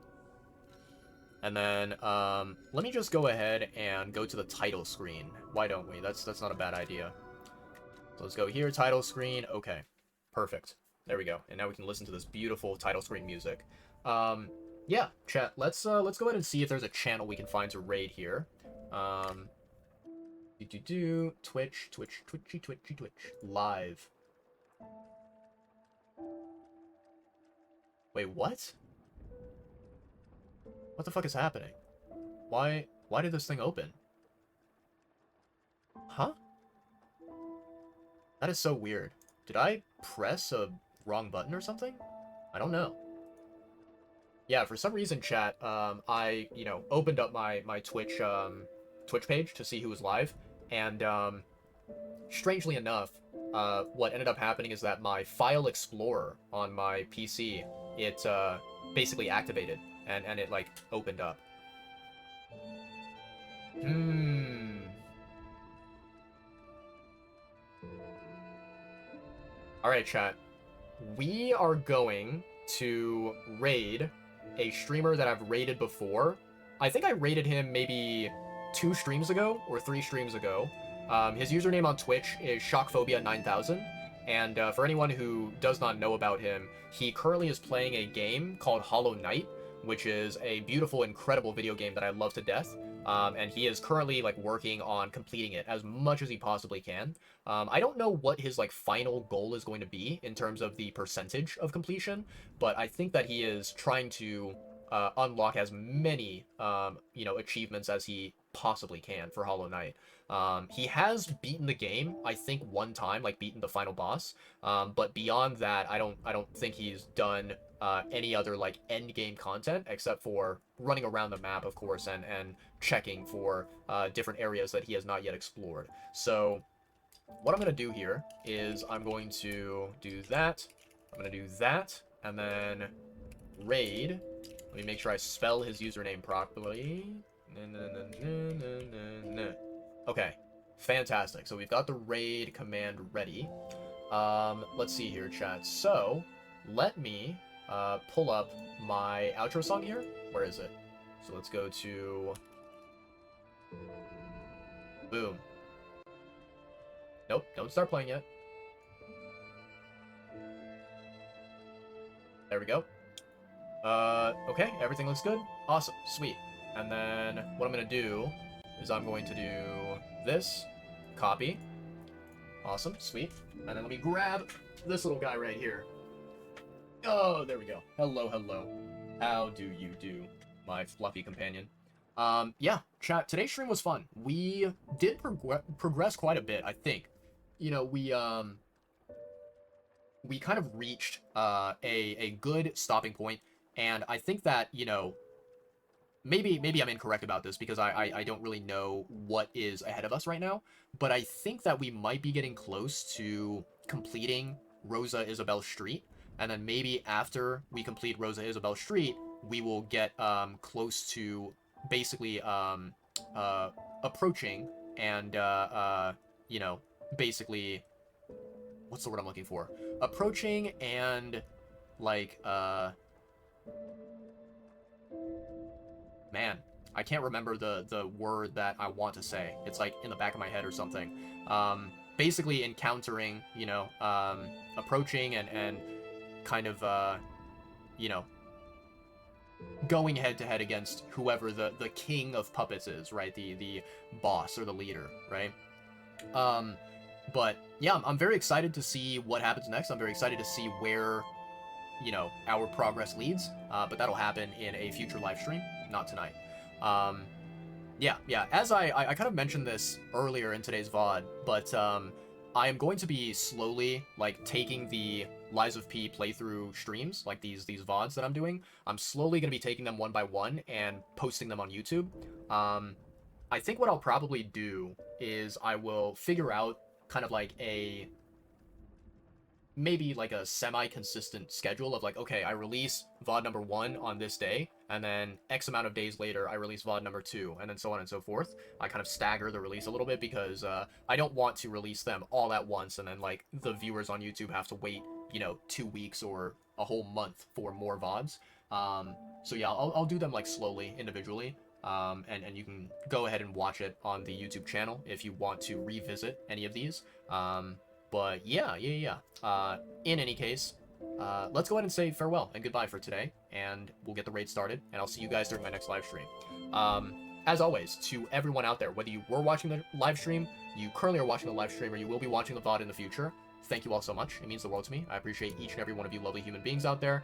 and then, let me just go ahead and go to the title screen. Why don't we? That's not a bad idea. So let's go here, title screen. Okay, perfect. There we go. And now we can listen to this beautiful title screen music. Yeah, chat. Let's go ahead and see if there's a channel we can find to raid here. Twitch, live. Wait, what? What the fuck is happening? Why did this thing open? Huh? That is so weird. Did I press a wrong button or something? I don't know. Yeah, for some reason, chat, I, you know, opened up my Twitch, Twitch page to see who was live, and, strangely enough, what ended up happening is that my File Explorer on my PC, it, basically activated, and it, like, opened up. Alright, chat. We are going to raid a streamer that I've raided before. I think I raided him maybe 2 streams ago, or 3 streams ago. His username on Twitch is Shockphobia9000, and for anyone who does not know about him, he currently is playing a game called Hollow Knight, which is a beautiful, incredible video game that I love to death. And he is currently, like, working on completing it as much as he possibly can. I don't know what his, like, final goal is going to be in terms of the percentage of completion, but I think that he is trying to unlock as many, you know, achievements as he possibly can for Hollow Knight. He has beaten the game, I think, one time, like, beaten the final boss, but beyond that, I don't think he's done any other, like, end game content, except for running around the map, of course, and checking for different areas that he has not yet explored. So what I'm going to do here is I'm going to do that, I'm going to do that, and then raid. Let me make sure I spell his username properly. Okay, fantastic. So we've got the raid command ready. Let's see here, chat. So let me pull up my outro song here. Where is it? So let's go to... Boom. Nope, don't start playing yet. There we go. Okay, everything looks good. Awesome, sweet. And then what I'm gonna do is I'm going to do this, copy. Awesome, sweet. And then let me grab this little guy right here. Oh, there we go. Hello, hello. How do you do, my fluffy companion? Yeah, chat, today's stream was fun. We did progress quite a bit, I think. You know, we kind of reached a good stopping point, and I think that, you know, maybe I'm incorrect about this because I don't really know what is ahead of us right now, but I think that we might be getting close to completing Rosa Isabelle Street, and then maybe after we complete Rosa Isabelle Street, we will get close to basically approaching and you know, basically, what's the word I'm looking for? Approaching and like man, I can't remember the word that I want to say. It's like in the back of my head or something. Basically encountering, you know, approaching and kind of, you know, going head to head against whoever the king of puppets is, right? The boss or the leader, right? But yeah, I'm very excited to see what happens next. I'm very excited to see where, you know, our progress leads. But that'll happen in a future live stream, not tonight. Yeah. As I kind of mentioned this earlier in today's VOD, but I am going to be slowly like taking the Lies of P playthrough streams, like these VODs that I'm doing. I'm slowly going to be taking them one by one and posting them on YouTube. I think what I'll probably do is I will figure out kind of like maybe like a semi-consistent schedule of like, okay, I release VOD number 1 on this day, and then X amount of days later, I release VOD number 2, and then so on and so forth. I kind of stagger the release a little bit because I don't want to release them all at once, and then like the viewers on YouTube have to wait, you know, 2 weeks or a whole month for more VODs. So yeah, I'll do them like slowly, individually. And you can go ahead and watch it on the YouTube channel if you want to revisit any of these. But yeah. In any case, let's go ahead and say farewell and goodbye for today, and we'll get the raid started, and I'll see you guys during my next live stream. As always, to everyone out there, whether you were watching the live stream, you currently are watching the live stream, or you will be watching the VOD in the future, thank you all so much. It means the world to me. I appreciate each and every one of you lovely human beings out there.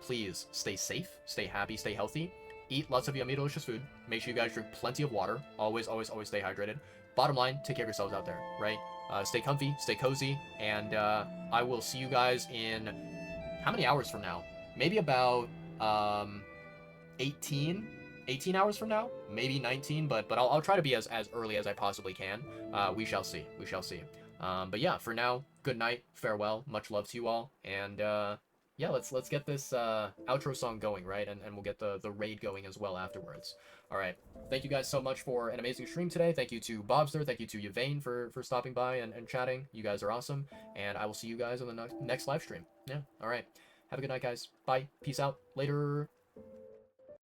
Please stay safe, stay happy, stay healthy. Eat lots of yummy, delicious food. Make sure you guys drink plenty of water. Always stay hydrated. Bottom line, take care of yourselves out there, right? Stay comfy, stay cozy, and I will see you guys in how many hours from now? Maybe about 18 hours from now, maybe 19, but I'll try to be as early as I possibly can. We shall see. But yeah, for now, good night, farewell, much love to you all, and yeah, let's get this outro song going, right? And we'll get the raid going as well afterwards. All right. Thank you guys so much for an amazing stream today. Thank you to Bobster. Thank you to Yvain for stopping by and chatting. You guys are awesome. And I will see you guys on the next live stream. Yeah. All right. Have a good night, guys. Bye. Peace out. Later.